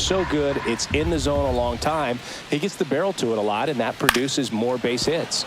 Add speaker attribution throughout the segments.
Speaker 1: so good. It's in the zone a long time. He gets the barrel to it a lot, and that produces more base hits.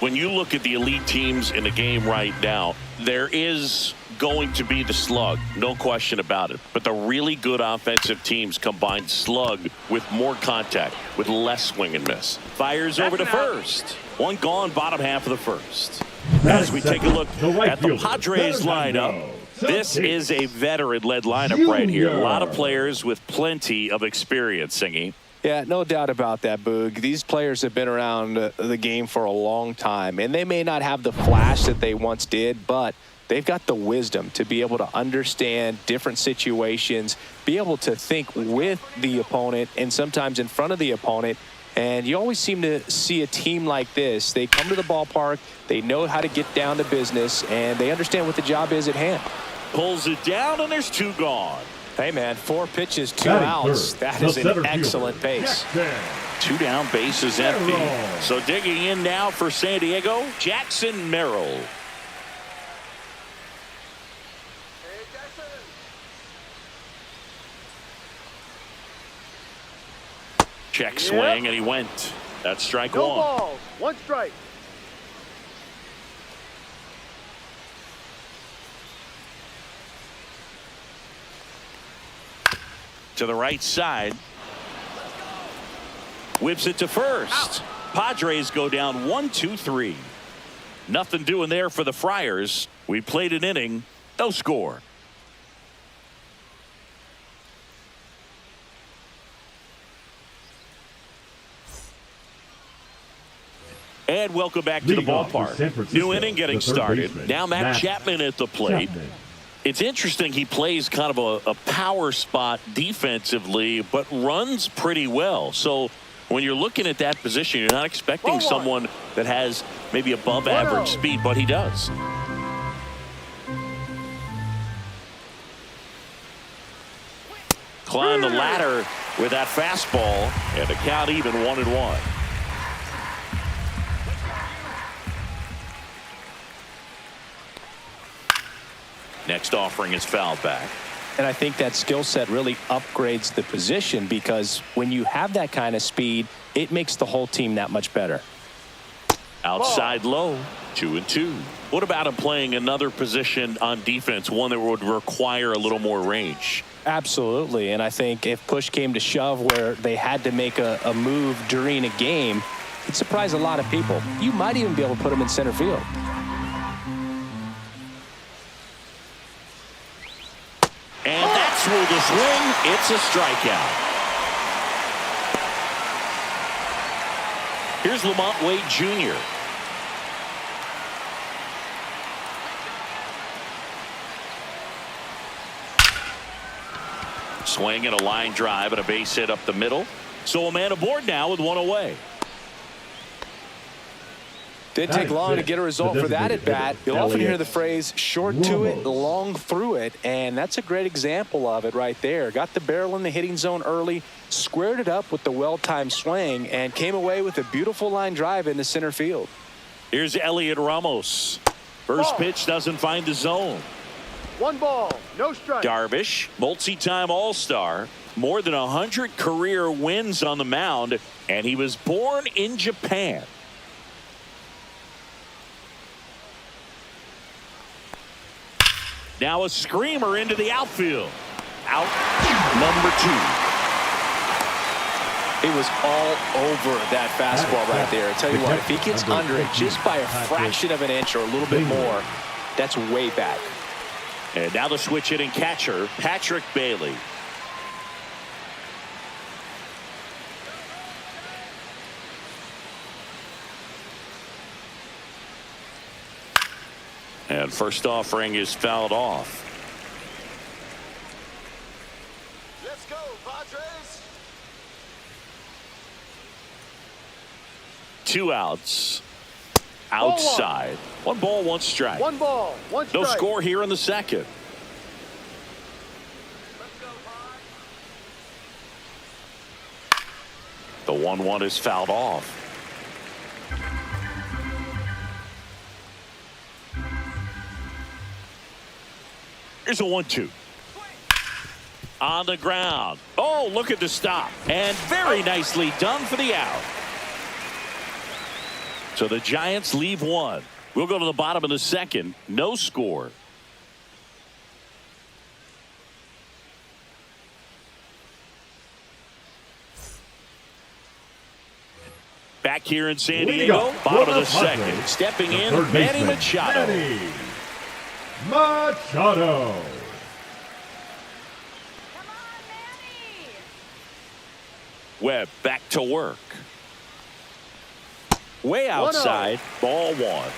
Speaker 2: When you look at the elite teams in the game right now, there is going to be the slug, no question about it. But the really good offensive teams combine slug with more contact, with less swing and miss. Fires over to first. One gone, bottom half of the first. As we take a look at the Padres lineup, this is a veteran-led lineup right here. A lot of players with plenty of experience, Singy.
Speaker 1: Yeah, no doubt about that, Boog. These players have been around the game for a long time, and they may not have the flash that they once did, but they've got the wisdom to be able to understand different situations, be able to think with the opponent and sometimes in front of the opponent. And you always seem to see a team like this. They come to the ballpark, they know how to get down to business, and they understand what the job is at hand.
Speaker 2: Pulls it down, and there's 2 gone.
Speaker 1: Hey, man, 4 pitches, 2 outs. That is an excellent pace.
Speaker 2: 2 down, bases empty. So digging in now for San Diego, Jackson Merrill. Check swing, and he went. That's strike 1.
Speaker 3: No ball, 1 strike.
Speaker 2: To the right side. Whips it to first. Padres go down 1-2-3. Nothing doing there for the Friars. We played an inning, no score. And welcome back to the ballpark. New inning getting started. Now Matt Chapman at the plate. It's interesting, he plays kind of a power spot defensively, but runs pretty well. So when you're looking at that position, you're not expecting someone that has maybe above average speed, but he does. Climb the ladder with that fastball, and the count even 1-1. Next offering is fouled back.
Speaker 1: And I think that skill set really upgrades the position, because when you have that kind of speed, it makes the whole team that much better.
Speaker 2: Outside low, 2-2. What about him playing another position on defense, one that would require a little more range?
Speaker 1: Absolutely. And I think if push came to shove where they had to make a move during a game, it'd surprise a lot of people. You might even be able to put him in center field.
Speaker 2: And that's through the swing. It's a strikeout. Here's Lamont Wade Jr. Swing and a line drive and a base hit up the middle. So a man aboard now with 1 away.
Speaker 1: Didn't take long to get a result for that at bat. You'll often hear the phrase short to it, long through it, and that's a great example of it right there. Got the barrel in the hitting zone early, squared it up with the well-timed swing, and came away with a beautiful line drive into center field.
Speaker 2: Here's Elliot Ramos. First pitch doesn't find the zone.
Speaker 3: 1 ball, no strike.
Speaker 2: Darvish, multi-time All-Star, more than 100 career wins on the mound, and he was born in Japan. Now a screamer into the outfield. Out number 2.
Speaker 1: It was all over that fastball right there. I tell you what, if he gets under it just by a fraction of an inch or a little bit more, that's way back.
Speaker 2: And now the switch hitting catcher, Patrick Bailey. And first offering is fouled off.
Speaker 3: Let's go, Padres.
Speaker 2: 2 outs. Outside. 1 ball, 1 strike.
Speaker 3: 1 ball, 1 strike.
Speaker 2: No score here in the second. The 1-1 is fouled off. Here's a 1-2. on the ground. Oh, look at the stop. And very nicely done for the out. So the Giants leave one. We'll go to the bottom of the second. No score. Back here in San Diego, bottom of the second. Stepping in, Manny Machado.
Speaker 4: Manny Machado.
Speaker 5: Come on, Manny.
Speaker 2: Webb back to work. Way outside, ball one.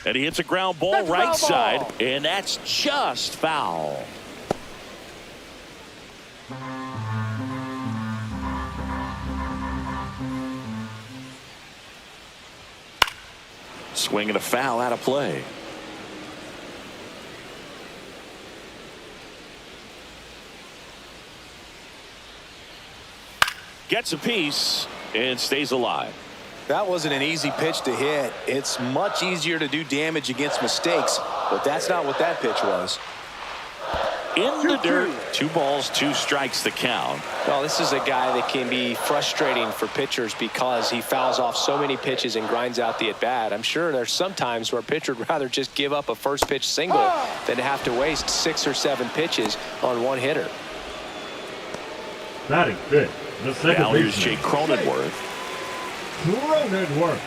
Speaker 2: And he hits a ground ball
Speaker 3: That's
Speaker 2: right
Speaker 3: foul
Speaker 2: side,
Speaker 3: ball.
Speaker 2: and that's just foul. Swing and a foul out of play. Gets a piece and stays alive.
Speaker 1: That wasn't an easy pitch to hit. It's much easier to do damage against mistakes, but that's not what that pitch was.
Speaker 2: In the dirt, 2 balls, 2 strikes the count.
Speaker 1: Well, this is a guy that can be frustrating for pitchers because he fouls off so many pitches and grinds out the at-bat. I'm sure there's some times where a pitcher would rather just give up a first pitch single than to have to waste 6 or 7 pitches on one hitter.
Speaker 4: Batting fifth, the second
Speaker 2: Now here's
Speaker 4: baseman,
Speaker 2: Jake Cronenworth.
Speaker 4: Cronenworth.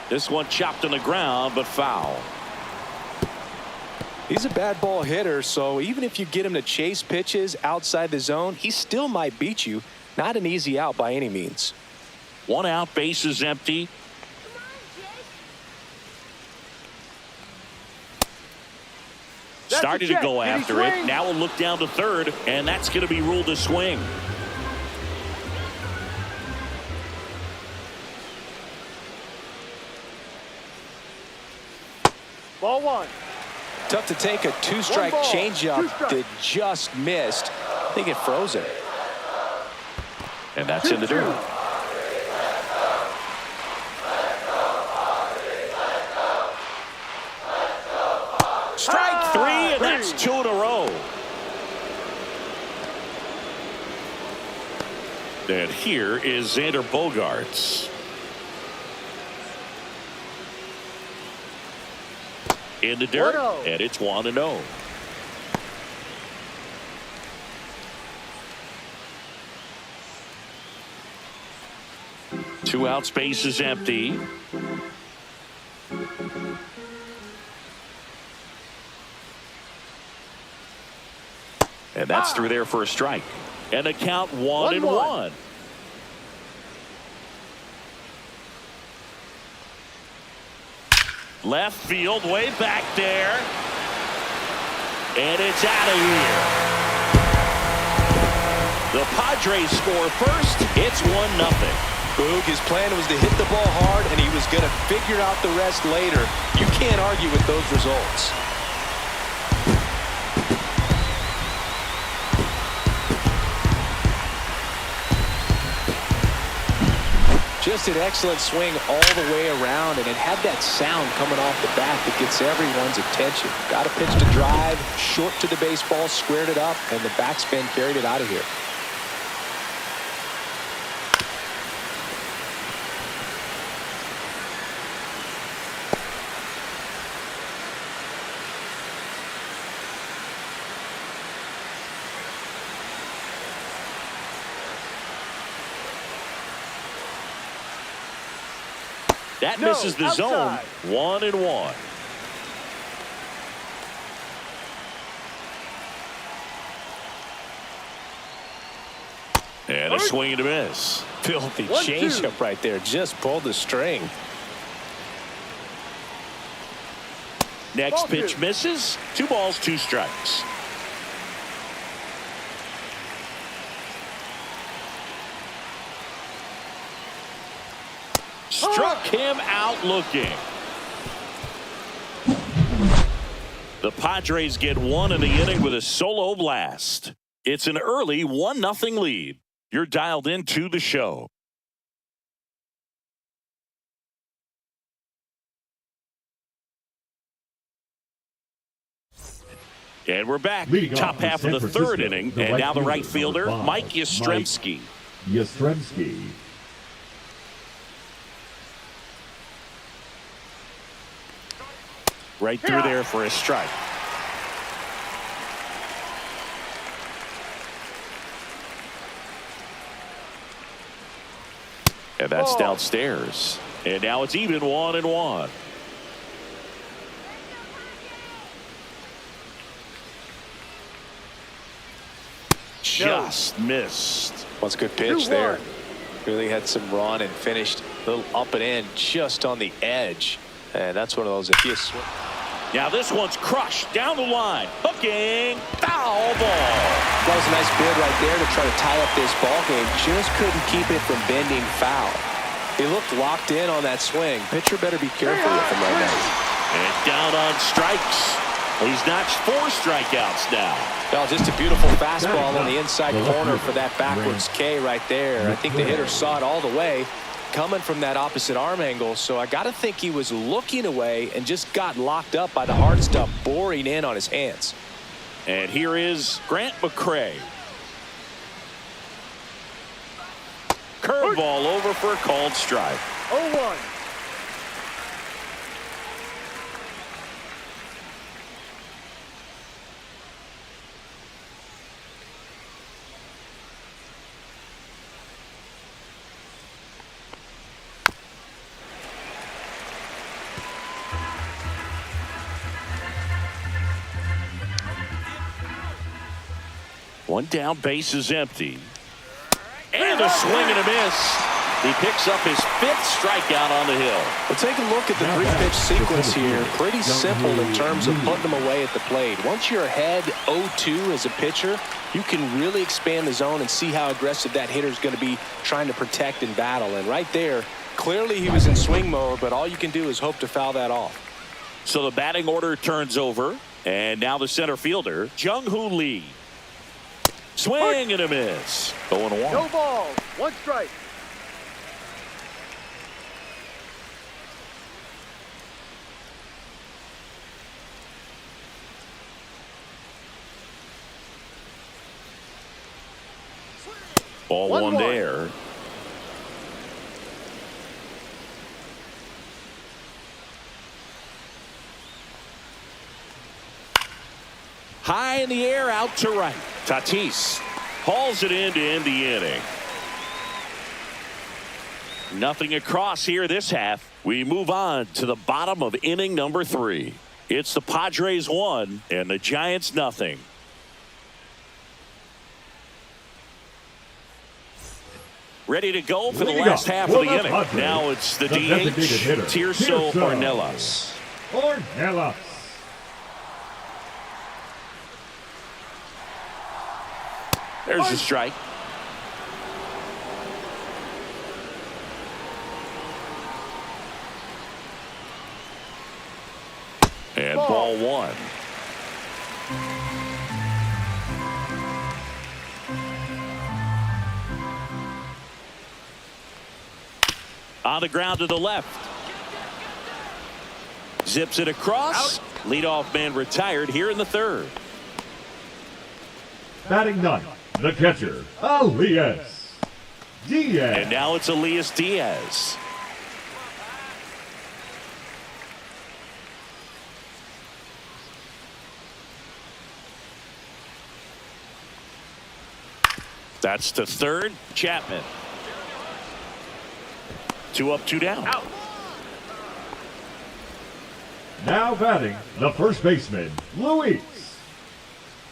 Speaker 2: This one chopped on the ground, but foul.
Speaker 1: He's a bad ball hitter, so even if you get him to chase pitches outside the zone, he still might beat you. Not an easy out by any means.
Speaker 2: 1 out, base is empty.
Speaker 5: Come on, Jake.
Speaker 3: That's
Speaker 2: Started
Speaker 3: a
Speaker 2: to
Speaker 3: check.
Speaker 2: go
Speaker 3: Did he
Speaker 2: after it.
Speaker 3: swing?
Speaker 2: Now we'll look down to third, and that's going to be ruled a swing.
Speaker 3: Ball 1.
Speaker 1: Tough to take a 2-strike
Speaker 3: One ball,
Speaker 1: changeup
Speaker 3: 2 strikes.
Speaker 1: that just missed. I think it froze him.
Speaker 2: And that's in the dirt. Strike 3, and that's 2 in a row. And here is Xander Bogaerts. In the dirt,
Speaker 3: 1-0.
Speaker 2: and it's 1-0. Two out, space is empty. And that's through there for a strike. And the count 1-1. Left field, way back there. And it's out of here. The Padres score first. It's 1-0.
Speaker 1: Boog, his plan was to hit the ball hard, and he was going to figure out the rest later. You can't argue with those results. Just an excellent swing all the way around, and it had that sound coming off the bat that gets everyone's attention. Got a pitch to drive, short to the baseball, squared it up, and the backspin carried it out of here.
Speaker 2: That
Speaker 3: No,
Speaker 2: misses the zone.
Speaker 3: outside.
Speaker 2: 1-1. And a swing and a miss.
Speaker 1: Filthy
Speaker 3: 1-2.
Speaker 1: changeup right there. Just pulled the string.
Speaker 2: Next
Speaker 3: Ball
Speaker 2: pitch
Speaker 3: 2.
Speaker 2: misses. 2 balls, 2 strikes. Struck him out looking. The Padres get 1 in the inning with a solo blast. It's an early 1-0 lead. You're dialed into the show. And we're back.
Speaker 4: Leading
Speaker 2: Top
Speaker 4: off for
Speaker 2: half of the
Speaker 4: San
Speaker 2: third
Speaker 4: Francisco,
Speaker 2: inning.
Speaker 4: the
Speaker 2: And
Speaker 4: right
Speaker 2: now the right
Speaker 4: fielder,
Speaker 2: fielder,
Speaker 4: number 5,
Speaker 2: Mike Yastrzemski.
Speaker 4: Yastrzemski.
Speaker 2: Right through there for a strike. And that's downstairs. And now it's even 1-1. Just missed.
Speaker 1: That's a good pitch there. Really had some run and finished a little up and in just on the edge. And that's one of those, if you swing.
Speaker 2: Now this one's crushed down the line. Hooking. Foul ball.
Speaker 1: That was a nice bid right there to try to tie up this ball game. Just couldn't keep it from bending foul. He looked locked in on that swing. Pitcher better be careful with him right now.
Speaker 2: And down on strikes. He's notched 4 strikeouts now.
Speaker 1: Well, just a beautiful fastball on the inside corner for that backwards K right there. I think the hitter saw it all the way coming from that opposite arm angle. So I got to think he was looking away and just got locked up by the hard stuff boring in on his hands.
Speaker 2: And here is Grant McCray. Curveball over for a called strike.
Speaker 3: 0-1.
Speaker 2: One down, base is empty. And a swing and a miss. He picks up his 5th strikeout on the hill.
Speaker 1: Well, take a look at the 3-pitch sequence here. Pretty simple in terms of putting them away at the plate. Once you're ahead 0-2 as a pitcher, you can really expand the zone and see how aggressive that hitter is going to be trying to protect and battle. And right there, clearly he was in swing mode, but all you can do is hope to foul that off.
Speaker 2: So the batting order turns over. And now the center fielder, Jung-Hoo Lee. Swing and a miss. 0-1.
Speaker 3: No ball. 1 strike.
Speaker 2: Ball 1 there. High in the air, out to right. Tatis hauls it in to end the inning. Nothing across here this half. We move on to the bottom of inning number 3. It's the Padres 1 and the Giants nothing. Ready to go for the last half of the inning. Now it's the DH, Tirso Ornelas.
Speaker 4: Ornelas.
Speaker 2: There's the strike. And ball 1. On the ground to the left. Zips it across. Leadoff man retired here in the 3rd.
Speaker 4: Batting 9, the catcher, Elias Diaz.
Speaker 2: And now it's Elias Diaz. That's the 3rd. Chapman. 2 up, 2 down.
Speaker 3: Out.
Speaker 4: Now batting, the first baseman, Luis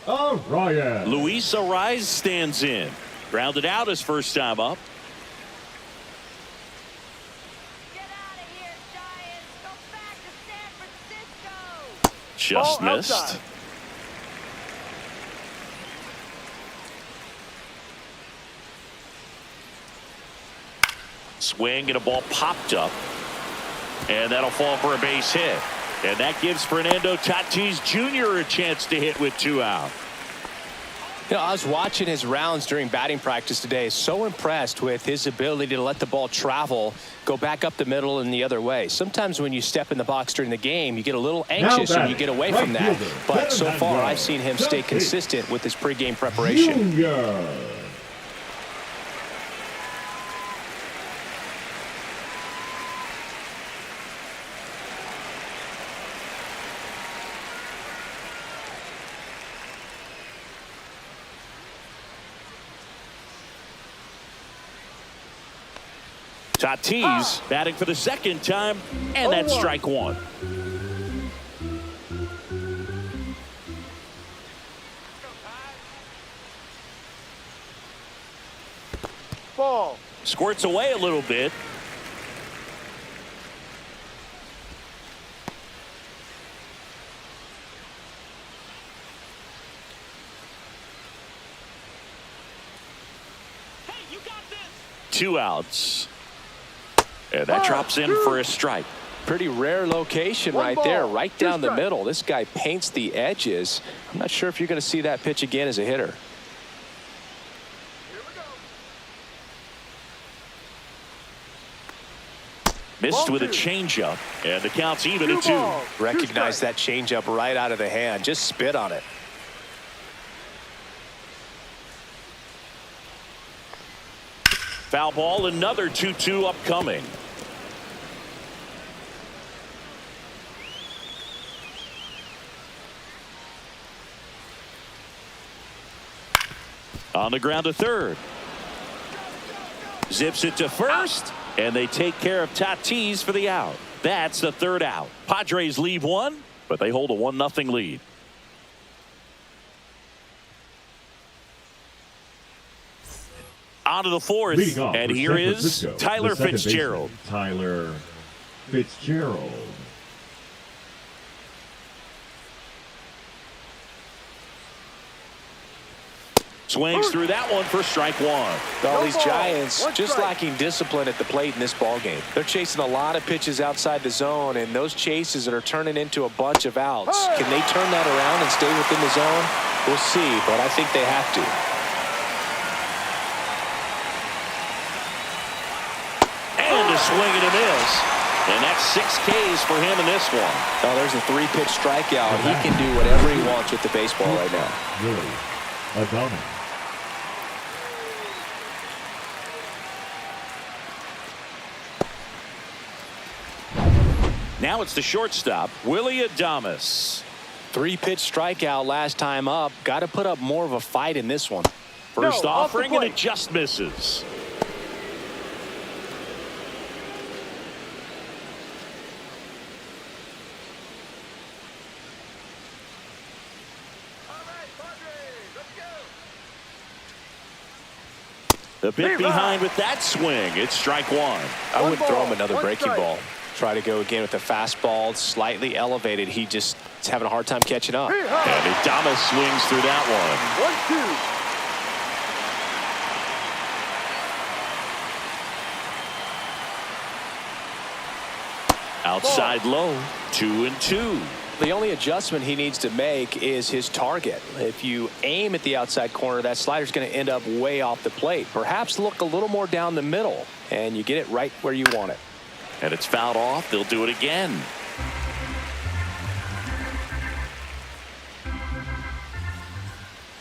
Speaker 4: Arraez.
Speaker 2: Luis Arraez stands in. Grounded out his first time up.
Speaker 5: Get out of here, Giants. Go back to San Francisco.
Speaker 2: Just
Speaker 3: Ball
Speaker 2: missed.
Speaker 3: outside.
Speaker 2: Swing and a ball popped up. And that'll fall for a base hit. And that gives Fernando Tatis Jr. a chance to hit with 2 out.
Speaker 1: You know, I was watching his rounds during batting practice today. So impressed with his ability to let the ball travel, go back up the middle and the other way. Sometimes when you step in the box during the game, you get a little anxious and you get away from that. But so far, I've seen him stay consistent with his pregame preparation.
Speaker 2: Tatis batting for the second time, and that's strike one.
Speaker 3: Ball.
Speaker 2: Squirts away a little bit. Hey, you got this. 2 outs. And that drops in for a strike.
Speaker 1: Pretty rare location right there, right down the middle. This guy paints the edges. I'm not sure if you're going to see that pitch again as a hitter.
Speaker 2: Missed with a changeup, and the count's even at 2.
Speaker 1: Recognize that changeup right out of the hand. Just spit on it.
Speaker 2: Foul ball, another 2-2 upcoming. On the ground to third. Zips it to first, and they take care of Tatis for the out. That's the third out. Padres leave one, but they hold a 1-0 lead. On to the fourth, and here is Tyler Fitzgerald.
Speaker 4: Tyler Fitzgerald.
Speaker 2: Swings through that one for strike one.
Speaker 1: All these Giants just lacking discipline at the plate in this ballgame. They're chasing a lot of pitches outside the zone, and those chases that are turning into a bunch of outs. Can they turn that around and stay within the zone? We'll see, but I think they have to.
Speaker 2: Swing and a miss, and that's 6 Ks for him in this one.
Speaker 1: Oh, there's a 3-pitch strikeout. He can do whatever he wants with the baseball right now.
Speaker 4: Really, Adames.
Speaker 2: Now it's the shortstop, Willie Adames.
Speaker 1: 3-pitch strikeout last time up. Got to put up more of a fight in this one.
Speaker 2: First offering, and it just misses. The bit behind with that swing. It's strike one.
Speaker 1: I wouldn't throw him another breaking ball. Try to go again with the fastball, slightly elevated. He just is having a hard time catching up.
Speaker 2: And Adames swings through that one. Outside low, 2-2.
Speaker 1: The only adjustment he needs to make is his target. If you aim at the outside corner, that slider's going to end up way off the plate. Perhaps look a little more down the middle, and you get it right where you want it.
Speaker 2: And it's fouled off. They'll do it again.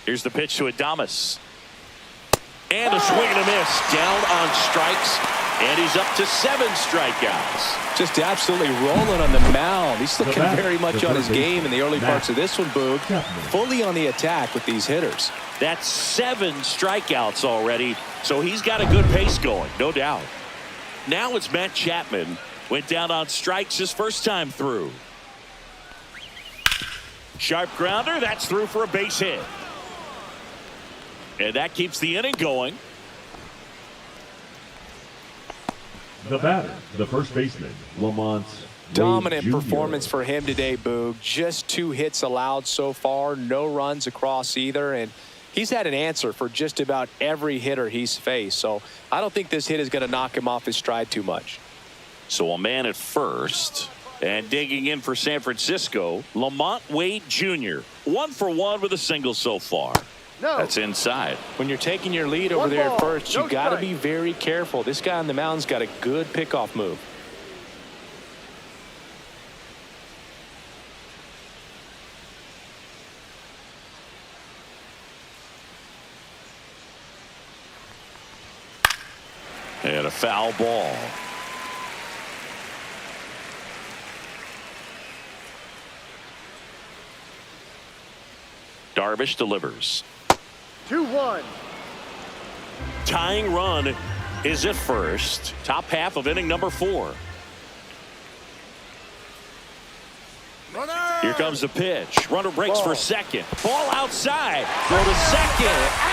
Speaker 2: Here's the pitch to Adames. And a swing and a miss. Down on strikes. And he's up to 7 strikeouts.
Speaker 1: Just absolutely rolling on the mound. He's looking very much on his game in the early parts of this one, Boog. Fully on the attack with these hitters.
Speaker 2: That's 7 strikeouts already. So he's got a good pace going, no doubt. Now it's Matt Chapman. Went down on strikes his first time through. Sharp grounder. That's through for a base hit. And that keeps the inning going.
Speaker 4: The batter, the first baseman, Lamont.
Speaker 1: Dominant performance for him today, Boog. Just 2 hits allowed so far, no runs across either, and he's had an answer for just about every hitter he's faced. So I don't think this hit is going to knock him off his stride too much.
Speaker 2: So a man at first, and digging in for San Francisco, Lamont Wade Jr. 1 for 1 with a single so far.
Speaker 3: No.
Speaker 2: That's inside.
Speaker 1: When you're taking your lead over
Speaker 3: One
Speaker 1: there
Speaker 3: ball,
Speaker 1: at first, you
Speaker 3: no
Speaker 1: got to
Speaker 3: strike.
Speaker 1: be very careful. This guy on the mound's got a good pickoff move.
Speaker 2: And a foul ball. Darvish delivers.
Speaker 3: 2-1.
Speaker 2: Tying run is at first. Top half of inning number 4. Here comes the pitch. Runner breaks for second. Ball outside. Go to second.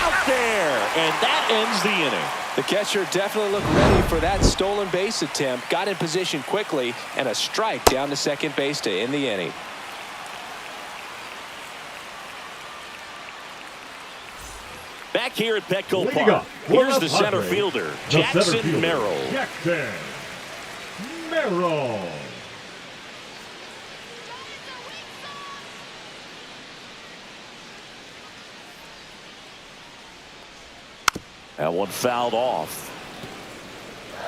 Speaker 2: Out there. And that ends the inning.
Speaker 1: The catcher definitely looked ready for that stolen base attempt. Got in position quickly, and a strike down to second base to end the inning.
Speaker 2: Back here at Petco
Speaker 4: Leading
Speaker 2: Park,
Speaker 4: up for
Speaker 2: here's the center
Speaker 4: Padres,
Speaker 2: fielder,
Speaker 4: the
Speaker 2: Jackson
Speaker 4: center fielder,
Speaker 2: Merrill.
Speaker 4: Jackson Merrill.
Speaker 2: That one fouled off.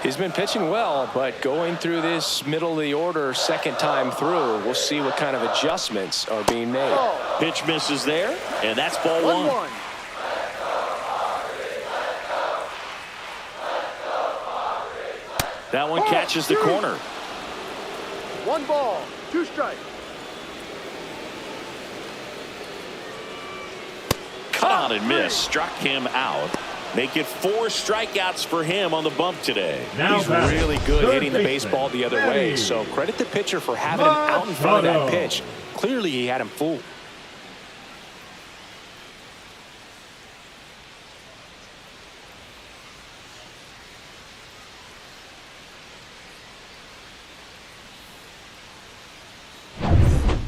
Speaker 1: He's been pitching well, but going through this middle of the order second time through, we'll see what kind of adjustments are being made.
Speaker 3: Ball.
Speaker 2: Pitch misses there, and that's ball
Speaker 3: 1-1.
Speaker 2: That one
Speaker 3: Ball
Speaker 2: catches the
Speaker 3: 2.
Speaker 2: corner.
Speaker 3: 1 ball, 2 strikes.
Speaker 2: Cut on and miss. Struck him out. Make it 4 strikeouts for him on the bump today.
Speaker 4: Now
Speaker 1: He's
Speaker 4: batting,
Speaker 1: really good
Speaker 4: third
Speaker 1: hitting the
Speaker 4: baseman,
Speaker 1: baseball the other way,
Speaker 4: Eddie.
Speaker 1: so credit the pitcher for having him out in front of that
Speaker 4: Machado.
Speaker 1: pitch. Clearly, he had him fooled.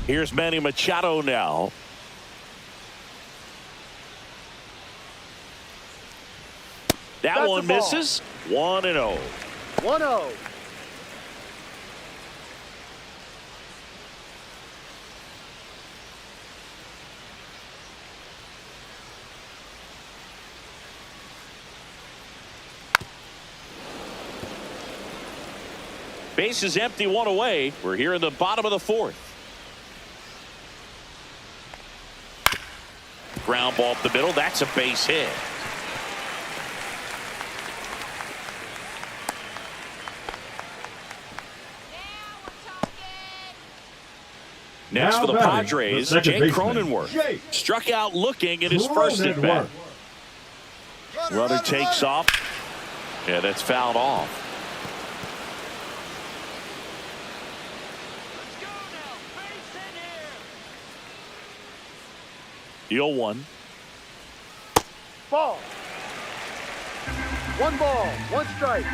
Speaker 2: Here's Manny Machado now. That
Speaker 3: That's
Speaker 2: one
Speaker 3: a ball.
Speaker 2: misses. 1-0.
Speaker 3: 1-0.
Speaker 2: Base is empty, 1 away. We're here in the bottom of the 4th. Ground ball up the middle. That's a base hit. Next
Speaker 4: Now
Speaker 2: for the
Speaker 4: batting,
Speaker 2: Padres,
Speaker 4: the second
Speaker 2: Jake
Speaker 4: baseman,
Speaker 2: Cronenworth.
Speaker 4: Jake
Speaker 2: Struck out looking at his first at bat.
Speaker 4: Cronenworth.
Speaker 2: Runner takes off. Yeah, that's fouled off.
Speaker 5: Let's go now. Base in here.
Speaker 2: The 0-1.
Speaker 3: Ball. 1 ball, 1 strike.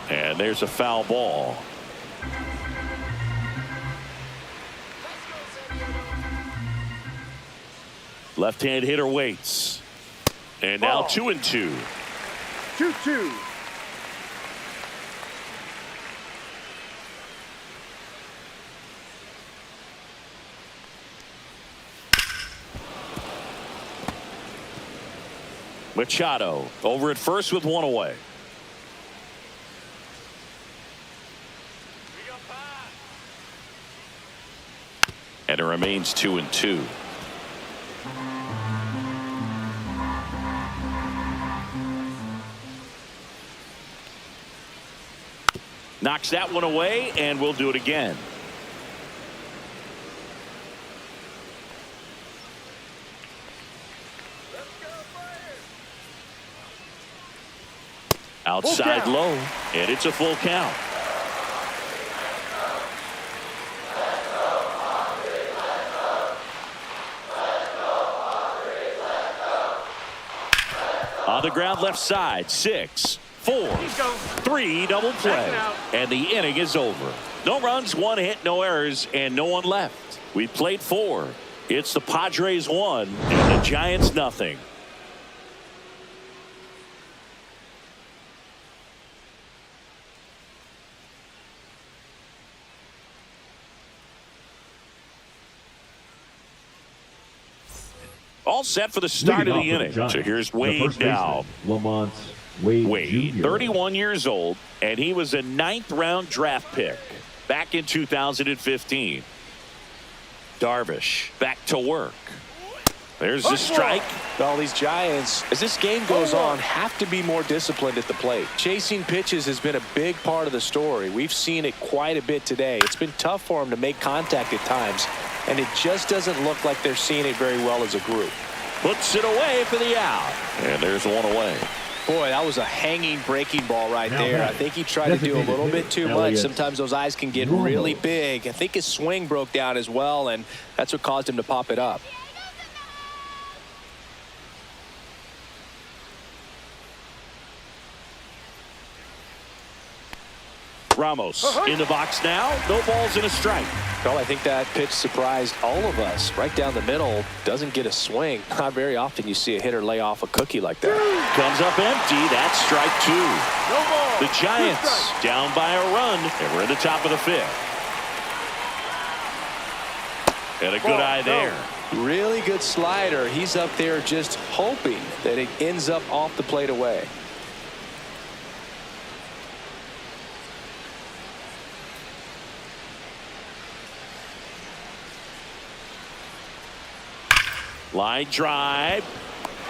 Speaker 2: And there's a foul ball. Left-hand hitter waits. And now
Speaker 3: Ball.
Speaker 2: 2-2.
Speaker 3: 2-2.
Speaker 2: Machado over at first with 1 away. And it remains 2-2. Knocks that one away, and we'll do it again. Outside
Speaker 3: count.
Speaker 2: low, and it's a full count. On the ground left side, 6, 4, 3 double play. And the inning is over. No runs, 1 hit, no errors, and no one left. We played 4. It's the Padres 1 and the Giants nothing. all set for the start of the inning. So here's Wade now. Wade, 31 years old, and he was a 9th-round draft pick back in 2015. Darvish back to work. There's the strike.
Speaker 1: All these Giants, as this game goes on, have to be more disciplined at the plate. Chasing pitches has been a big part of the story. We've seen it quite a bit today. It's been tough for them to make contact at times, and it just doesn't look like they're seeing it very well as a group.
Speaker 2: Puts it away for the out. And there's one away.
Speaker 1: Boy, that was a hanging breaking ball right there. I think he tried to do a little bit too much. Sometimes those eyes can get really big. I think his swing broke down as well, and that's what caused him to pop it up.
Speaker 2: Ramos in the box now. No balls and a strike.
Speaker 1: Well, I think that pitch surprised all of us. Right down the middle, doesn't get a swing. Not very often you see a hitter lay off a cookie like that.
Speaker 2: Comes up empty. That's strike 2.
Speaker 3: No ball.
Speaker 2: The Giants down by a run, and we're at the top of the 5th. And a good eye there.
Speaker 1: Really good slider. He's up there just hoping that it ends up off the plate away.
Speaker 2: Line drive.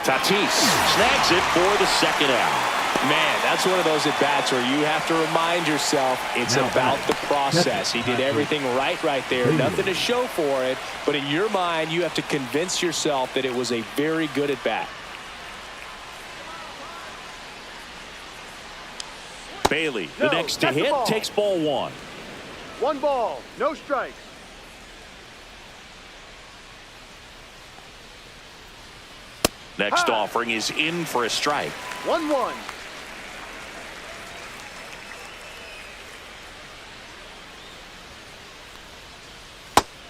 Speaker 2: Tatis snags it for the second out.
Speaker 1: Man, that's one of those at-bats where you have to remind yourself it's about the process. He did everything right there. Nothing to show for it. But in your mind, you have to convince yourself that it was a very good at-bat.
Speaker 2: Bailey, the next to hit, takes ball 1.
Speaker 3: 1 ball, no strikes.
Speaker 2: Next offering is in for a strike.
Speaker 3: 1-1.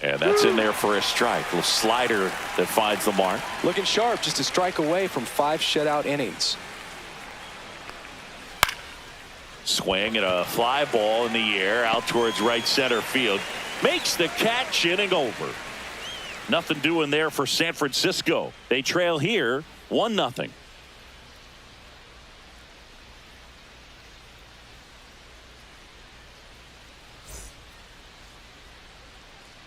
Speaker 2: And that's in there for a strike. A little slider that finds the mark.
Speaker 1: Looking sharp, just a strike away from 5 shutout innings.
Speaker 2: Swing and a fly ball in the air out towards right center field. Makes the catch, inning over. Nothing doing there for San Francisco. They trail here 1-0.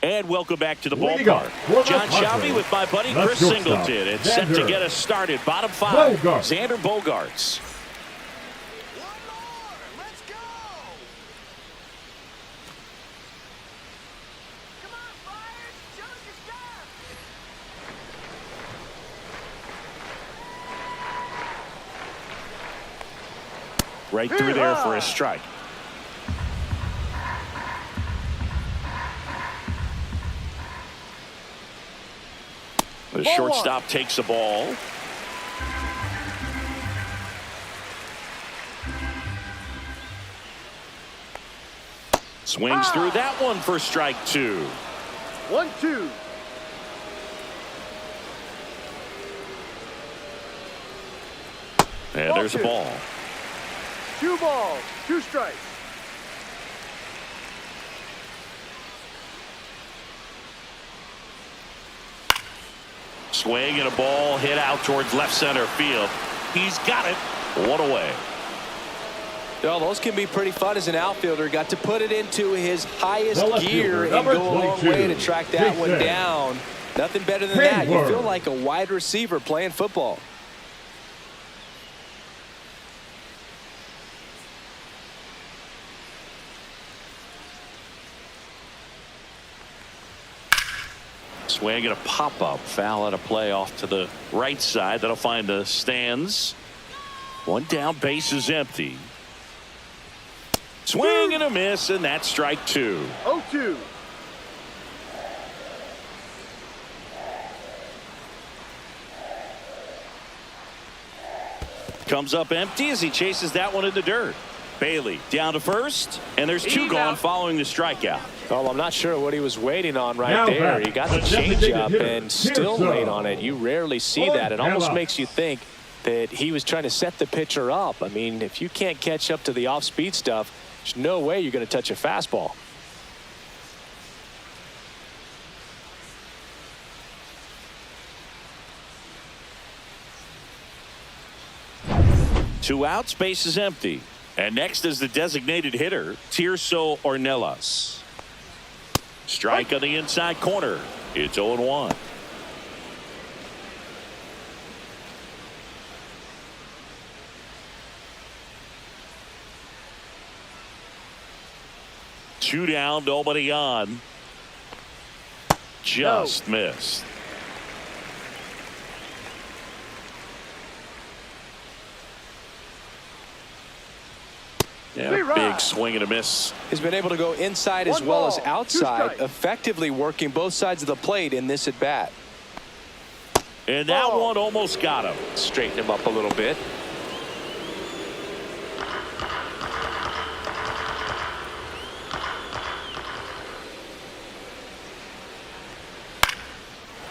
Speaker 2: And welcome back to the ballpark. John Shelby with my buddy Chris Singleton. And set to get us started. Bottom 5. Xander Bogaerts. Right through there for a strike. The shortstop takes a ball. Swings through that one for strike 2.
Speaker 3: 1-2.
Speaker 2: And there's a ball.
Speaker 3: 2 balls, 2 strikes.
Speaker 2: Swing and a ball hit out towards left center field. He's got it. 1 away.
Speaker 1: Well, those can be pretty fun as an outfielder. Got to put it into his highest gear and go a long way to track that one down. Nothing better than that. You feel like a wide receiver playing football.
Speaker 2: Swing and a pop-up. Foul out of play off to the right side. That'll find the stands. 1 down, base is empty. Swing and a miss, and that's strike 2.
Speaker 3: 0-2.
Speaker 2: Comes up empty as he chases that one in the dirt. Bailey down to first, and there's 2 gone following the strikeout.
Speaker 1: Well, I'm not sure what he was waiting on right there. He got the changeup and still late on it. You rarely see that. It almost makes you think that he was trying to set the pitcher up. I mean, if you can't catch up to the off-speed stuff, there's no way you're going to touch a fastball.
Speaker 2: 2 outs, base is empty. And next is the designated hitter, Tirso Ornelas. Strike on the inside corner. It's 0-1. Two down, nobody on. Just missed. Yeah, big swing and a miss.
Speaker 1: He's been able to go inside as well as outside, effectively working both sides of the plate in this at bat.
Speaker 2: And that one almost got him.
Speaker 1: Straighten him up a little bit.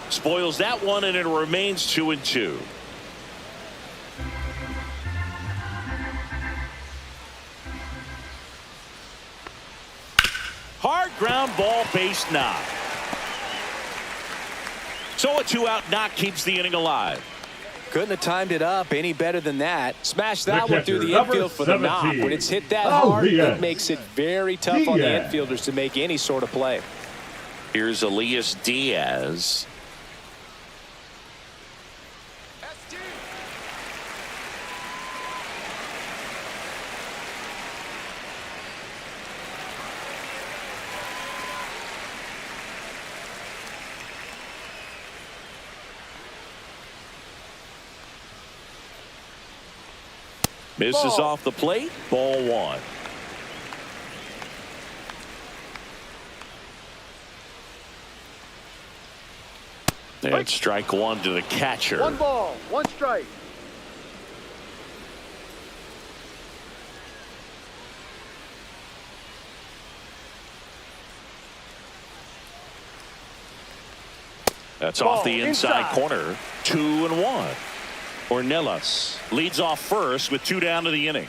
Speaker 2: Spoils that one, and it remains 2-2. Hard ground ball, base knock. So a 2-out knock keeps the inning alive.
Speaker 1: Couldn't have timed it up any better than that. Smash that
Speaker 4: The
Speaker 1: one through the
Speaker 4: catcher,
Speaker 1: infield for the knock.
Speaker 4: 17.
Speaker 1: When it's hit that hard,
Speaker 4: Diaz.
Speaker 1: it makes it very tough on the infielders to make any sort of play.
Speaker 2: Here's Elias Diaz. Misses off the plate. Ball 1. And strike 1 to the catcher.
Speaker 3: 1 ball, 1 strike.
Speaker 2: That's off the inside corner. 2-1. Ornelas leads off first with 2 down to the inning.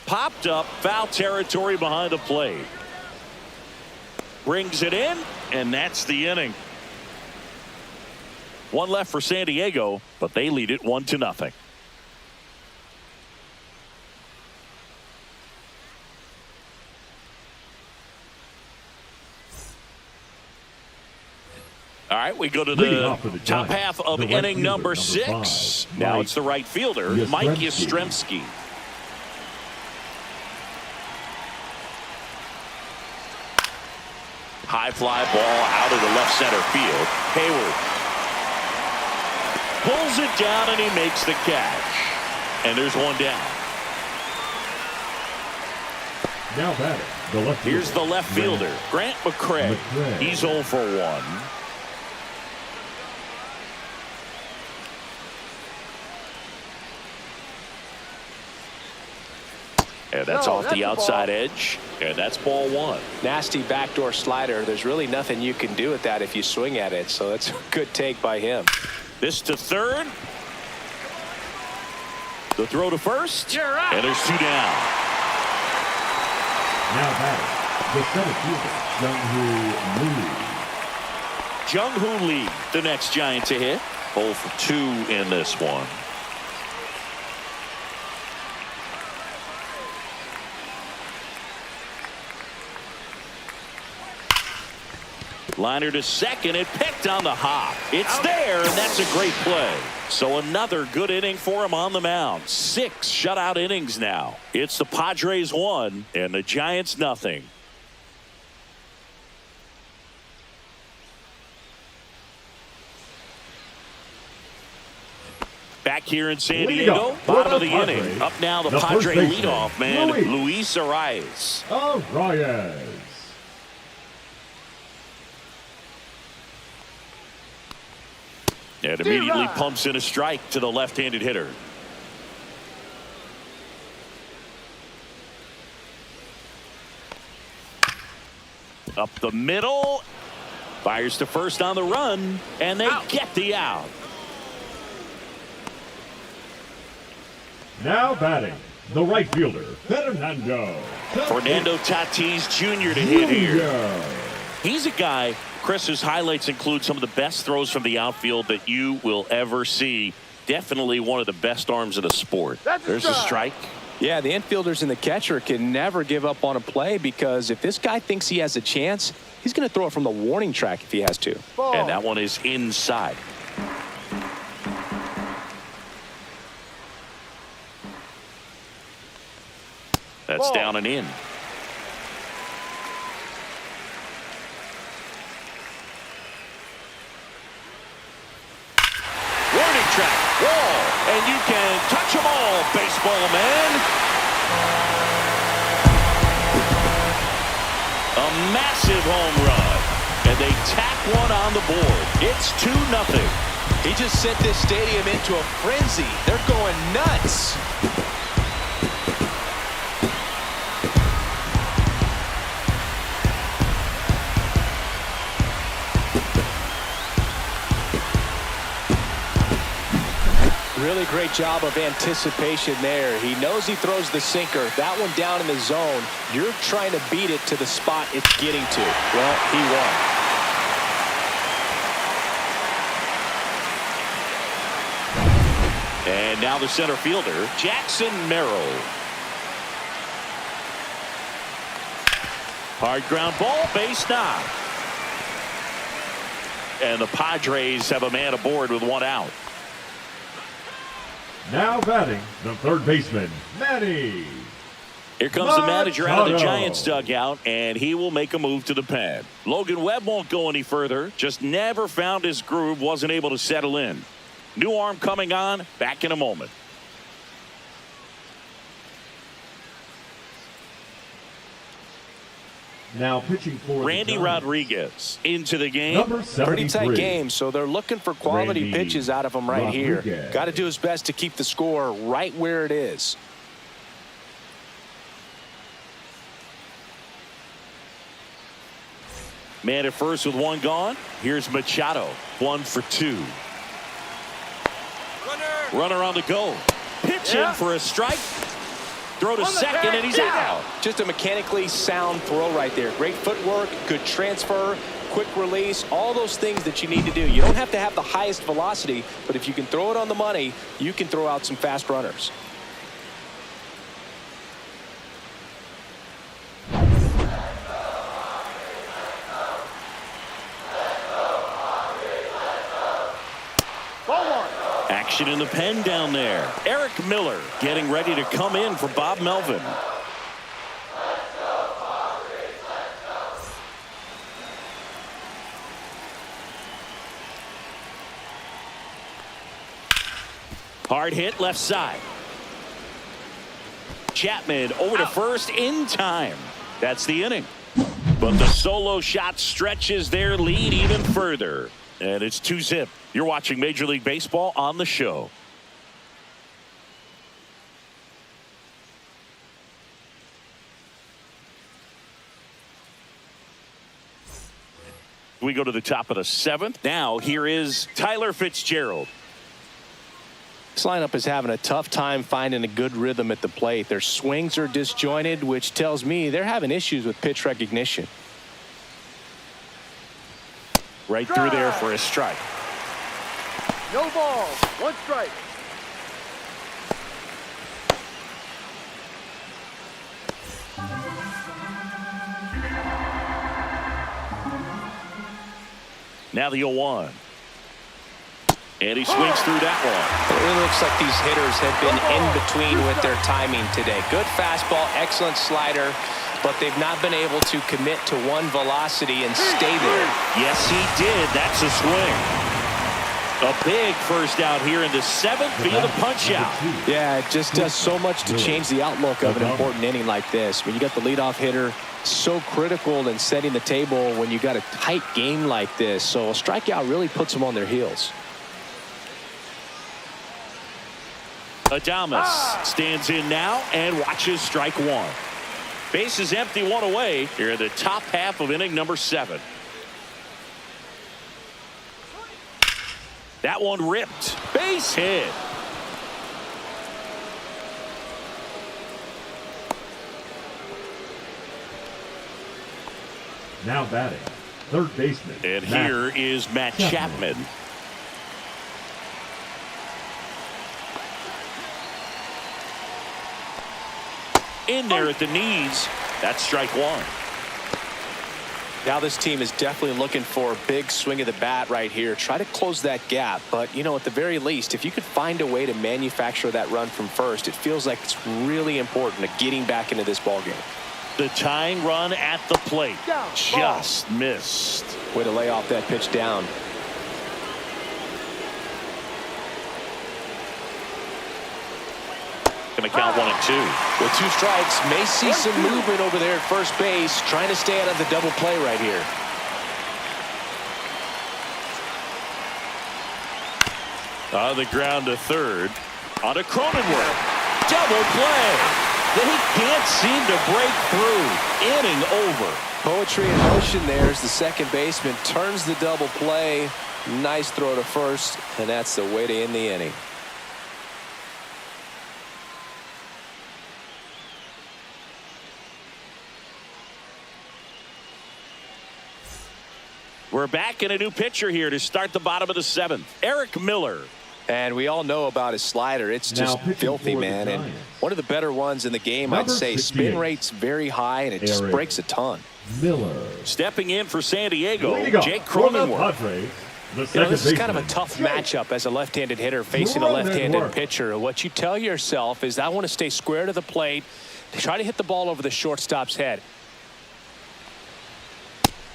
Speaker 2: Popped up, foul territory behind the plate. Brings it in, and that's the inning. 1 left for Sandiego, but they lead it 1-0. All right, we go to the top half of inning number 6. Now it's the right fielder, Mike Yastrzemski. High fly ball out of the left center field. Hayward pulls it down, and he makes the catch. And there's 1 down.
Speaker 4: Now batting, the left fielder.
Speaker 2: Here's the left fielder, Grant McCray. He's 0 for 1. And that's off the outside edge, and that's ball 1.
Speaker 1: Nasty backdoor slider. There's really nothing you can do with that if you swing at it, so that's a good take by him.
Speaker 2: This to third. The throw to first, and there's 2 down.
Speaker 4: Now batting, the center fielder, Jung-Hoo Lee.
Speaker 2: Jung-Hoo Lee, the next Giant to hit. 0 for 2 in this one. Liner to second, and picked on the hop. It's there, and that's a great play. So another good inning for him on the mound. 6 shutout innings now. It's the Padres 1 and the Giants nothing. Back here in San Diego, bottom of the inning. Up now the Padre leadoff man, Luis Arias.
Speaker 4: Arias.
Speaker 2: And immediately pumps in a strike to the left-handed hitter. Up the middle. Fires to first on the run, and they get the out.
Speaker 4: Now batting, the right fielder, Fernando
Speaker 2: Tatis Jr. to hit here. He's a guy Chris, his highlights include some of the best throws from the outfield that you will ever see. Definitely one of the best arms in the sport. There's a strike.
Speaker 1: Yeah, the infielders and the catcher can never give up on a play, because if this guy thinks he has a chance, he's going to throw it from the warning track if he has to.
Speaker 3: Ball.
Speaker 2: And that one is inside. That's
Speaker 3: Ball.
Speaker 2: down and in. Warning track, wall, and you can touch them all, baseball man. A massive home run, and they tack one on the board. It's 2-0.
Speaker 1: He just sent this stadium into a frenzy. They're going nuts. Really great job of anticipation there. He knows he throws the sinker. That one down in the zone. You're trying to beat it to the spot it's getting to. Well, he won.
Speaker 2: And now the center fielder, Jackson Merrill. Hard ground ball, base knock. And the Padres have a man aboard with one out.
Speaker 4: Now batting, the third baseman, Manny.
Speaker 2: Here comes the manager out of the
Speaker 4: Machado.
Speaker 2: Giants dugout, and he will make a move to the pad. Logan Webb won't go any further. Just never found his groove, wasn't able to settle in. New arm coming on, back in a moment.
Speaker 4: Now pitching for
Speaker 2: Randy
Speaker 4: the Giants,
Speaker 2: Rodriguez into the game.
Speaker 4: number 73.
Speaker 1: Pretty tight game, so they're looking for quality
Speaker 4: Randy
Speaker 1: pitches out of him right here.
Speaker 4: Rodriguez.
Speaker 1: Got to do his best to keep the score right where it is.
Speaker 2: Man at first with one gone. Here's Machado, 1 for 2. Runner on the go. Pitch in for a strike. Throw to second, and he's out.
Speaker 1: Just a mechanically sound throw right there. Great footwork, good transfer, quick release, all those things that you need to do. You don't have to have the highest velocity, but if you can throw it on the money, you can throw out some fast runners.
Speaker 3: Ball one.
Speaker 2: Action in the pen down there. Eric Miller getting ready to come in for Bob Melvin. Hard hit left side. Chapman over to first in time. That's the inning. But the solo shot stretches their lead even further. And it's 2-0. You're watching Major League Baseball on the show. We go to the top of the 7th. Now here is Tyler Fitzgerald.
Speaker 1: This lineup is having a tough time finding a good rhythm at the plate. Their swings are disjointed, which tells me they're having issues with pitch recognition.
Speaker 2: Right through there for a strike.
Speaker 3: No ball. 1 strike.
Speaker 2: Now the 0-1. And he swings through that one.
Speaker 1: It really looks like these hitters have been in between with their timing today. Good fastball, excellent slider, but they've not been able to commit to one velocity and stay there.
Speaker 2: Yes, he did. That's a swing. A big first out here in the 7th via the punch out.
Speaker 1: Yeah, it just does so much to change the outlook of an important inning like this. When you got the leadoff hitter, so critical in setting the table when you got a tight game like this. So a strikeout really puts them on their heels.
Speaker 2: Adames stands in now and watches strike 1. Base is empty, 1 away here in the top half of inning number 7. That one ripped. Base hit.
Speaker 4: Now batting, third baseman.
Speaker 2: And here is Matt Chapman. In there at the knees. That's strike one.
Speaker 1: Now this team is definitely looking for a big swing of the bat right here. Try to close that gap. But, you know, at the very least, if you could find a way to manufacture that run from first, it feels like it's really important to getting back into this ball game.
Speaker 2: The tying run at the plate. Just missed.
Speaker 1: Way to lay off that pitch down.
Speaker 2: Going to count 1-2.
Speaker 1: With 2 strikes, may see some movement over there at first base, trying to stay out of the double play right here.
Speaker 2: On the ground to third. On to Cronenworth. Double play. They can't seem to break through. Inning over.
Speaker 1: Poetry in motion there as the second baseman turns the double play. Nice throw to first, and that's the way to end the inning.
Speaker 2: We're back in a new pitcher here to start the bottom of the 7th. Eric Miller.
Speaker 1: And we all know about his slider. It's just filthy, man. And one of the better ones in the game, I'd say. Spin rate's very high, and it just breaks a ton.
Speaker 4: Miller.
Speaker 2: Stepping in for San Diego, Jake
Speaker 4: Cronenworth.
Speaker 1: This is kind of a tough matchup as a left-handed hitter facing a left-handed pitcher. What you tell yourself is, I want to stay square to the plate, try to hit the ball over the shortstop's head.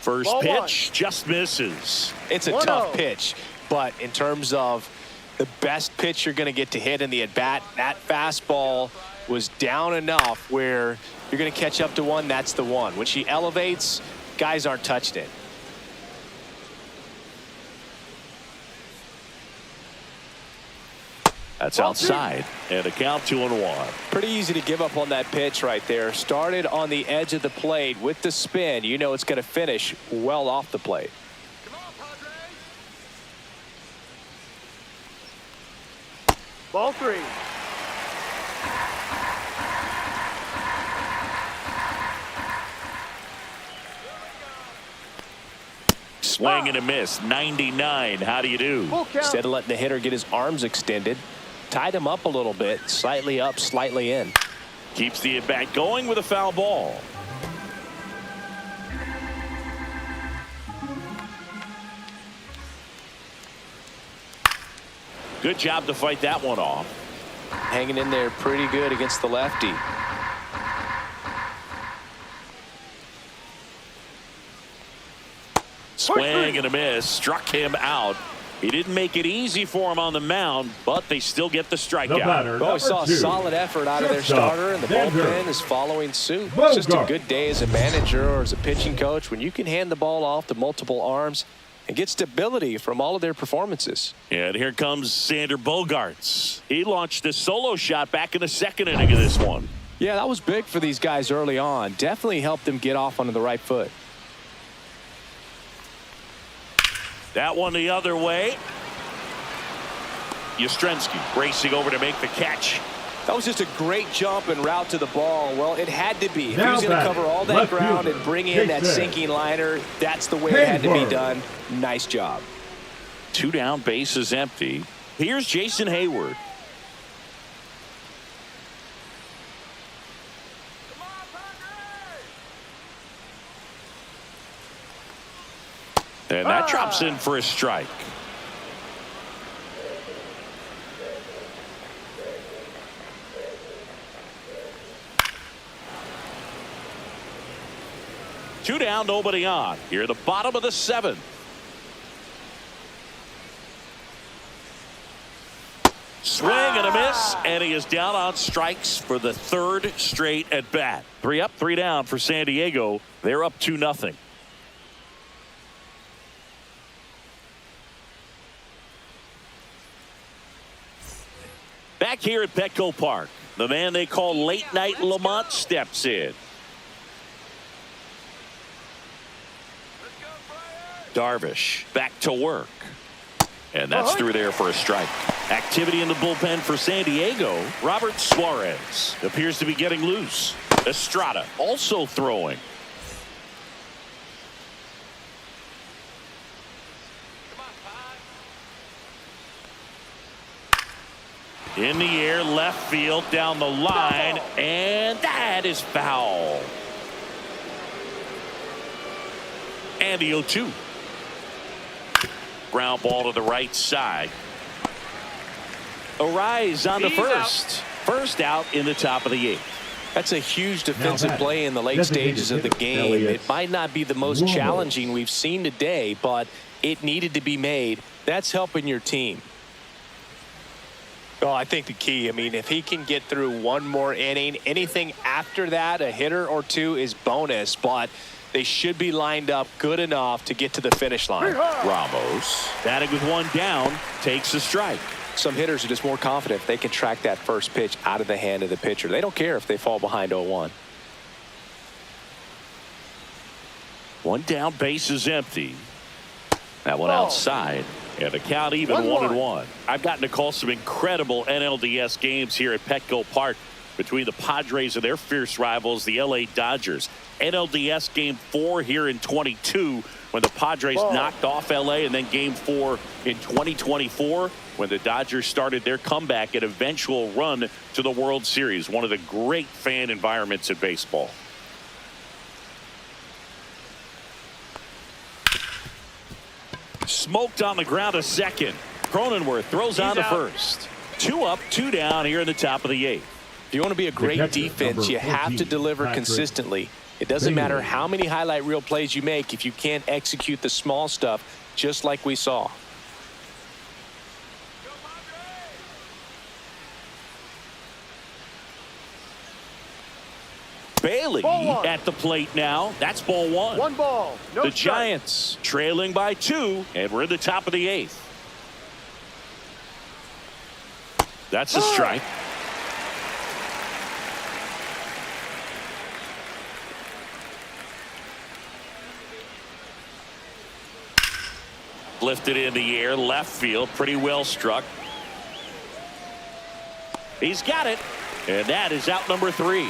Speaker 2: First pitch just misses.
Speaker 1: It's a tough pitch, but in terms of the best pitch you're going to get to hit in the at-bat, that fastball was down enough where you're going to catch up to one. That's the one. When she elevates, guys aren't touching it.
Speaker 2: That's outside, and a count 2-1.
Speaker 1: Pretty easy to give up on that pitch right there. Started on the edge of the plate with the spin. You know it's going to finish well off the plate.
Speaker 3: Come on, Padres. Ball 3.
Speaker 2: Swing and a miss. 99. How do you do?
Speaker 1: Instead of letting the hitter get his arms extended, tied him up a little bit, slightly up, slightly in.
Speaker 2: Keeps the at-bat going with a foul ball. Good job to fight that one off.
Speaker 1: Hanging in there pretty good against the lefty.
Speaker 2: Swing and a miss. Struck him out. He didn't make it easy for him on the mound, but they still get the strikeout.
Speaker 1: Well, we saw a solid effort out of their starter, and the bullpen is following suit. It's just a good day as a manager or as a pitching coach when you can hand the ball off to multiple arms and get stability from all of their performances.
Speaker 2: And here comes Sander Bogaerts. He launched a solo shot back in the 2nd inning of this one.
Speaker 1: Yeah, that was big for these guys early on. Definitely helped them get off onto the right foot.
Speaker 2: That one the other way. Yastrzemski racing over to make the catch.
Speaker 1: That was just a great jump and route to the ball. Well, it had to be. If he was going to cover all that ground and bring in that sinking liner, that's the way it had to be done. Nice job.
Speaker 2: 2 down, base is empty. Here's Jason Hayward. And that drops in for a strike. Two down, nobody on. Here at the bottom of the 7th. Swing and a miss, and he is down on strikes for the 3rd straight at bat. 3 up, 3 down for San Diego. They're up 2-0. Back here at Petco Park, the man they call Late Night Lamont steps in. Darvish back to work. And that's through there for a strike. Activity in the bullpen for San Diego. Robert Suarez appears to be getting loose. Estrada also throwing. In the air, left field, down the line, and that is foul. And the 0-2. Ground ball to the right side. A rise on the first. First out in the top of the 8th.
Speaker 1: That's a huge defensive play in the late stages of the game. It might not be the most challenging we've seen today, but it needed to be made. That's helping your team. Oh, I think the key, I mean, if he can get through one more inning, anything after that, a hitter or two is bonus, but they should be lined up good enough to get to the finish line.
Speaker 2: Ramos, batting with one down, takes a strike.
Speaker 1: Some hitters are just more confident if they can track that first pitch out of the hand of the pitcher. They don't care if they fall behind 0-1.
Speaker 2: One down, base is empty. That one outside. And the count even 1-1. I've gotten to call some incredible NLDS games here at Petco Park between the Padres and their fierce rivals, the LA Dodgers. NLDS Game 4 here in 22 when the Padres knocked off LA, and then Game 4 in 2024 when the Dodgers started their comeback and eventual run to the World Series. One of the great fan environments in baseball. Smoked on the ground to second. Cronenworth throws on to first. 2 up, 2 down here in the top of the 8th.
Speaker 1: If you want to be a great defense, you have to deliver consistently. It doesn't matter how many highlight reel plays you make if you can't execute the small stuff, just like we saw.
Speaker 2: Bailey at the plate now. That's ball 1.
Speaker 3: 1 ball. No
Speaker 2: the
Speaker 3: strike.
Speaker 2: Giants trailing by 2, and we're in the top of the 8th. That's a strike. Lifted in the air, left field, pretty well struck. He's got it, and that is out number 3.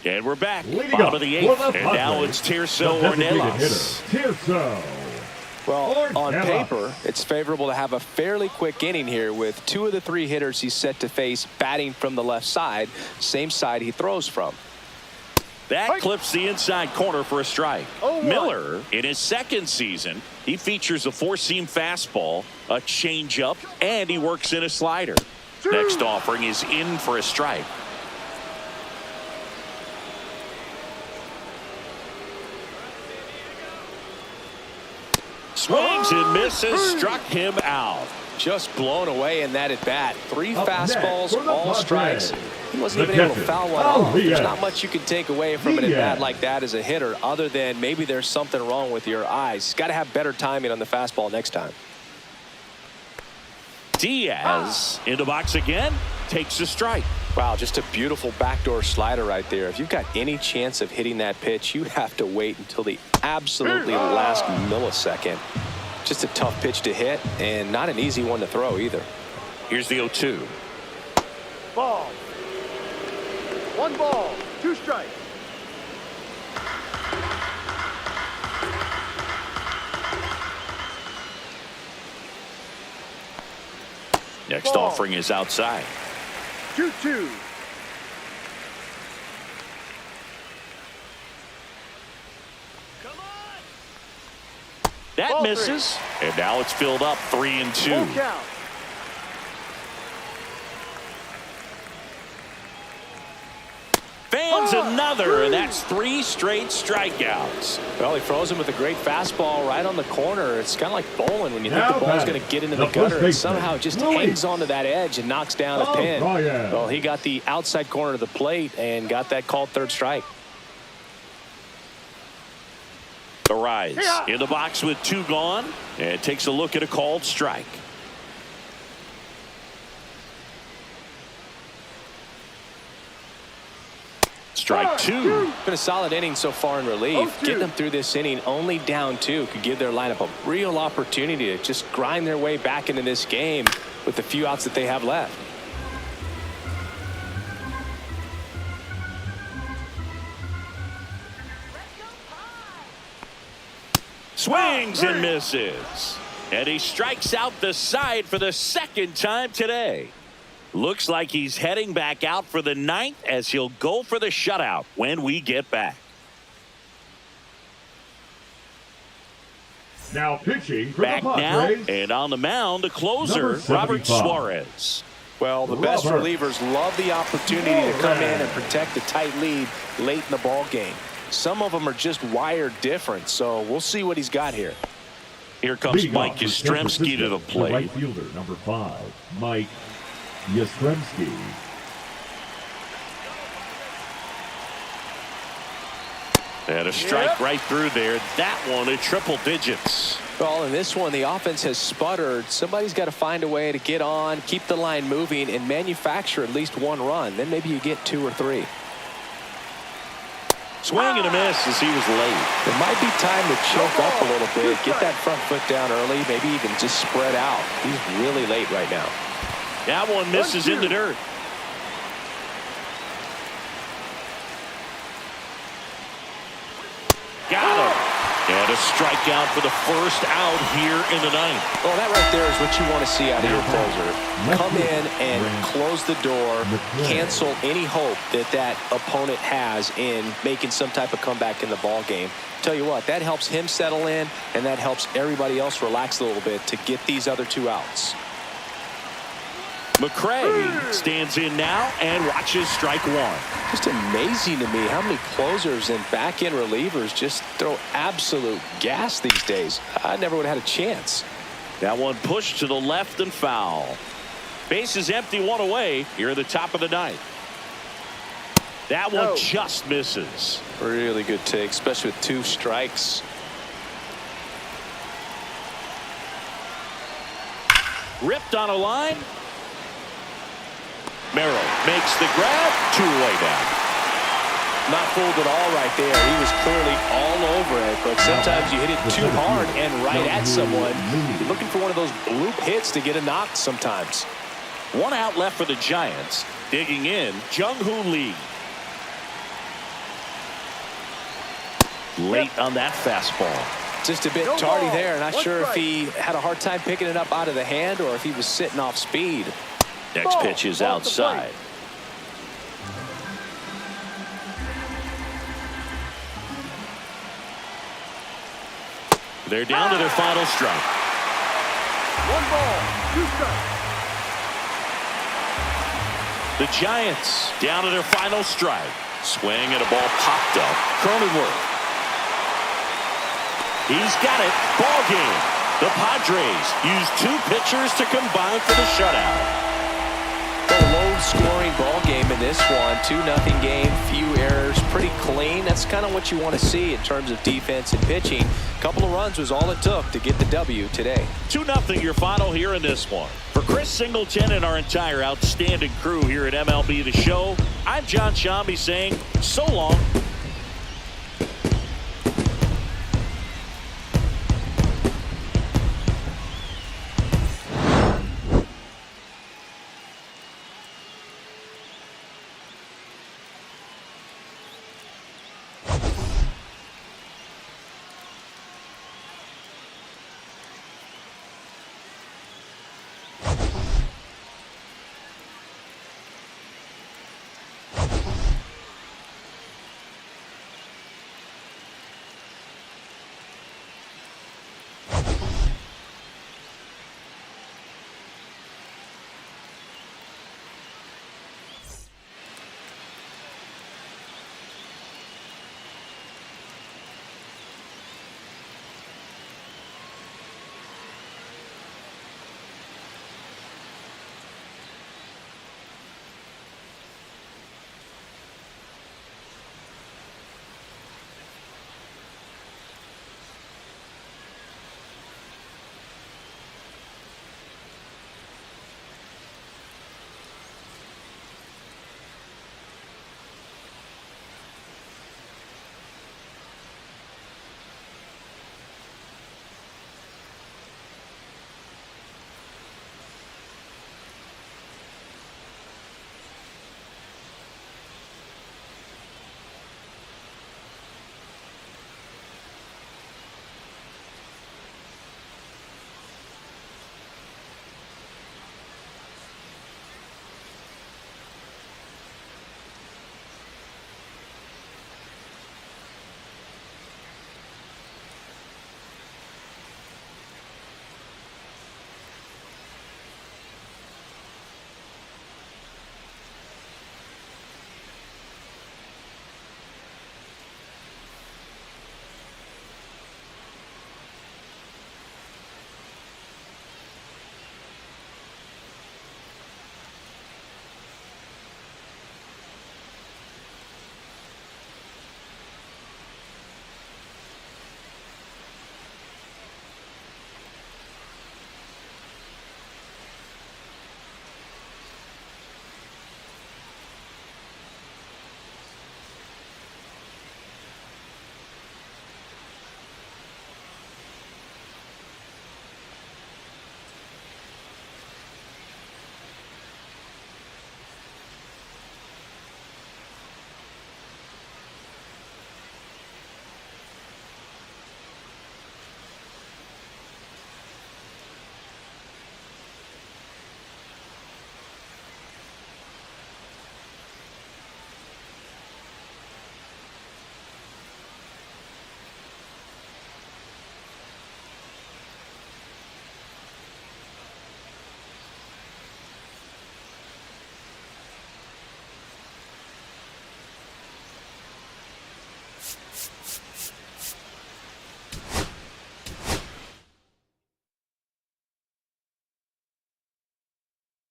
Speaker 2: And we're back. Bottom of the 8th, and now it's Tirso Ornelas.
Speaker 1: Well, on paper, it's favorable to have a fairly quick inning here with 2 of the 3 hitters he's set to face batting from the left side, same side he throws from.
Speaker 2: That clips the inside corner for a strike. Miller, in his 2nd season, he features a 4-seam fastball, a changeup, and he works in a slider. Next offering is in for a strike. Swings and misses, struck him out.
Speaker 1: Just blown away in that at bat. 3 fastballs, all strikes. He wasn't even able to foul one off. There's not much you can take away from an at bat like that as a hitter, other than maybe there's something wrong with your eyes. Got to have better timing on the fastball next time.
Speaker 2: Diaz in the box again, takes a strike.
Speaker 1: Wow, just a beautiful backdoor slider right there. If you've got any chance of hitting that pitch, you have to wait until the absolutely last millisecond. Just a tough pitch to hit, and not an easy one to throw either.
Speaker 2: Here's the 0-2.
Speaker 3: Ball. 1 ball. 2 strikes.
Speaker 2: Next offering is outside.
Speaker 3: 2-2.
Speaker 2: That misses, and now it's filled up 3-2.
Speaker 3: Full count.
Speaker 2: Fans another, and that's 3 straight strikeouts.
Speaker 1: Well, he throws him with a great fastball right on the corner. It's kind of like bowling when you think the ball's going to get into the gutter and somehow just hangs onto that edge and knocks down a pin. Well, he got the outside corner of the plate and got that called 3rd strike.
Speaker 2: The rise in the box with 2 gone, and takes a look at a called strike. Strike 2.
Speaker 1: Been a solid inning so far in relief. Getting them through this inning only down 2 could give their lineup a real opportunity to just grind their way back into this game with the few outs that they have left.
Speaker 2: Swings and misses. And he strikes out the side for the second time today. Looks like he's heading back out for the ninth as he'll go for the shutout when we get back.
Speaker 4: Now pitching for
Speaker 2: Back
Speaker 4: the
Speaker 2: now,
Speaker 4: Padres.
Speaker 2: and on the mound, the closer,
Speaker 4: Number
Speaker 2: Robert
Speaker 4: 75.
Speaker 2: Suarez.
Speaker 1: Well, the best
Speaker 4: Robert.
Speaker 1: relievers love the opportunity to come in and protect a tight lead late in the ball game. Some of them are just wired different, so we'll see what he's got here.
Speaker 2: Here comes
Speaker 4: Leading
Speaker 2: Mike
Speaker 4: off for
Speaker 2: Yastrzemski to the
Speaker 4: Stanford,
Speaker 2: plate.
Speaker 4: right fielder, number 5, Mike Yastrzemski.
Speaker 2: And a strike right through there. That one at triple digits.
Speaker 1: Well, in this one, the offense has sputtered. Somebody's got to find a way to get on, keep the line moving, and manufacture at least one run. Then maybe you get 2 or 3.
Speaker 2: Swing and a miss as he was late.
Speaker 1: It might be time to choke up a little bit, get that front foot down early, maybe even just spread out. He's really late right now.
Speaker 2: That one misses in the dirt. Got him. And a strikeout for the first out here in the ninth.
Speaker 1: Well, that right there is what you want to see out of your closer. Come in and close the door, cancel any hope that that opponent has in making some type of comeback in the ball game. Tell you what, that helps him settle in, and that helps everybody else relax a little bit to get these other 2 outs.
Speaker 2: McRae stands in now and watches strike 1.
Speaker 1: Just amazing to me how many closers and back-end relievers just throw absolute gas these days. I never would have had a chance.
Speaker 2: That one pushed to the left and foul. Base is empty, 1 away here at the top of the ninth. That one just misses.
Speaker 1: Really good take, especially with 2 strikes.
Speaker 2: Ripped on a line. Merrill makes the grab. 2 away now.
Speaker 1: Not fooled at all right there. He was clearly all over it, but sometimes you hit it too hard and right at someone. You're looking for one of those bloop hits to get a knock sometimes.
Speaker 2: 1 out left for the Giants. Digging in, Jung-Hoo Lee. Late on that fastball.
Speaker 1: Just a bit tardy there. Not sure if he had a hard time picking it up out of the hand or if he was sitting off speed.
Speaker 2: Next pitch is outside. They're down to their final strike.
Speaker 3: 1 ball, 2 strikes.
Speaker 2: The Giants down to their final strike. Swing and a ball popped up. Cronenworth. He's got it. Ball game. The Padres use 2 pitchers to combine for the shutout.
Speaker 1: Low-scoring ball game in this one. 2-0 game, few errors, pretty clean. That's kind of what you want to see in terms of defense and pitching. A couple of runs was all it took to get the W today.
Speaker 2: 2-0 your final here in this one. For Chris Singleton and our entire outstanding crew here at MLB The Show, I'm John Shambi saying so long.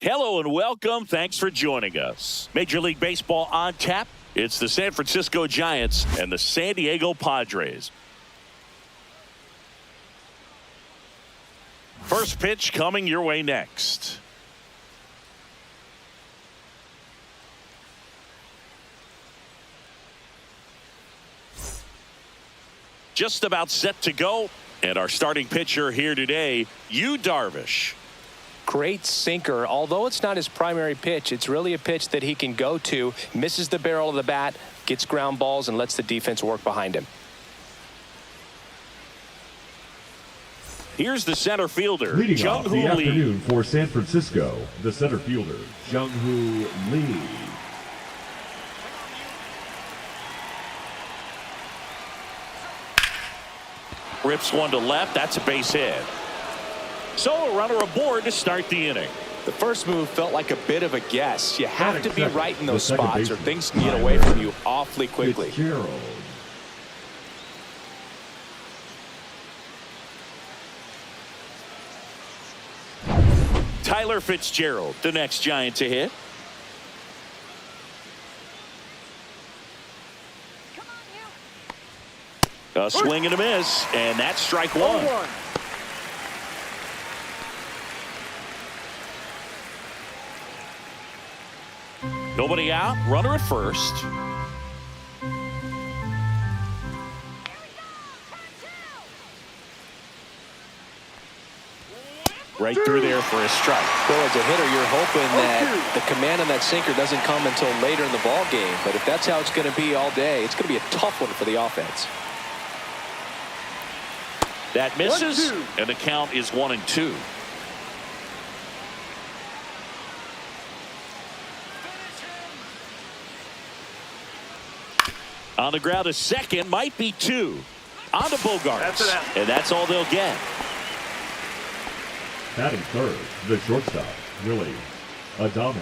Speaker 2: Hello and welcome. Thanks for joining us. Major League Baseball on tap. It's the San Francisco Giants and the San Diego Padres. First pitch coming your way next. Just about set to go. And our starting pitcher here today, Yu Darvish.
Speaker 1: Great sinker. Although it's not his primary pitch, it's really a pitch that he can go to, misses the barrel of the bat, gets ground balls, and lets the defense work behind him.
Speaker 2: Here's the center fielder,
Speaker 4: Leading off
Speaker 2: Jung-Hoo
Speaker 4: the
Speaker 2: Lee.
Speaker 4: afternoon for San Francisco, the center fielder, Jung-Hoo Lee.
Speaker 2: Rips one to left. That's a base hit. So a runner aboard to start the inning.
Speaker 1: The first move felt like a bit of a guess. You have to be
Speaker 4: Second,
Speaker 1: right in
Speaker 4: the
Speaker 1: those
Speaker 4: second
Speaker 1: spots or
Speaker 4: baseman,
Speaker 1: things can get away from you awfully quickly.
Speaker 4: Fitzgerald.
Speaker 2: Tyler Fitzgerald, the next Giant to hit. A swing and a miss, and that's strike one.
Speaker 3: 0-1.
Speaker 2: Nobody out, runner at first. Right through there for a strike.
Speaker 1: Well, as a hitter, you're hoping that the command on that sinker doesn't come until later in the ball game. But if that's how it's going to be all day, it's going to be a tough one for the offense.
Speaker 2: That misses,
Speaker 3: 1-2.
Speaker 2: and the count is 1-2. On the ground, a second, might be two. On to Bogarts,
Speaker 3: That's it out.
Speaker 2: and that's all they'll get.
Speaker 4: Batting third, the shortstop, Willie Adames.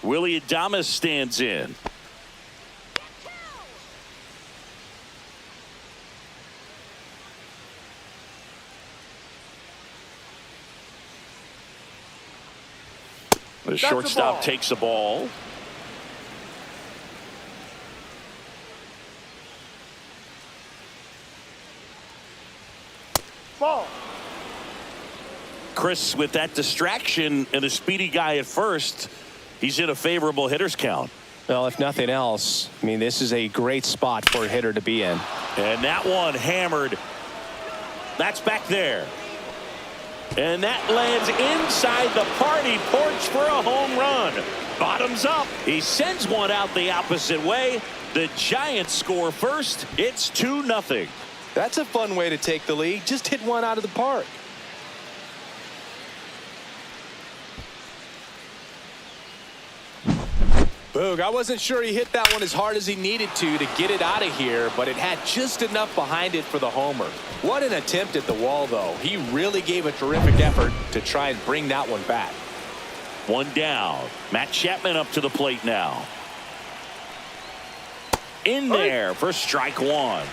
Speaker 2: Willie Adames stands in. The shortstop
Speaker 3: ball.
Speaker 2: takes the ball.
Speaker 3: Ball.
Speaker 2: Chris, with that distraction and a speedy guy at first, he's in a favorable hitter's count.
Speaker 1: Well, if nothing else, I mean, this is a great spot for a hitter to be in.
Speaker 2: And that one hammered. That's back there. And that lands inside the party porch for a home run. Bottoms up. He sends one out the opposite way. The Giants score first. It's 2-0.
Speaker 1: That's a fun way to take the lead. Just hit one out of the park. Boog, I wasn't sure he hit that one as hard as he needed to get it out of here, but it had just enough behind it for the homer. What an attempt at the wall, though. He really gave a terrific effort to try and bring that one back.
Speaker 2: One down. Matt Chapman up to the plate now. In there for strike one.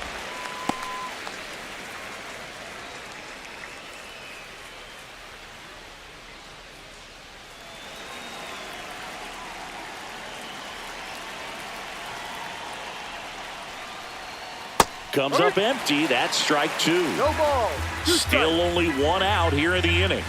Speaker 2: Comes up empty. That's strike two.
Speaker 3: No ball. Two
Speaker 2: Still
Speaker 3: strikes.
Speaker 2: only one out here in the inning.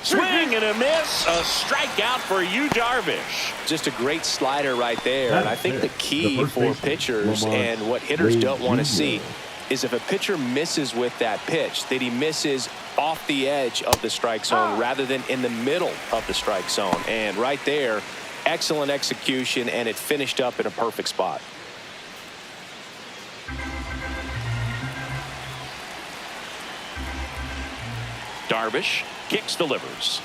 Speaker 2: Swing and a miss. A strikeout for Yu Darvish.
Speaker 1: Just a great slider right there. And I think the key for pitchers and what hitters don't want to see is if a pitcher misses with that pitch, that he misses off the edge of the strike zone rather than in the middle of the strike zone. And right there, excellent execution, and it finished up in a perfect spot.
Speaker 2: Darvish kicks, delivers.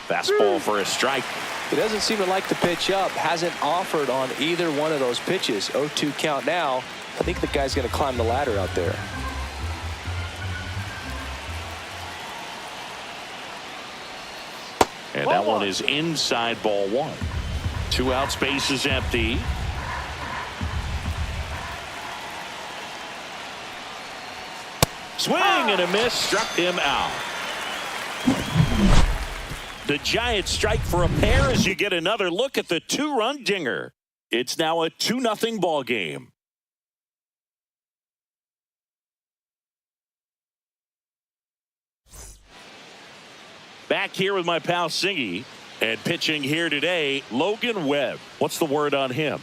Speaker 2: Fastball for a strike.
Speaker 1: He doesn't seem to like the pitch up. Hasn't offered on either one of those pitches. 0-2 count now. I think the guy's going to climb the ladder out there.
Speaker 2: And that one is inside ball one. 2 outs, base is empty. Swing and a miss, struck him out. The Giants strike for a pair as you get another look at the two-run dinger. It's now a 2-0 ball game. Back here with my pal Singy, and pitching here today, Logan Webb. What's the word on him?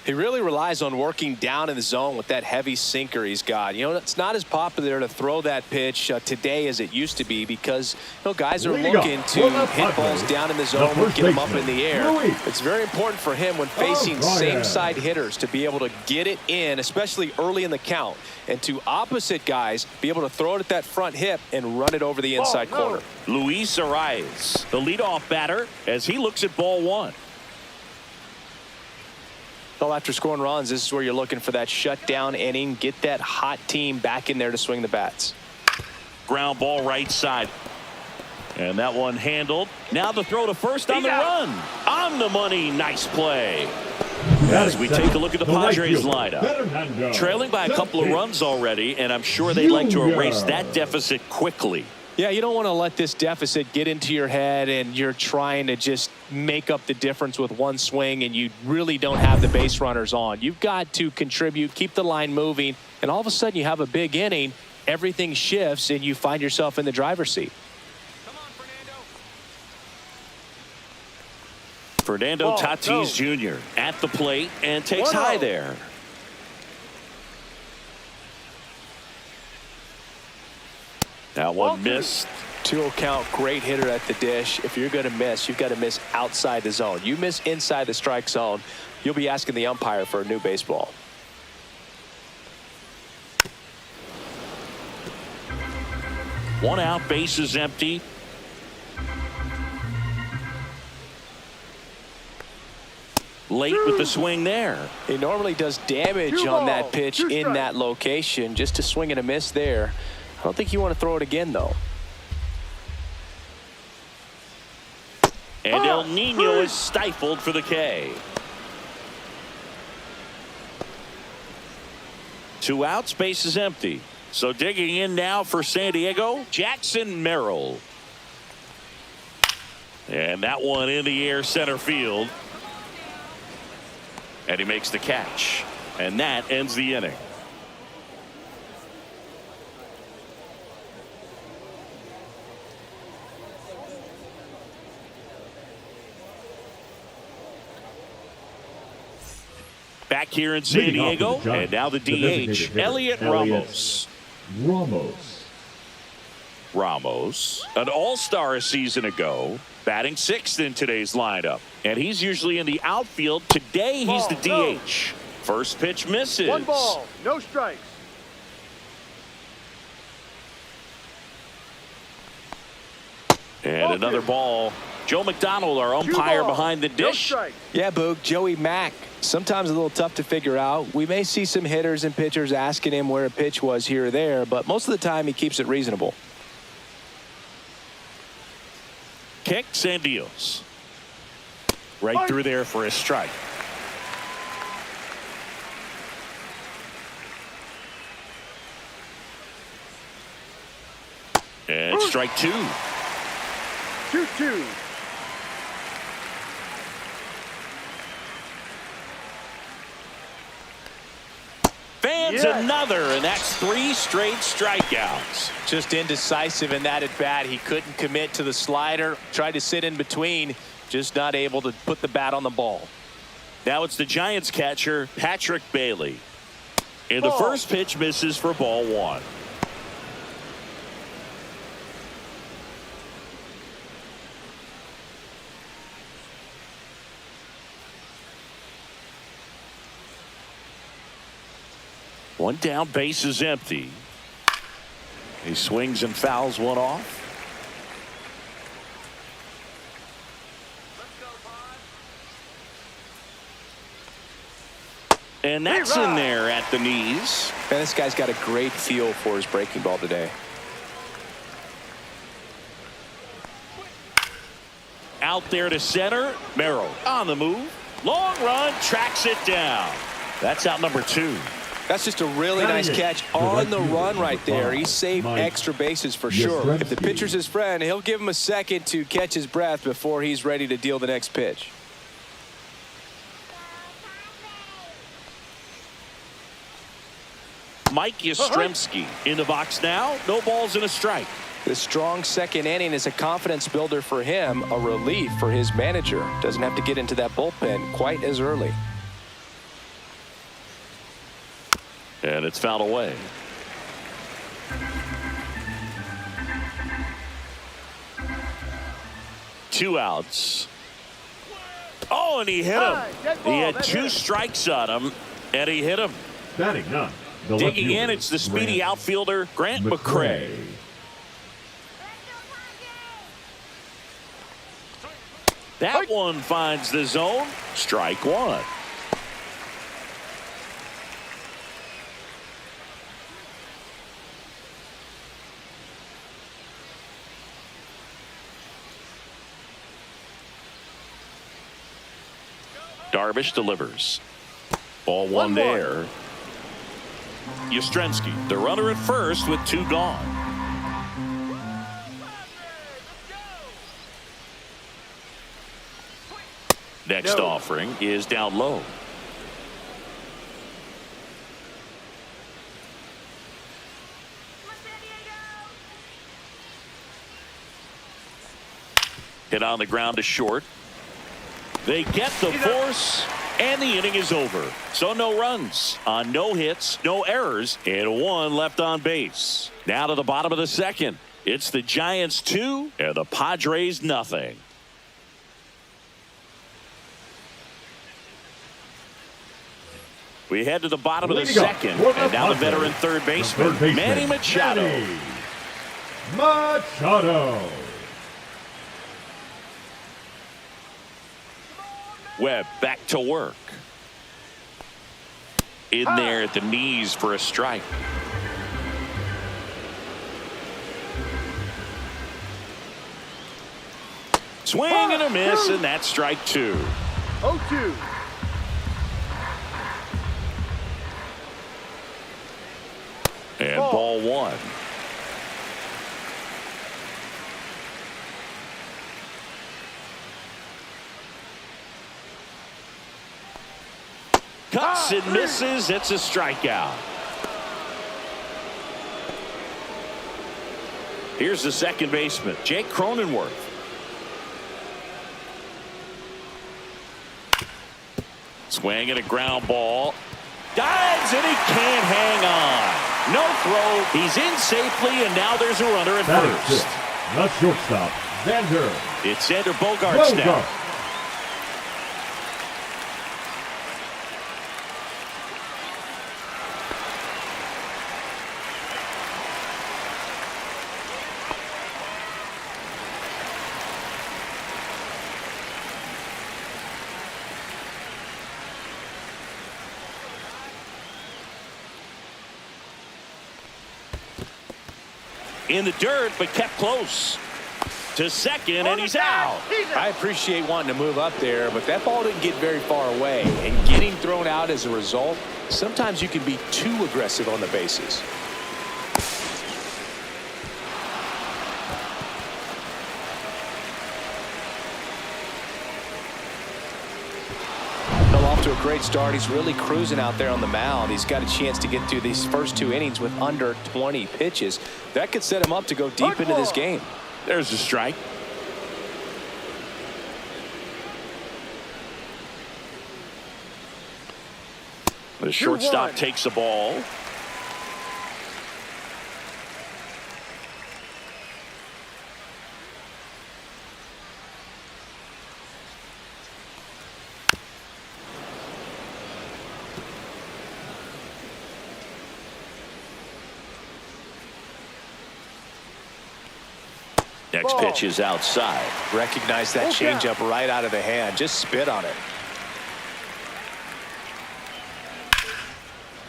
Speaker 1: He really relies on working down in the zone with that heavy sinker he's got. You know, it's not as popular to throw that pitch today as it used to be because, you know, guys are looking to hit balls down in the zone and get them up in the air. It's very important for him when facing same-side hitters to be able to get it in, especially early in the count, and to opposite guys be able to throw it at that front hip and run it over the inside corner.
Speaker 2: Luis Arias, the leadoff batter, as he looks at ball one.
Speaker 1: Well, after scoring runs, this is where you're looking for that shutdown inning. Get that hot team back in there to swing the bats.
Speaker 2: Ground ball right side. And that one handled. Now the throw to first on the run. On the money. Nice play. As we take a look at the Padres lineup. Trailing by a couple of runs already, and I'm sure they'd like to erase that deficit quickly.
Speaker 1: Yeah, you don't want to let this deficit get into your head and you're trying to just make up the difference with one swing and you really don't have the base runners on. You've got to contribute, keep the line moving, and all of a sudden you have a big inning, everything shifts, and you find yourself in the driver's seat.
Speaker 3: Come on,
Speaker 2: Fernando Tatis Jr. at the plate and takes high there. That one missed.
Speaker 1: 2-0 count, great hitter at the dish. If you're going to miss, you've got to miss outside the zone. You miss inside the strike zone, you'll be asking the umpire for a new baseball.
Speaker 2: One out, base is empty. Late with the swing there.
Speaker 1: He normally does damage on that pitch in that location. Just to swing and a miss there. I don't think you want to throw it again, though.
Speaker 2: And El Nino is stifled for the K. 2 outs, base is empty. So digging in now for San Diego, Jackson Merrill. And that one in the air center field. And he makes the catch. And that ends the inning. Back here in San Diego, and now the DH, Elliot Ramos. Ramos, an all-star a season ago, batting 6th in today's lineup. And he's usually in the outfield. Today, he's the DH. First pitch misses.
Speaker 3: 1 ball, no strikes.
Speaker 2: And another ball. Joe McDonald, our umpire behind the dish.
Speaker 1: Yeah, Boog, Joey Mack. Sometimes a little tough to figure out. We may see some hitters and pitchers asking him where a pitch was here or there, but most of the time he keeps it reasonable.
Speaker 2: Kicks and deals. Right through there for a strike. And strike 2.
Speaker 3: 2-2.
Speaker 2: Fans another, and that's 3 straight strikeouts.
Speaker 1: Just indecisive in that at bat. He couldn't commit to the slider, tried to sit in between, just not able to put the bat on the ball.
Speaker 2: Now it's the Giants catcher, Patrick Bailey. And the first pitch misses for ball 1. One down, base is empty. He swings and fouls one off. And that's in there at the knees.
Speaker 1: And this guy's got a great feel for his breaking ball today.
Speaker 2: Out there to center. Merrill on the move. Long run, tracks it down. That's out number 2.
Speaker 1: That's just a really nice catch on the run right there. He saved extra bases for sure. If the pitcher's his friend, he'll give him a second to catch his breath before he's ready to deal the next pitch.
Speaker 2: Mike Yastrzemski in the box now. No balls and a strike.
Speaker 1: The strong second inning is a confidence builder for him, a relief for his manager. Doesn't have to get into that bullpen quite as early.
Speaker 2: And it's fouled away. Two outs. Oh, and he hit him. He had two strikes on him, and he hit him.
Speaker 4: Batting none.
Speaker 2: Digging in, it's the speedy outfielder, Grant McCray. That one finds the zone. Strike one. Darvish delivers. Ball one there. Yastrzemski, the runner at first with two gone. Next offering is down low. Hit on the ground to short. They get the force, and the inning is over. So no runs on no hits, no errors, and one left on base. Now to the bottom of the second. It's the Giants 2 and the Padres nothing. We head to the bottom of the second, and now the veteran third baseman, Manny Machado.
Speaker 4: Machado.
Speaker 2: Webb back to work. In there at the knees for a strike. Swing and a miss, and that's strike two.
Speaker 3: 0-2.
Speaker 2: And ball one. Cuts and misses. It's a strikeout. Here's the second baseman, Jake Cronenworth. Swing and a ground ball. Dives and he can't hang on. No throw. He's in safely, and now there's a runner at first.
Speaker 4: The shortstop, Xander.
Speaker 2: It's Xander Bogaerts now. In the dirt, but kept close to second, and he's out.
Speaker 1: I appreciate wanting to move up there, but that ball didn't get very far away, and getting thrown out as a result, sometimes you can be too aggressive on the bases. Off to a great start. He's really cruising out there on the mound. He's got a chance to get through these first two innings with under 20 pitches. That could set him up to go deep into this game.
Speaker 2: There's a strike. The shortstop takes the ball. Next pitch is outside.
Speaker 1: Recognize that changeup right out of the hand. Just spit on it.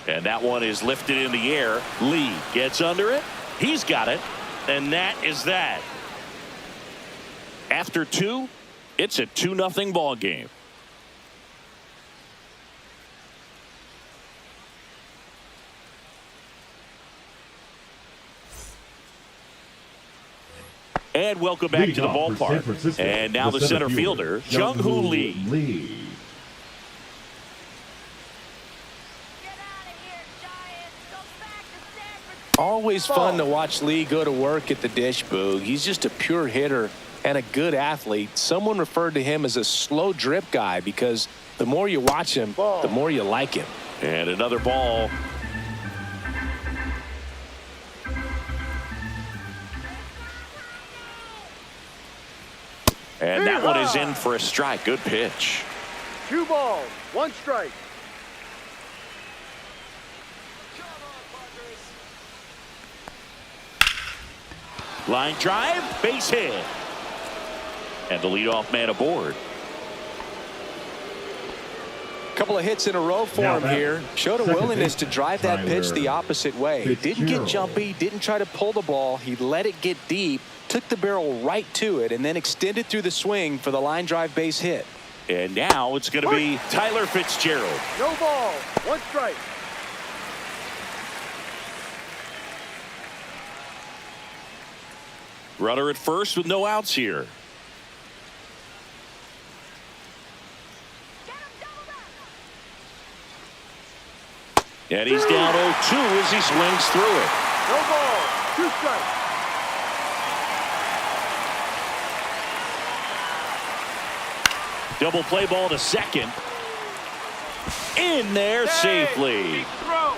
Speaker 2: And that one is lifted in the air. Lee gets under it. He's got it. And that is that. After two, it's a 2-0 ball game. And welcome back to the ballpark. And now the center fielder, Jung-Hoo Lee.
Speaker 5: Get out of here, Giants. Go back to San Francisco.
Speaker 1: Always fun to watch Lee go to work at the dish, Boog. He's just a pure hitter and a good athlete. Someone referred to him as a slow drip guy because the more you watch him, the more you like him.
Speaker 2: And another ball. And that one is in for a strike. Good pitch.
Speaker 3: 2 balls, 1 strike.
Speaker 2: Line drive, base hit. And the leadoff man aboard.
Speaker 1: Couple of hits in a row for him here. Showed a willingness to drive that pitch the opposite way. Didn't get jumpy, didn't try to pull the ball. He let it get deep, took the barrel right to it, and then extended through the swing for the line drive base hit.
Speaker 2: And now it's going to be Tyler Fitzgerald.
Speaker 3: No ball, 1 strike.
Speaker 2: Runner at first with no outs here. And he's down 0-2 as he swings through it.
Speaker 3: No ball, 2 strikes.
Speaker 2: Double play ball to second. In there safely.
Speaker 3: Throw.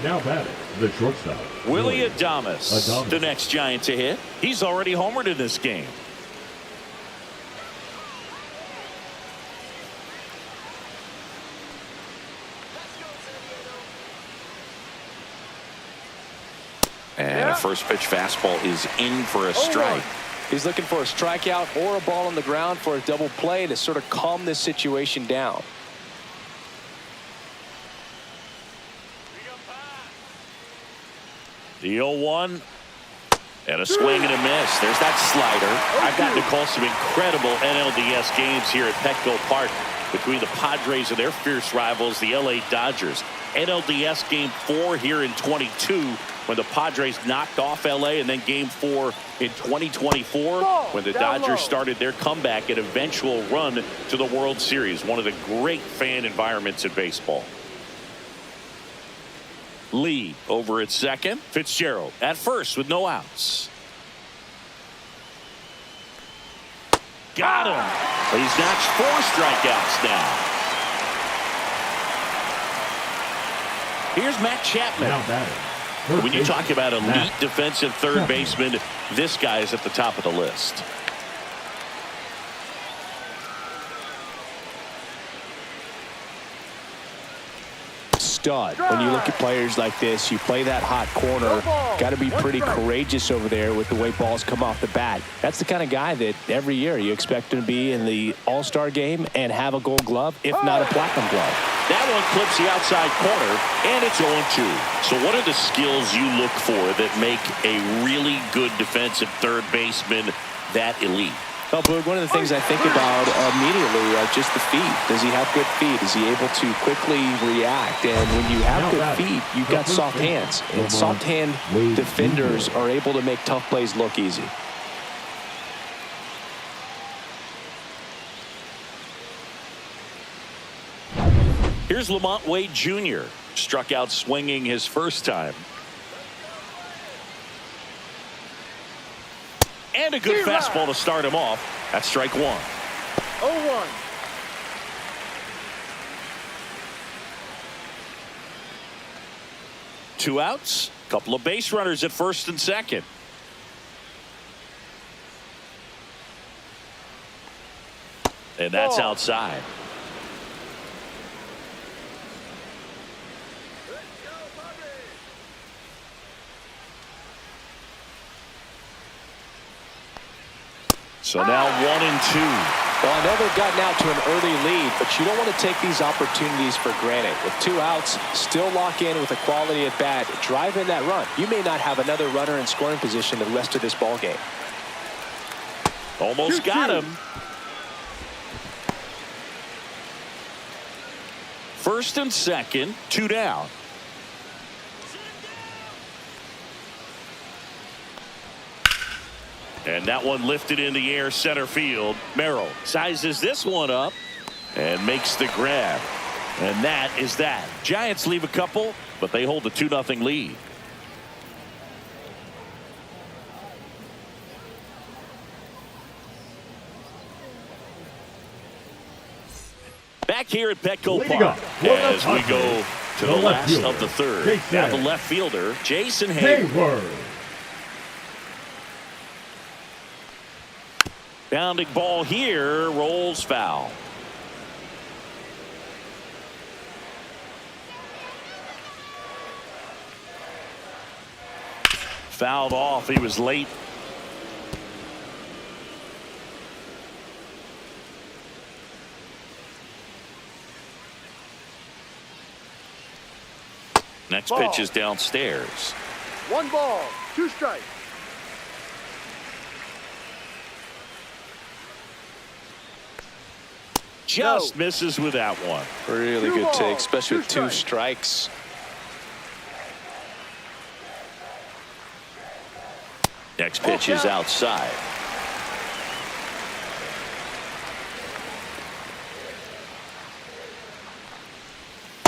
Speaker 4: Now batting, the shortstop.
Speaker 2: Willie Adames, the next Giant to hit. He's already homered in this game. And a first pitch fastball is in for a strike.
Speaker 1: He's looking for a strikeout or a ball on the ground for a double play to sort of calm this situation down.
Speaker 2: The 0-1 and a swing and a miss. There's that slider. I've gotten to call some incredible NLDS games here at Petco Park between the Padres and their fierce rivals, the LA Dodgers. NLDS Game 4 here in 22 when the Padres knocked off LA, and then Game 4 in 2024 when the Dodgers started their comeback and eventual run to the World Series. One of the great fan environments in baseball. Lee over at second. Fitzgerald at first with no outs. Got him. He's notched 4 strikeouts now. Here's Matt Chapman.
Speaker 4: Now batting.
Speaker 2: When you talk about elite defensive third baseman, this guy is at the top of the list.
Speaker 1: Stud. When you look at players like this, you play that hot corner, got to be pretty courageous over there with the way balls come off the bat. That's the kind of guy that every year you expect him to be in the All-Star game and have a Gold Glove, if not a Platinum Glove.
Speaker 2: That one clips the outside corner, and it's 0-2. So what are the skills you look for that make a really good defensive third baseman that elite?
Speaker 1: Well, Boog, one of the things I think about immediately are just the feet. Does he have good feet? Is he able to quickly react? And when you have good feet, you've got soft hands. And soft hand defenders are able to make tough plays look easy.
Speaker 2: Here's Lamont Wade Jr. Struck out swinging his first time. And a good fastball to start him off. That's strike 1.
Speaker 3: 0-1.
Speaker 2: Two outs. Couple of base runners at first and second. And that's outside. So now 1-2.
Speaker 1: Well, I know they've gotten out to an early lead, but you don't want to take these opportunities for granted. With 2 outs, still lock in with a quality at bat, drive in that run. You may not have another runner in scoring position the rest of this ball game.
Speaker 2: Almost got him. First and second, 2 down. And that one lifted in the air center field. Merrill sizes this one up and makes the grab. And that is that. Giants leave a couple, but they hold the 2-0 lead. Back here at Petco Park as we go to the last of the third. Now the left fielder, Jason Hayward. Bounding ball here, rolls foul. Fouled off. He was late. Next pitch is downstairs.
Speaker 3: 1 ball, 2 strikes.
Speaker 2: Just misses with that one.
Speaker 1: Really
Speaker 3: 2
Speaker 1: good
Speaker 3: balls,
Speaker 1: take, especially
Speaker 3: 2
Speaker 1: with 2
Speaker 3: strikes.
Speaker 1: strikes.
Speaker 2: Next pitch is outside.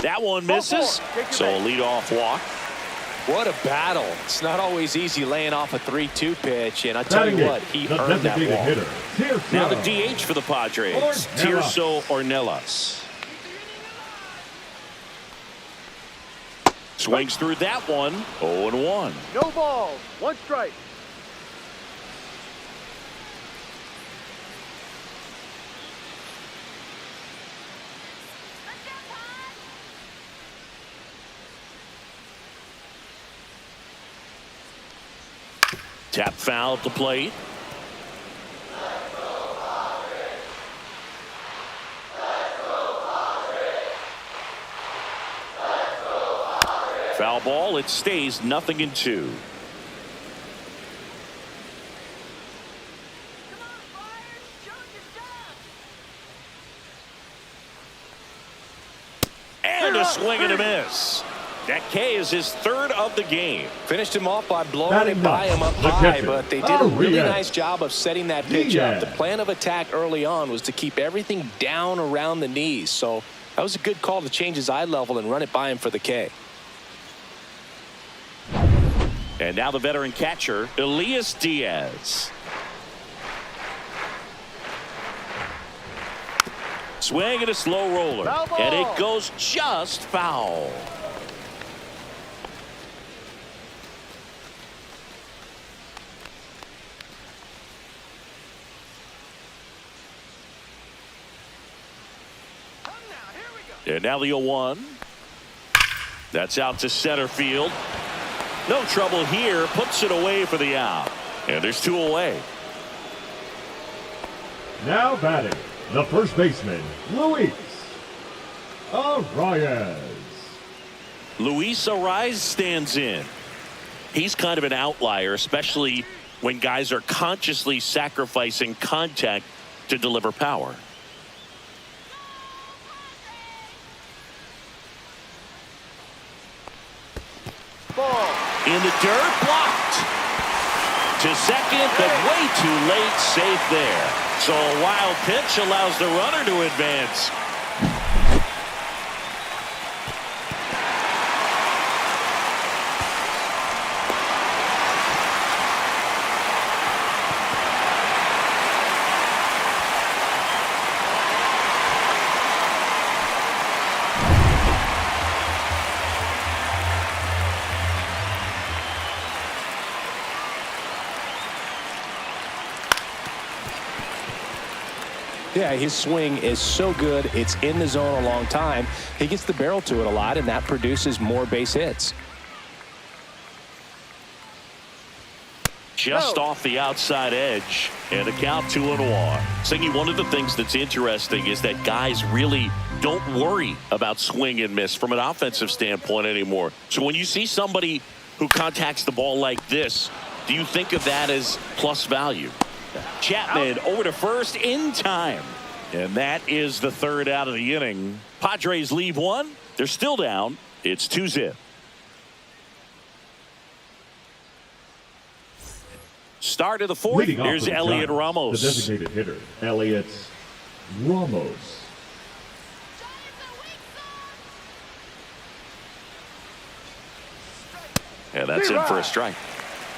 Speaker 2: That one misses. So a leadoff walk.
Speaker 1: What a battle. It's not always easy laying off a 3-2 pitch, and I tell you what, he earned that walk.
Speaker 2: Now the DH for the Padres, Tirso Ornelas. Swings through that one. 0-1.
Speaker 3: No balls, 1 strike.
Speaker 2: Tap foul at the plate. Foul ball. It stays 0-2. And a swing and a miss. That K is his 3rd of the game.
Speaker 1: Finished him off by blowing it by him up high, but they did a really nice job of setting that pitch up. The plan of attack early on was to keep everything down around the knees, so that was a good call to change his eye level and run it by him for the K.
Speaker 2: And now the veteran catcher, Elias Diaz. Swing and a slow roller. And it goes just foul. And now the 0-1. That's out to center field. No trouble here. Puts it away for the out. And there's 2 away.
Speaker 4: Now batting, the first baseman, Luis Arias.
Speaker 2: Luis Arias stands in. He's kind of an outlier, especially when guys are consciously sacrificing contact to deliver power.
Speaker 3: Ball.
Speaker 2: In the dirt, blocked. To second, but way too late, safe there. So a wild pitch allows the runner to advance.
Speaker 1: Yeah, his swing is so good. It's in the zone a long time. He gets the barrel to it a lot, and that produces more base hits.
Speaker 2: Just off the outside edge, and a count 2-1. Singy, one of the things that's interesting is that guys really don't worry about swing and miss from an offensive standpoint anymore. So when you see somebody who contacts the ball like this, do you think of that as plus value? Chapman over to first in time. And that is the 3rd out of the inning. Padres leave 1. They're still down. It's 2-0. Start of the fourth.
Speaker 4: Leading off
Speaker 2: Here's
Speaker 4: for the
Speaker 2: Elliot
Speaker 4: Giants,
Speaker 2: Ramos.
Speaker 4: the designated hitter, Elliot Ramos.
Speaker 2: And that's in for a strike.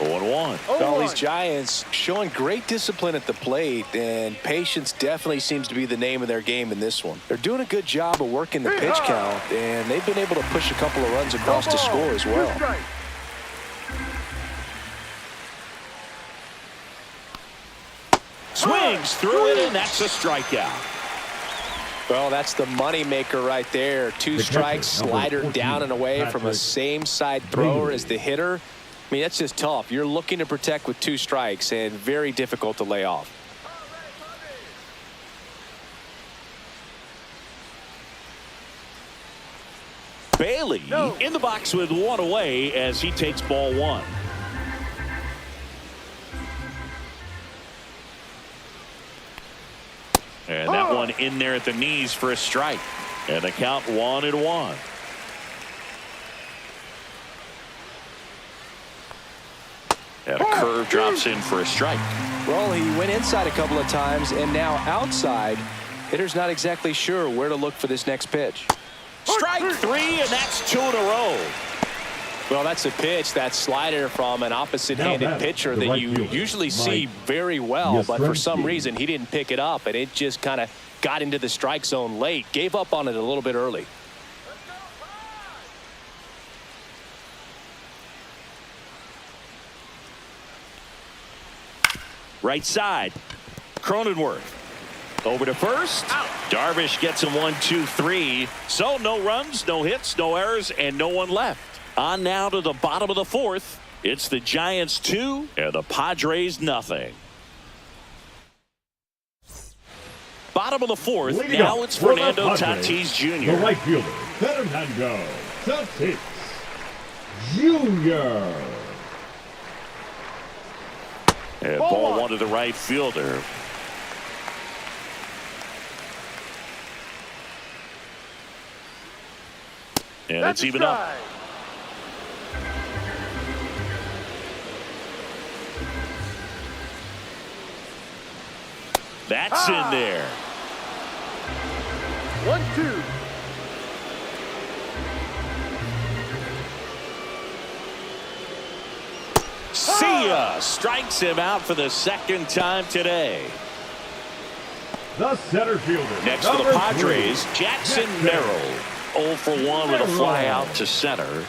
Speaker 2: 0-1.
Speaker 1: Well, these Giants showing great discipline at the plate, and patience definitely seems to be the name of their game in this one. They're doing a good job of working the pitch count, and they've been able to push a couple of runs across to score as well.
Speaker 2: Swings through it, and that's a strikeout.
Speaker 1: Well, that's the money maker right there. Two strikes, slider down and away from a same side thrower as the hitter. I mean, that's just tough. You're looking to protect with two strikes, and very difficult to lay off.
Speaker 2: Bailey in the box with one away as he takes ball one. And that one in there at the knees for a strike. And the count 1-1. And a curve drops in for a strike.
Speaker 1: Well, he went inside a couple of times, and now outside. Hitter's not exactly sure where to look for this next pitch.
Speaker 2: Strike three, and that's 2 in a row.
Speaker 1: Well, that's a pitch, that slider from an opposite-handed pitcher that you usually see very well, but for some reason he didn't pick it up, and it just kind of got into the strike zone late. Gave up on it a little bit early.
Speaker 2: Right side. Cronenworth. Over to first. Darvish gets him 1-2-3. So no runs, no hits, no errors, and no one left. On now to the bottom of the fourth. It's the Giants 2 and the Padres nothing. Bottom of the fourth.
Speaker 4: Leading
Speaker 2: now
Speaker 4: up
Speaker 2: it's
Speaker 4: for the
Speaker 2: Fernando
Speaker 4: Padres,
Speaker 2: Tatis Jr.
Speaker 4: The right fielder, Fernando Tatis Jr.
Speaker 2: And ball one to the right fielder. And it's even up. That's in there.
Speaker 3: 1-2.
Speaker 2: See ya. Strikes him out for the second time today.
Speaker 4: The center fielder.
Speaker 2: Next for the Padres, Jackson Merrill. 0 for 1 with a fly out to center.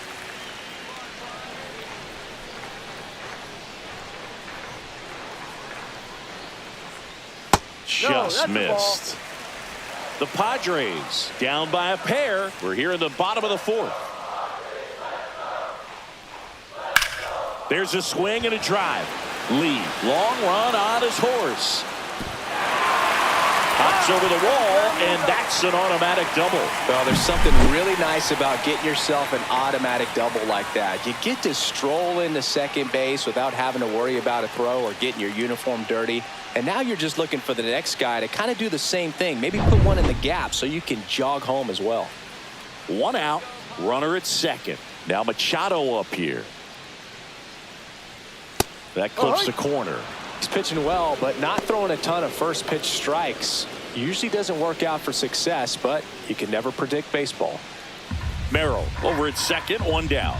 Speaker 2: Just missed. The Padres down by a pair. We're here in the bottom of the fourth. There's a swing and a drive. Lee, long run on his horse. Hops over the wall, and that's an automatic double.
Speaker 1: Well, there's something really nice about getting yourself an automatic double like that. You get to stroll into second base without having to worry about a throw or getting your uniform dirty. And now you're just looking for the next guy to kind of do the same thing. Maybe put one in the gap so you can jog home as well.
Speaker 2: One out, runner at second. Now Machado up here. That clips the corner.
Speaker 1: He's pitching well, but not throwing a ton of first pitch strikes. Usually doesn't work out for success, but you can never predict baseball.
Speaker 2: Merrill over at second, one down.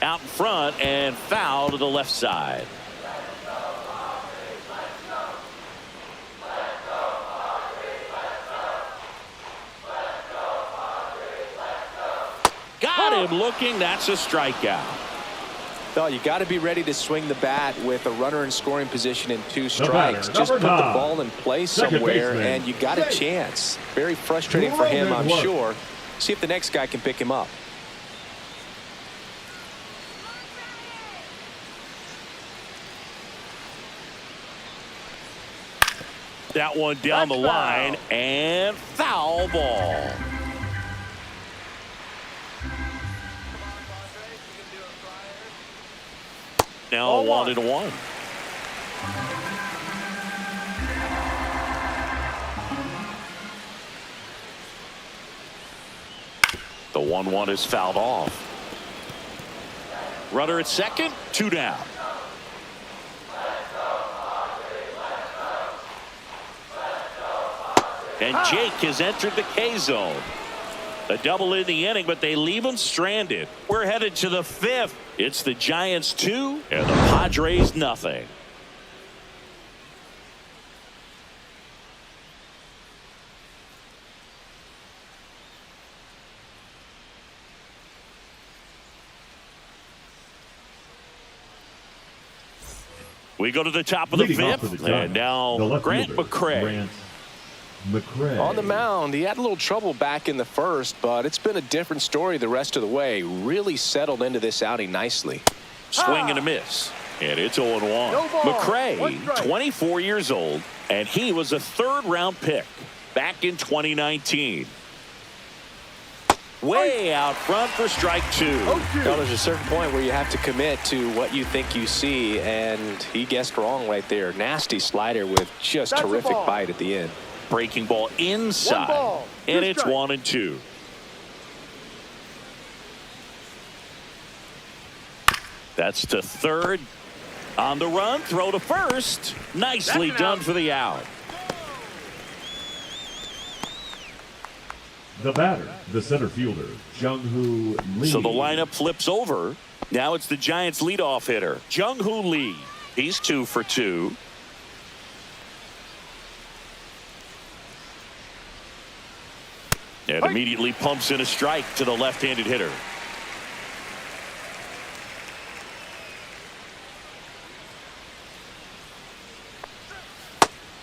Speaker 2: Out in front and foul to the left side. Got him looking. That's a strikeout.
Speaker 1: Well, you got to be ready to swing the bat with a runner in scoring position and two strikes. Just put the ball in play somewhere, and you got a chance. Very frustrating for him, I'm sure. See if the next guy can pick him up.
Speaker 2: That one down the line, and foul ball. Now 1-1. The 1-1 is fouled off. Runner at second, 2 down. And Jake has entered the K zone. A double in the inning, but they leave him stranded. We're headed to the 5th. It's the Giants 2 and the Padres nothing. We go to the top of the 5th, and now Grant McCray.
Speaker 1: On the mound, he had a little trouble back in the first, but it's been a different story the rest of the way. Really settled into this outing nicely.
Speaker 2: Swing and a miss, and it's 0-1.
Speaker 3: No ball.
Speaker 2: McCray,
Speaker 3: 1 strike.
Speaker 2: 24 years old, and he was a 3rd-round pick back in 2019. Way out front for strike 2.
Speaker 1: Well, there's a certain point where you have to commit to what you think you see, and he guessed wrong right there. Nasty slider with just
Speaker 3: That's a
Speaker 1: terrific
Speaker 3: ball.
Speaker 1: bite at the end.
Speaker 2: Breaking ball inside,
Speaker 3: 1 ball, 2
Speaker 2: and it's
Speaker 3: strikes.
Speaker 2: 1-2. That's to third. On the run, throw to first. Nicely
Speaker 3: That's an
Speaker 2: done
Speaker 3: out.
Speaker 2: for the out.
Speaker 4: The batter, the center fielder, Jung-Hoo Lee.
Speaker 2: So the lineup flips over. Now it's the Giants leadoff hitter, Jung-Hoo Lee. He's 2 for 2. And immediately pumps in a strike to the left-handed hitter.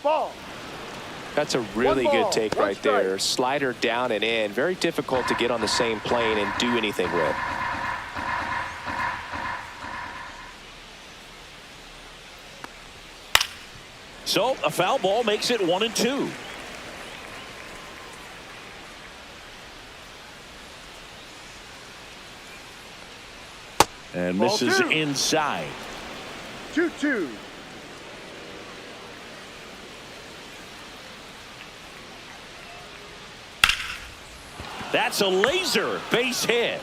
Speaker 3: Ball.
Speaker 1: That's a really
Speaker 3: 1
Speaker 1: good
Speaker 3: ball,
Speaker 1: take
Speaker 3: 1
Speaker 1: right
Speaker 3: strike.
Speaker 1: there. Slider down and in. Very difficult to get on the same plane and do anything with.
Speaker 2: So a foul ball makes it 1-2. And
Speaker 3: Ball
Speaker 2: misses
Speaker 3: 2.
Speaker 2: inside.
Speaker 3: 2-2.
Speaker 2: That's a laser base hit.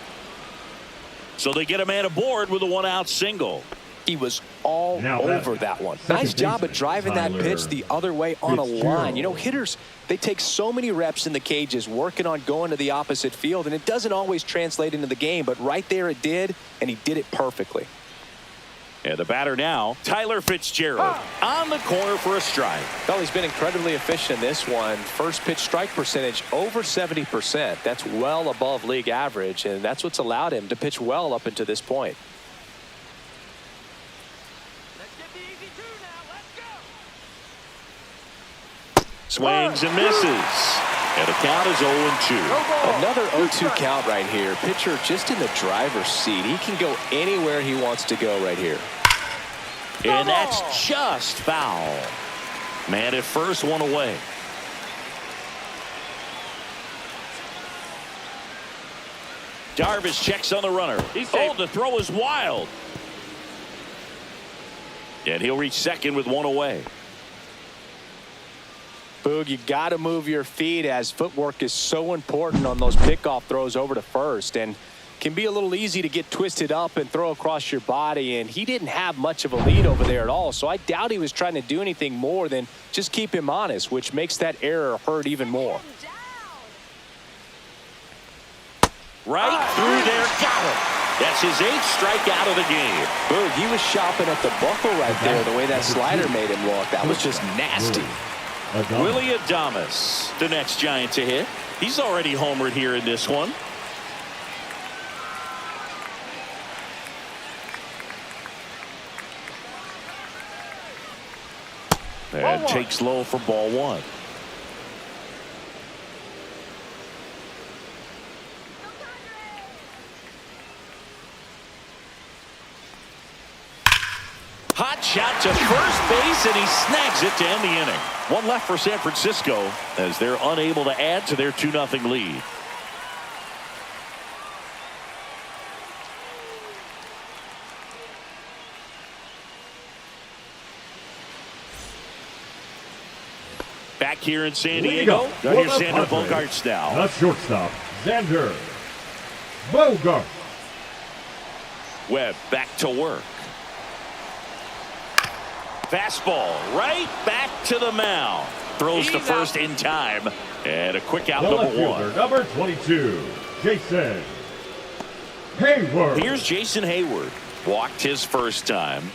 Speaker 2: So they get a man aboard with a 1-out single.
Speaker 1: He was all
Speaker 4: Now
Speaker 1: over
Speaker 4: that-
Speaker 1: that one.
Speaker 4: second
Speaker 1: Nice job
Speaker 4: baseman,
Speaker 1: of driving that
Speaker 4: Tyler
Speaker 1: pitch the other way on a line.
Speaker 4: Fitzgerald.
Speaker 1: You know, hitters, they take so many reps in the cages working on going to the opposite field, and it doesn't always translate into the game, but right there it did, and he did it perfectly.
Speaker 2: And the batter now, Tyler Fitzgerald, on the corner for a strike.
Speaker 1: Well, he's been incredibly efficient in this one. First pitch strike percentage over 70%. That's well above league average, and that's what's allowed him to pitch well up until this point.
Speaker 5: Let's get the easy 2 now. Let's go.
Speaker 2: Swings and misses. And the count is 0-2.
Speaker 3: No ball.
Speaker 1: Another
Speaker 3: 2
Speaker 1: 0-2
Speaker 3: strikes.
Speaker 1: count right here. Pitcher just in the driver's seat. He can go anywhere he wants to go right here.
Speaker 2: And that's just foul. Man at first, 1 away. Darvish checks on the runner. Oh, the throw is wild. And he'll reach second with 1 away.
Speaker 1: Boog, you got to move your feet as footwork is so important on those pickoff throws over to first, and can be a little easy to get twisted up and throw across your body, and he didn't have much of a lead over there at all, so I doubt he was trying to do anything more than just keep him honest, which makes that error hurt even more.
Speaker 5: Down.
Speaker 2: Right through there, got it. That's his 8th strikeout of the game.
Speaker 1: Boog, he was shopping at the buckle right there, the way that slider made him look. That was just nasty.
Speaker 2: Willie Adames, the next Giant to hit. He's already homered here in this one. And takes low for ball 1. Hot shot to first base, and he snags it to end the inning. 1 left for San Francisco as they're unable to add to their 2-0 lead. Back here in San Diego, here's Xander Bogaerts now.
Speaker 4: The shortstop, Xander Bogart.
Speaker 2: Webb back to work. Fastball right back to the mound. Throws to first in time. And a quick out,
Speaker 4: The
Speaker 2: number
Speaker 4: left
Speaker 2: one.
Speaker 4: fielder, number 22, Jason Hayward.
Speaker 2: Here's Jason Hayward. Walked his first time.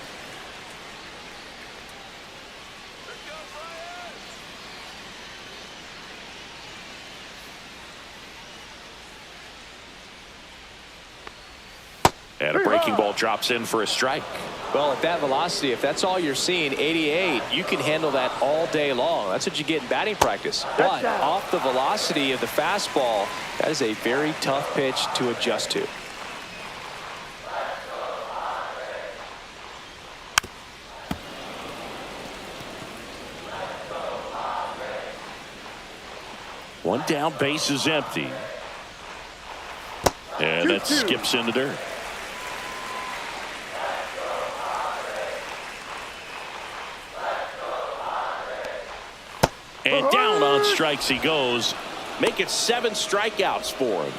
Speaker 2: And a breaking ball drops in for a strike.
Speaker 1: Well, at that velocity, if that's all you're seeing, 88, you can handle that all day long. That's what you get in batting practice. But off the velocity of the fastball, that is a very tough pitch to adjust to.
Speaker 2: One down, base is empty. And that skips in the dirt. And down on strikes he goes. Make it 7 strikeouts for him.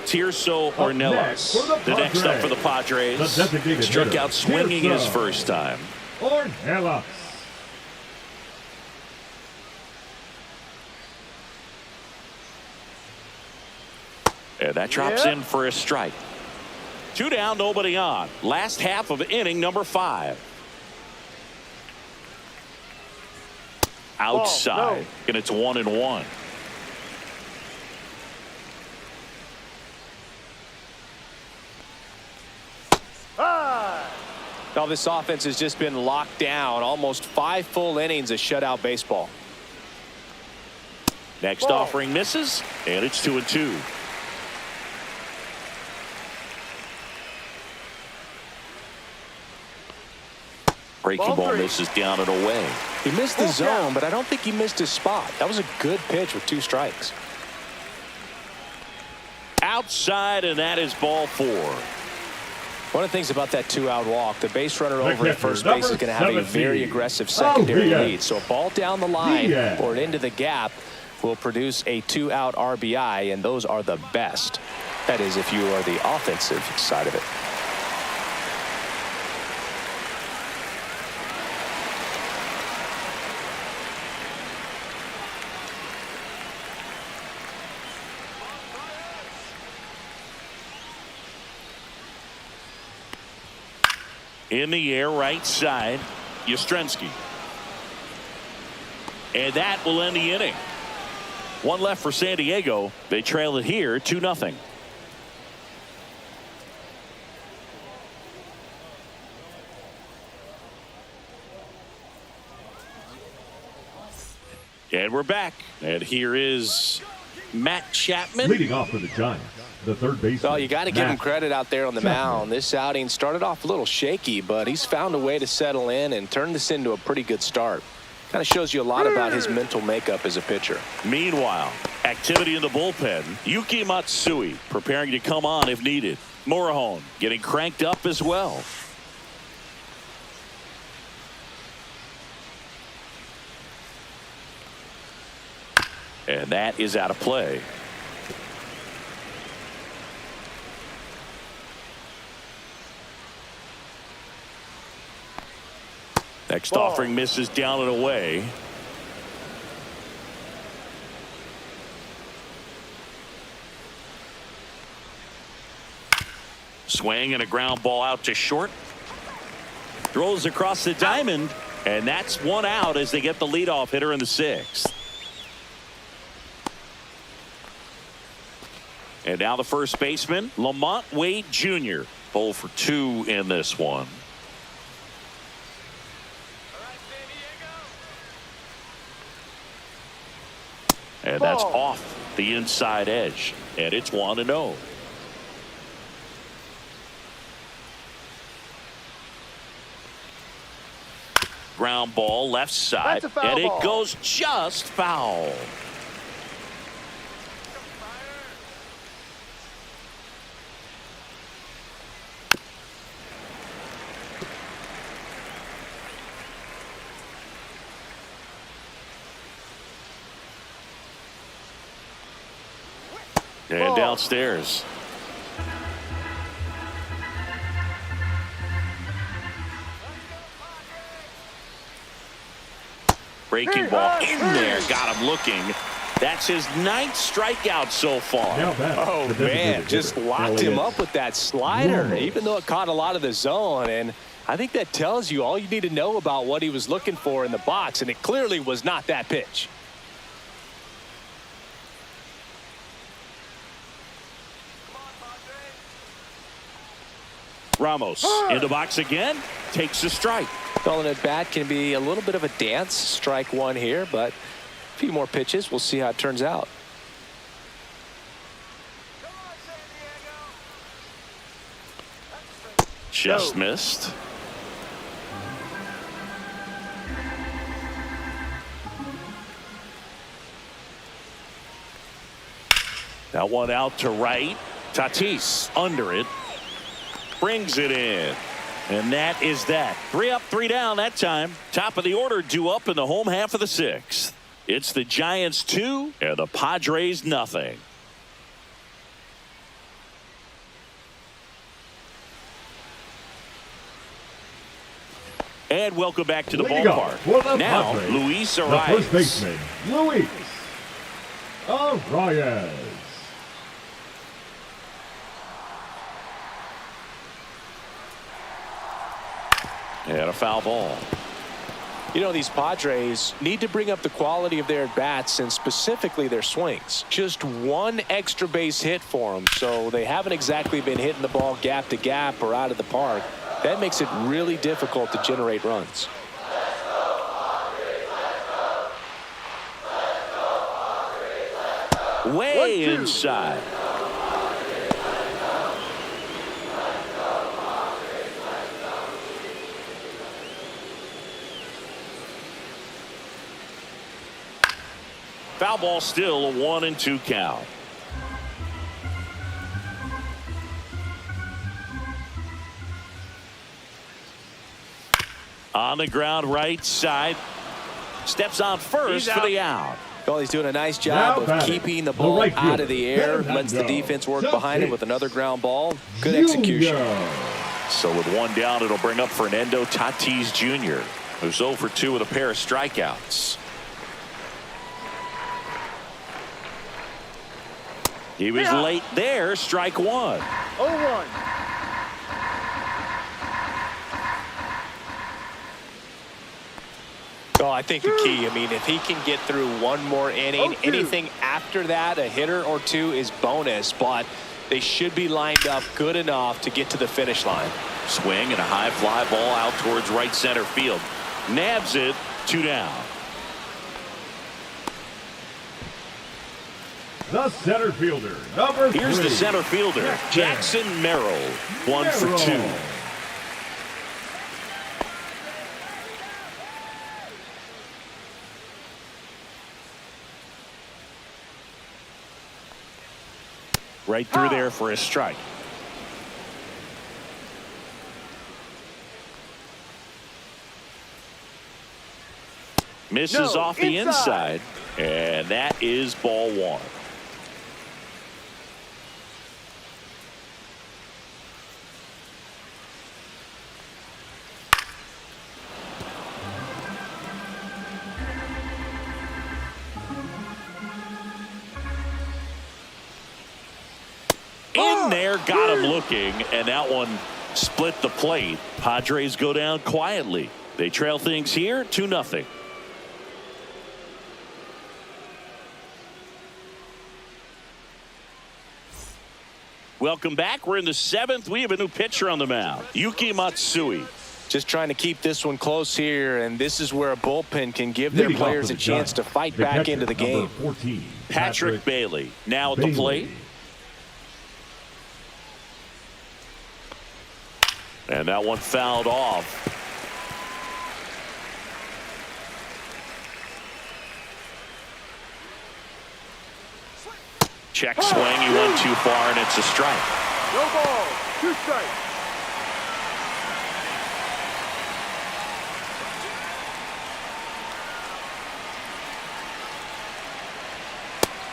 Speaker 2: Tirso Ornelas, the next up for the Padres. Struck out swinging his first time.
Speaker 4: Ornelas.
Speaker 2: And that drops in for a strike. 2 down, nobody on. Last half of inning number 5. Outside, and it's 1-1.
Speaker 1: Now this offense has just been locked down. Almost 5 full innings of shutout baseball.
Speaker 2: Next offering misses, and it's 2-2. Breaking ball misses down and away.
Speaker 1: He missed the zone, but I don't think he missed his spot. That was a good pitch with 2 strikes.
Speaker 2: Outside, and that is ball 4.
Speaker 1: One of the things about that 2-out walk, the base runner over at first base is going to have a
Speaker 4: 17.
Speaker 1: very aggressive secondary
Speaker 4: Diaz.
Speaker 1: lead. So a ball down the line
Speaker 4: Diaz.
Speaker 1: or into the gap will produce a 2-out RBI, and those are the best. That is, if you are the offensive side of it.
Speaker 2: In the air, right side, Yastrzemski. And that will end the inning. 1 left for San Diego. They trail it here 2-0. And we're back. And here is Matt Chapman.
Speaker 4: Leading off for the Giants, the third baseman.
Speaker 1: Well, you got to give him credit out there on the mound. This outing started off a little shaky, but he's found a way to settle in and turn this into a pretty good start. Kind of shows you a lot about his mental makeup as a pitcher.
Speaker 2: Meanwhile, activity in the bullpen. Yuki Matsui preparing to come on if needed. Morahone getting cranked up as well. And that is out of play. Next offering misses down and away. Swing and a ground ball out to short. Throws across the diamond, and that's 1 out as they get the leadoff hitter in the 6th. And now the first baseman, Lamont Wade Jr. 0 for 2 in this one. And that's off the inside edge. And it's 1-0. Ground ball left side. And it goes just foul. And downstairs. Breaking ball in there. Got him looking. That's his 9th strikeout so far.
Speaker 1: Oh, man, just locked him up with that slider, even though it caught a lot of the zone. And I think that tells you all you need to know about what he was looking for in the box, and it clearly was not that pitch.
Speaker 2: Ramos in the box again, takes a strike.
Speaker 1: Calling at bat can be a little bit of a dance. Strike one here, but a few more pitches. We'll see how it turns out.
Speaker 2: Just missed. That one out to right. Tatis under it. Brings it in. And that is that. 3 up, 3 down that time. Top of the order due up in the home half of the 6th. It's the Giants 2 and the Padres nothing. And welcome back to the ballpark. Now, Luis Arias.
Speaker 4: The first baseman, Luis Arias.
Speaker 2: And a foul ball.
Speaker 1: You know, these Padres need to bring up the quality of their at-bats and specifically their swings. Just one extra base hit for them, so they haven't exactly been hitting the ball gap to gap or out of the park. That makes it really difficult to generate runs.
Speaker 2: Way inside. Foul ball, still a 1-2 count. On the ground, right side. Steps on first for the out.
Speaker 1: Well, he's doing a nice job of keeping the ball out of the air. Lets the defense work behind him with another ground ball. Good execution.
Speaker 2: So with 1 down, it'll bring up Fernando Tatis Jr., who's 0 for 2 with a pair of strikeouts. He was late there. Strike 1.
Speaker 3: 0-1.
Speaker 1: Oh, I think the key, I mean, if he can get through one more inning, anything after that, a hitter or two is bonus, but they should be lined up good enough to get to the finish line.
Speaker 2: Swing and a high fly ball out towards right center field. Nabs it. 2 down.
Speaker 4: The center fielder, number 3.
Speaker 2: Here's the center fielder, Jackson Merrill. 1 for 2. Right through there for a strike. Misses off the inside, and that is ball 1. In there, got him looking, and that one split the plate. Padres go down quietly. They trail things here 2-0. Welcome back. We're in the 7th. We have a new pitcher on the mound, Yuki Matsui.
Speaker 1: Just trying to keep this one close here, and this is where a bullpen can give their players a chance to fight back into the game.
Speaker 4: 14,
Speaker 2: Patrick Bailey now at the plate. And that one fouled off. Check swing. He went too far, and it's a strike.
Speaker 3: No ball. 2 strikes.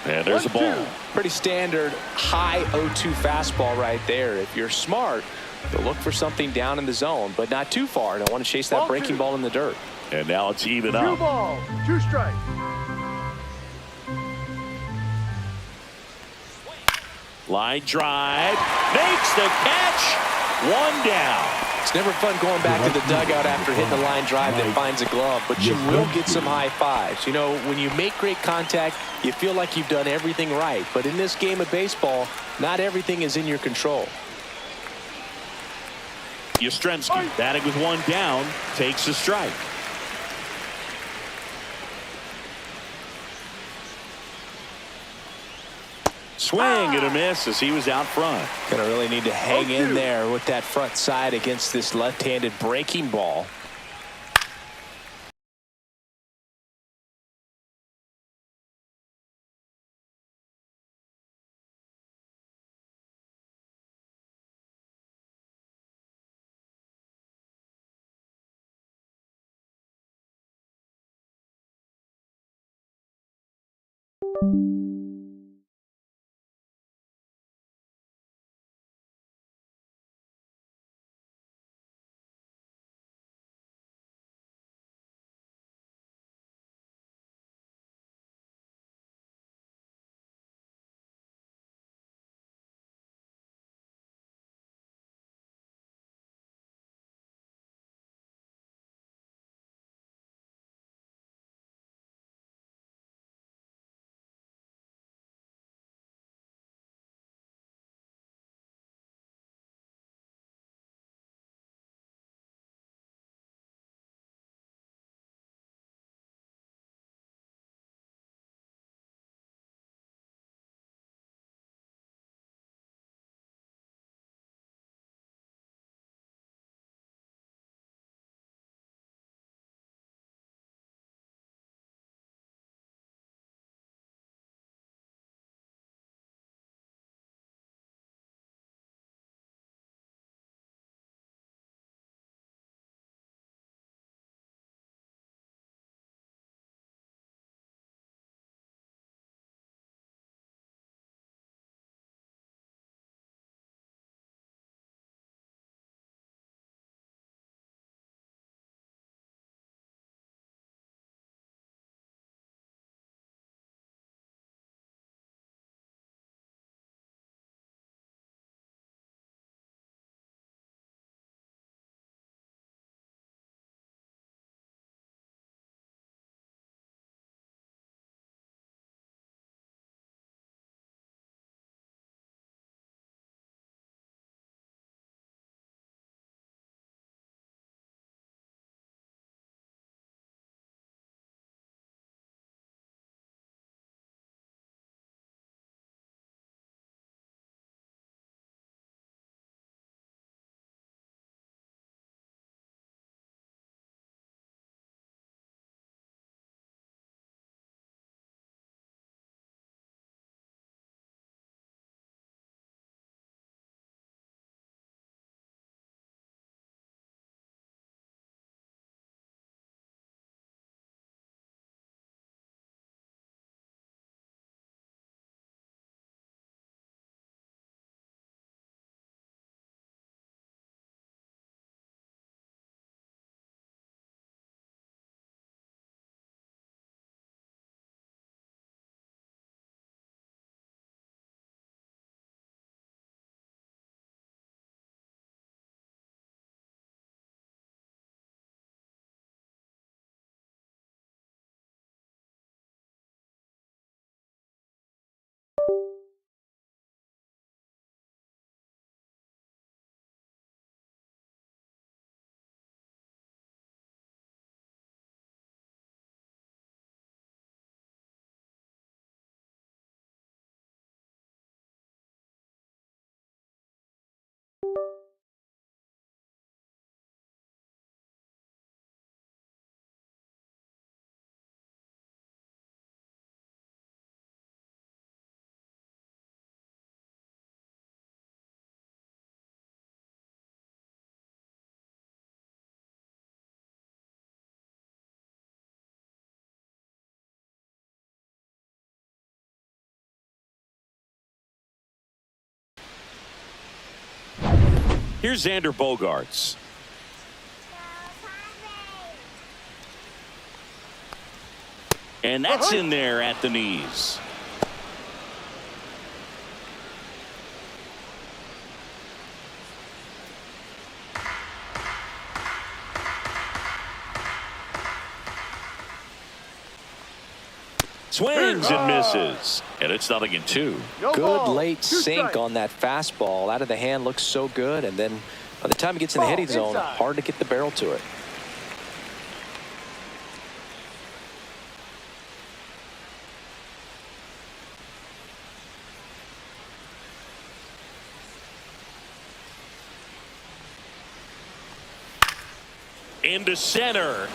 Speaker 2: And there's a ball.
Speaker 1: Pretty standard high 0-2 fastball right there. If you're smart, you'll look for something down in the zone, but not too far. Don't want to chase that breaking ball in the dirt.
Speaker 2: And now it's even
Speaker 3: 2
Speaker 2: up.
Speaker 3: balls, 2 strikes.
Speaker 2: Line drive. Makes the catch. 1 down.
Speaker 1: It's never fun going back to the dugout after hitting a line drive that finds a glove, but you will get some high fives. You know, when you make great contact, you feel like you've done everything right. But in this game of baseball, not everything is in your control.
Speaker 2: Yastrzemski batting with 1 down, takes a strike. Swing and a miss as he was out front.
Speaker 1: Gonna really need to hang in there with that front side against this left-handed breaking ball.
Speaker 2: Here's Xander Bogaerts. And that's in there at the knees. Swings and misses. And it's 0-2.
Speaker 3: No
Speaker 1: Good
Speaker 3: ball.
Speaker 1: late
Speaker 3: 2
Speaker 1: sink
Speaker 3: strikes.
Speaker 1: on that fastball. Out of the hand, looks so good. And then by the time it gets in the
Speaker 3: Ball
Speaker 1: hitting zone,
Speaker 3: inside.
Speaker 1: hard to get the barrel to it.
Speaker 2: Into center.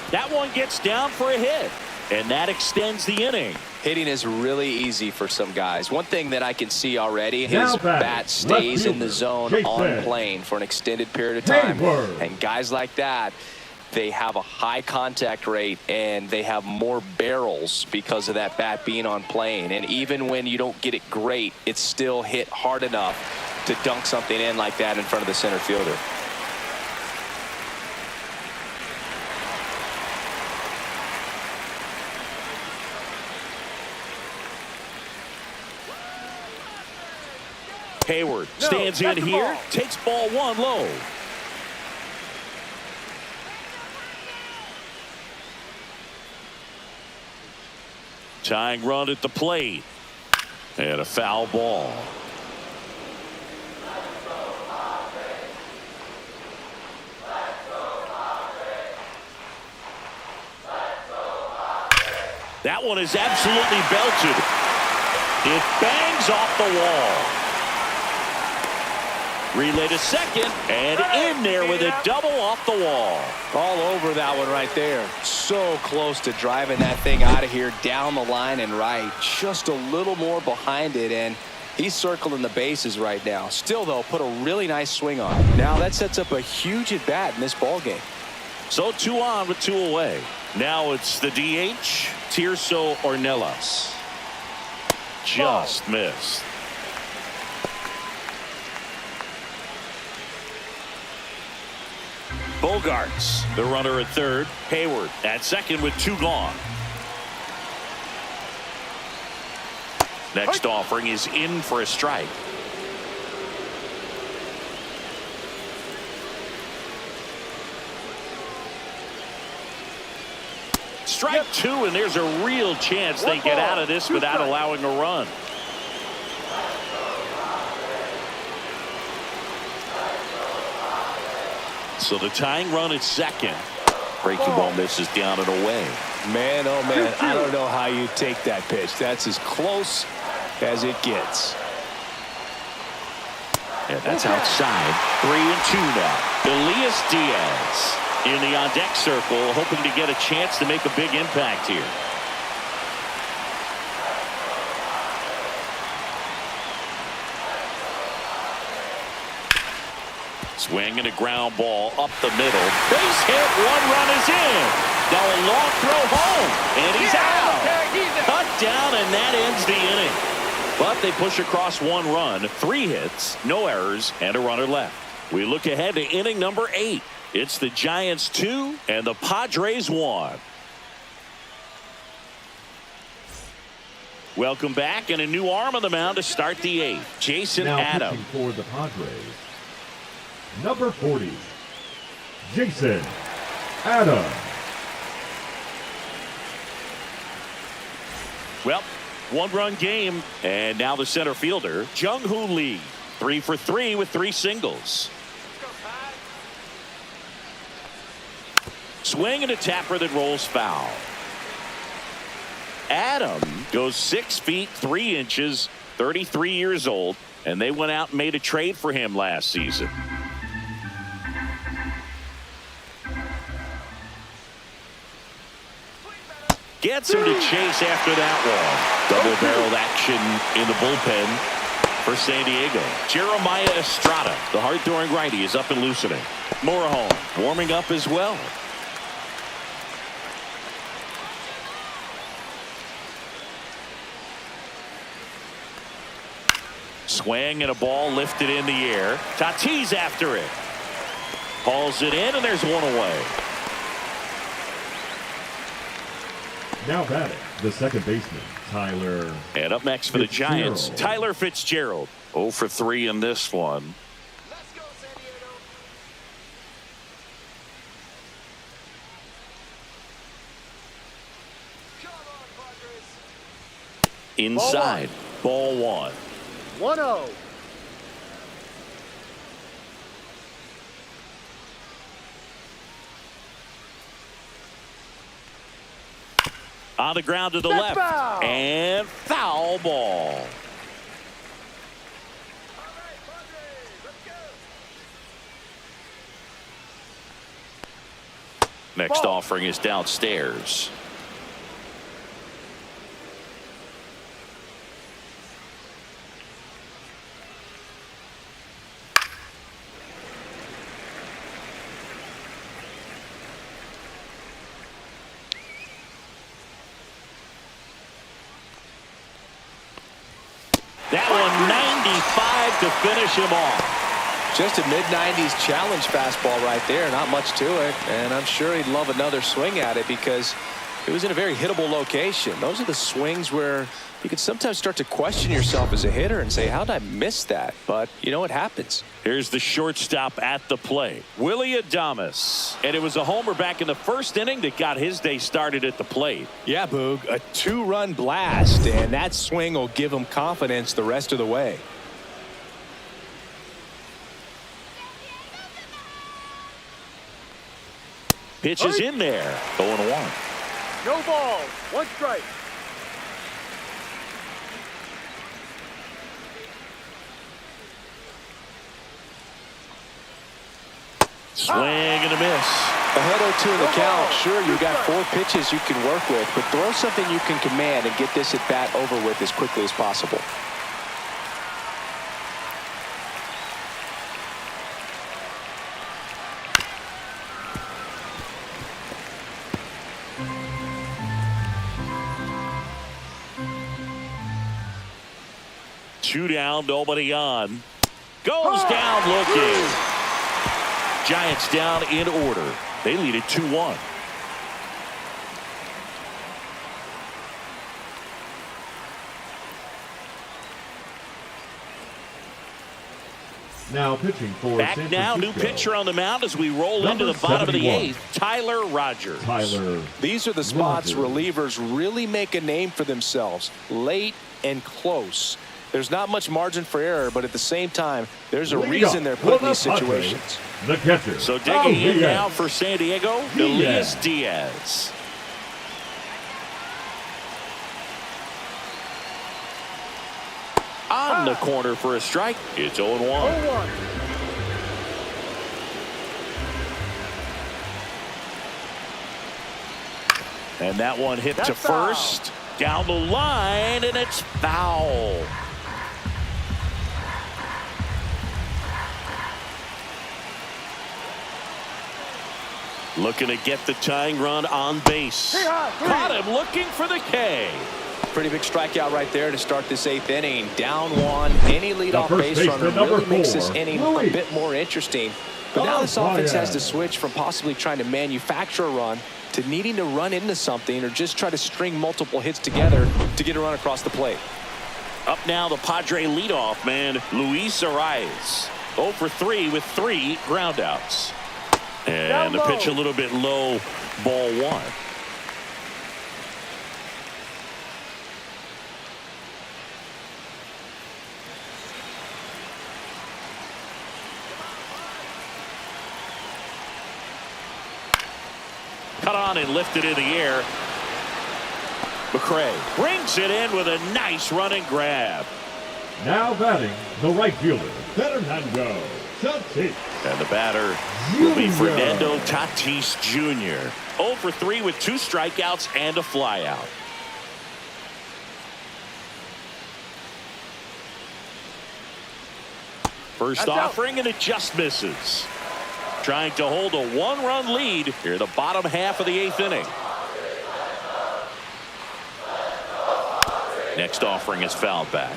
Speaker 2: That one gets down for a hit. And that extends the inning.
Speaker 1: Hitting is really easy for some guys. One thing that I can see already,
Speaker 4: Now
Speaker 1: his
Speaker 4: batting,
Speaker 1: bat stays
Speaker 4: left
Speaker 1: in the
Speaker 4: fielder,
Speaker 1: zone
Speaker 4: Jason
Speaker 1: on plane for an extended period of time.
Speaker 4: Hayward.
Speaker 1: And guys like that, they have a high contact rate and they have more barrels because of that bat being on plane. And even when you don't get it great, it's still hit hard enough to dunk something in like that in front of the center fielder.
Speaker 2: Hayward
Speaker 3: No,
Speaker 2: stands in
Speaker 3: that's the
Speaker 2: here,
Speaker 3: ball.
Speaker 2: takes ball 1 low. Tying run at the plate. And a foul ball. That one is absolutely belted. It bangs off the wall. Relay to second, and in there with a double off the wall.
Speaker 1: All over that one right there. So close to driving that thing out of here down the line and right. Just a little more behind it, and he's circling the bases right now. Still, though, put a really nice swing on it. Now that sets up a huge at-bat in this ballgame.
Speaker 2: So 2 on with 2 away. Now it's the DH, Tirso Ornelas. Just missed. Bogaerts, the runner at third. Hayward at second with 2 gone. Next offering is in for a strike. Strike 2, and there's a real chance they get out of this without allowing a run. So the tying run at second. Breaking ball misses down and away.
Speaker 1: Man, oh man, I don't know how you take that pitch. That's as close as it gets.
Speaker 2: And that's outside. 3-2 now. Elias Diaz in the on-deck circle, hoping to get a chance to make a big impact here. Swing and a ground ball up the middle. Base hit, 1 run is in. Now a long throw home, and he's out. Cut down, and that ends the inning. But they push across 1 run, 3 hits, no errors, and a runner left. We look ahead to inning number 8. It's the Giants 2 and the Padres 1. Welcome back, and a new arm on the mound to start the 8th. Jason
Speaker 4: Now
Speaker 2: Adam.
Speaker 4: pitching for the Padres, number 40, Jason Adam.
Speaker 2: Well, 1-run game, and now the center fielder, Jung-Hoo Lee. 3 for 3 with 3 singles. Swing and a tapper that rolls foul. Adam goes 6 feet 3 inches, 33 years old, and they went out and made a trade for him last season. Gets him to chase after that one. Double-barreled action in the bullpen for San Diego. Jeremiah Estrada, the hard-throwing righty, is up and loosening. Morejon warming up as well. Swing and a ball lifted in the air. Tatis after it. Hauls it in, and there's one away.
Speaker 4: Now batting, the second baseman, Tyler.
Speaker 2: And up next for the Giants,
Speaker 4: Fitzgerald.
Speaker 2: Tyler Fitzgerald. 0 for 3 in this one.
Speaker 5: Let's go, 샌디에이고. Come on, Padres.
Speaker 2: Inside. Ball 1.
Speaker 3: 1-0.
Speaker 2: On the ground to the
Speaker 3: That's
Speaker 2: left.
Speaker 3: foul.
Speaker 2: And foul ball.
Speaker 5: All right, Padres, let's go.
Speaker 2: Next
Speaker 3: Ball.
Speaker 2: offering is downstairs. That one 95 to finish him off.
Speaker 1: Just a mid-90s challenge fastball right there. Not much to it. And I'm sure he'd love another swing at it because it was in a very hittable location. Those are the swings where you can sometimes start to question yourself as a hitter and say, how did I miss that? But, you know, it happens.
Speaker 2: Here's the shortstop at the plate, Willie Adames. And it was a homer back in the first inning that got his day started at the plate.
Speaker 1: Yeah, Boog, a 2-run blast, and that swing will give him confidence the rest of the way.
Speaker 2: Pitch is in there. 0-1.
Speaker 3: No balls. 1 strike.
Speaker 2: Swing and a miss.
Speaker 1: Ahead 0-2 in the count. Sure, you got 4 pitches you can work with, but throw something you can command and get this at bat over with as quickly as possible.
Speaker 2: Two down, nobody on. Goes down looking. Giants down in order. They lead it 2-1.
Speaker 4: Now pitching for
Speaker 2: Back
Speaker 4: San
Speaker 2: now, new
Speaker 4: Francisco,
Speaker 2: pitcher on the mound as we roll into the
Speaker 4: Number
Speaker 2: bottom of the
Speaker 4: 71.
Speaker 2: 8th, Tyler Rogers.
Speaker 4: Tyler.
Speaker 1: These are the spots
Speaker 4: Rogers.
Speaker 1: relievers really make a name for themselves. Late and close. There's not much margin for error, but at the same time, there's a
Speaker 4: Leading
Speaker 1: reason
Speaker 4: up
Speaker 1: they're
Speaker 4: for
Speaker 1: put in
Speaker 4: the
Speaker 1: these
Speaker 4: Padres,
Speaker 1: situations.
Speaker 4: The catcher.
Speaker 2: So digging in
Speaker 4: Diaz.
Speaker 2: now for San Diego, Elias Diaz. On the corner for a strike. It's 0-1.
Speaker 3: 0-1.
Speaker 2: And that one hit
Speaker 3: That's
Speaker 2: to
Speaker 3: foul.
Speaker 2: first. Down the line, and it's foul. Looking to get the tying run on base. Caught him looking for the K.
Speaker 1: Pretty big strikeout right there to start this 8th inning. Down 1. Any leadoff
Speaker 4: first
Speaker 1: base
Speaker 4: baseman,
Speaker 1: runner
Speaker 4: number
Speaker 1: really makes this
Speaker 4: 4,
Speaker 1: inning
Speaker 4: Louis.
Speaker 1: a bit more interesting. But now this offense has to switch from possibly trying to manufacture a run to needing to run into something or just try to string multiple hits together to get a run across the plate.
Speaker 2: Up now, the Padre leadoff man, Luis Arias. 0 for 3 with 3 groundouts. And the pitch a little bit low, ball 1. Cut on and lifted in the air. McCray brings it in with a nice running grab.
Speaker 4: Now batting, the right fielder, Fernando Tatis.
Speaker 2: And the batter will be Fernando Tatis Jr. 0 for 3 with 2 strikeouts and a flyout. First offering, and it just misses. Trying to hold a 1-run lead here in the bottom half of the 8th inning. Next offering is fouled back.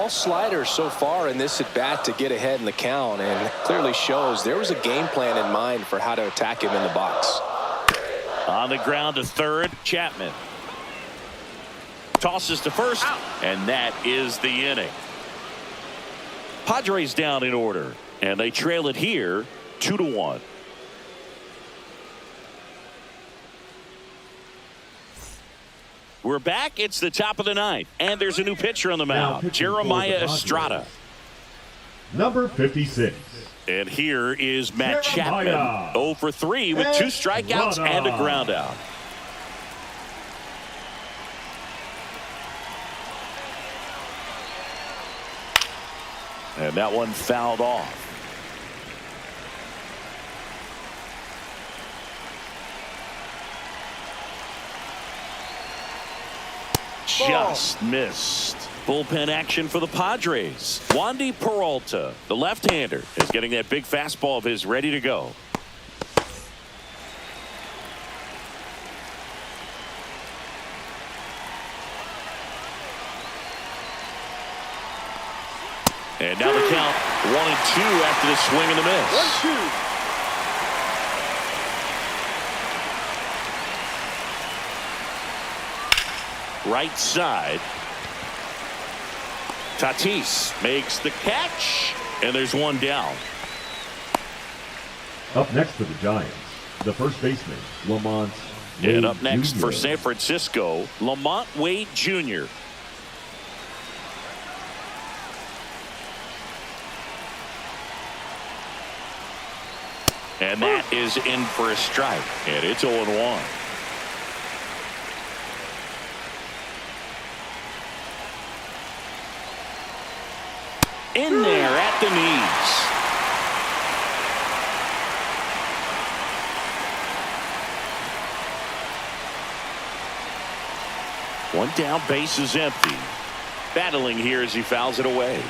Speaker 1: All sliders so far in this at-bat to get ahead in the count, and clearly shows there was a game plan in mind for how to attack him in the box.
Speaker 2: On the ground to third, Chapman. Tosses to first, and that is the inning. Padres down in order, and they trail it here 2-1. We're back. It's the top of the ninth, and there's a new pitcher on the mound, Jeremiah Estrada.
Speaker 4: Number 56.
Speaker 2: And here is Matt
Speaker 4: Jeremiah
Speaker 2: Chapman, 0 for 3 with 2 strikeouts and a ground out. And that one fouled off. Just missed. Bullpen action for the Padres. Wandy Peralta, the left-hander, is getting that big fastball of his ready to go. And now the count 1-2 after the swing and the miss.
Speaker 3: 1-2.
Speaker 2: Right side. Tatis makes the catch, and there's one down.
Speaker 4: Up next for the Giants, the first baseman, Lamont
Speaker 2: And
Speaker 4: Wade
Speaker 2: up next
Speaker 4: Jr.
Speaker 2: for San Francisco, Lamont Wade Jr. And that is in for a strike, and it's 0-1. In there at the knees. One down, base is empty. Battling here as he fouls it away.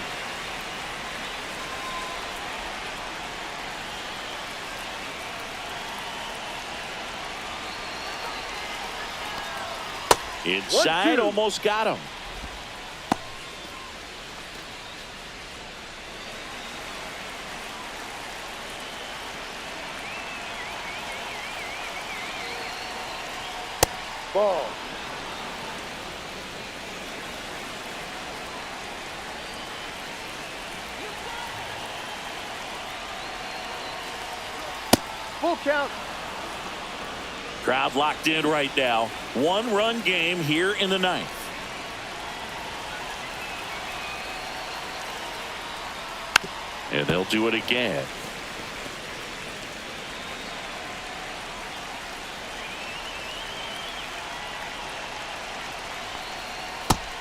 Speaker 2: Inside,
Speaker 3: 1-2.
Speaker 2: almost got him.
Speaker 3: Ball. Full count.
Speaker 2: Crowd locked in right now. One-run game here in the ninth. And they'll do it again.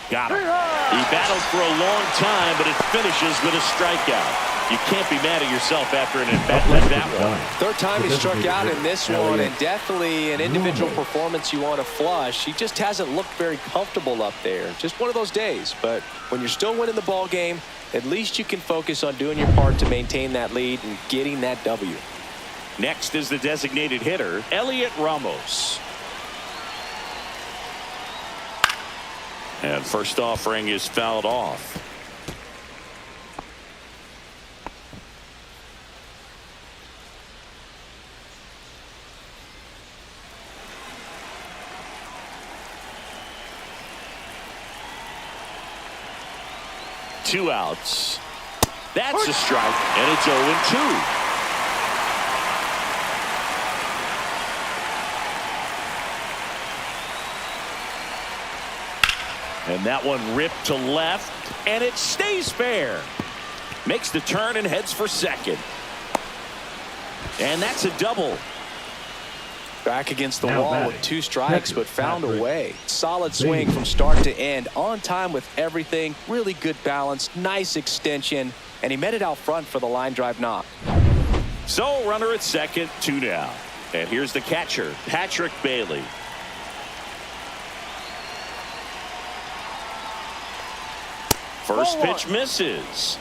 Speaker 2: Got him. He battled for a long time, but it finishes with a strikeout. You can't be mad at yourself after an at-bat like that one.
Speaker 1: Third time he struck out in this one, and definitely an individual performance you want to flush. He just hasn't looked very comfortable up there. Just one of those days. But when you're still winning the ball game, at least you can focus on doing your part to maintain that lead and getting that W.
Speaker 2: Next is the designated hitter, Elliot Ramos. And first offering is fouled off. Two outs. That's a strike, and it's 0-2. And that one ripped to left, and it stays fair. Makes the turn and heads for second. And that's a double.
Speaker 1: Back against the
Speaker 4: Now
Speaker 1: wall
Speaker 4: batting,
Speaker 1: with 2 strikes,
Speaker 4: catcher,
Speaker 1: but found a
Speaker 4: Patrick
Speaker 1: way. Solid swing from start to end. On time with everything. Really good balance. Nice extension. And he met it out front for the line drive knock.
Speaker 2: So runner at second, 2 down. And here's the catcher, Patrick Bailey. First pitch misses.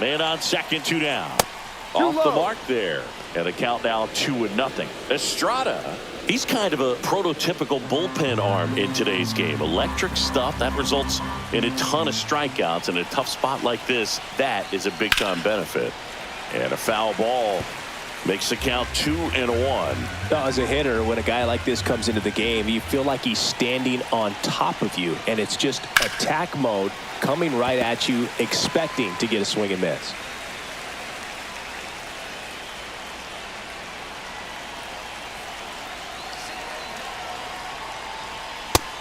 Speaker 2: Man on second, 2 down. Off the mark there. And the count now 2-0. Estrada, he's kind of a prototypical bullpen arm in today's game. Electric stuff that results in a ton of strikeouts. In a tough spot like this, that is a big time benefit. And a foul ball makes the count 2-1.
Speaker 1: As a hitter, when a guy like this comes into the game, you feel like he's standing on top of you, and it's just attack mode coming right at you, expecting to get a swing and miss.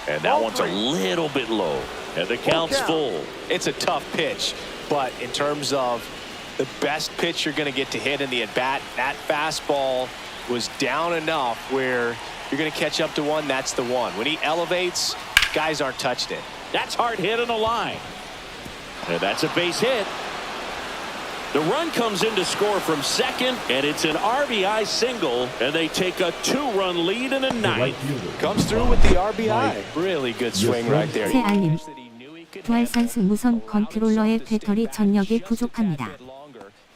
Speaker 2: And that one's a little bit low. And the count's full.
Speaker 1: It's a tough pitch, but in terms of the best pitch you're going to get to hit in the at-bat, that fastball was down enough where you're going to catch up to one. That's the one. When he elevates, guys aren't touching it.
Speaker 2: That's hard hit on the line. And that's a base hit. The run comes in to score from second, and it's an RBI single, and they take a 2-run lead in the ninth.
Speaker 1: Comes through with the RBI. Really good swing right there.
Speaker 6: 새알림. 두알산 승무선 컨트롤러의 배터리 전력이 부족합니다.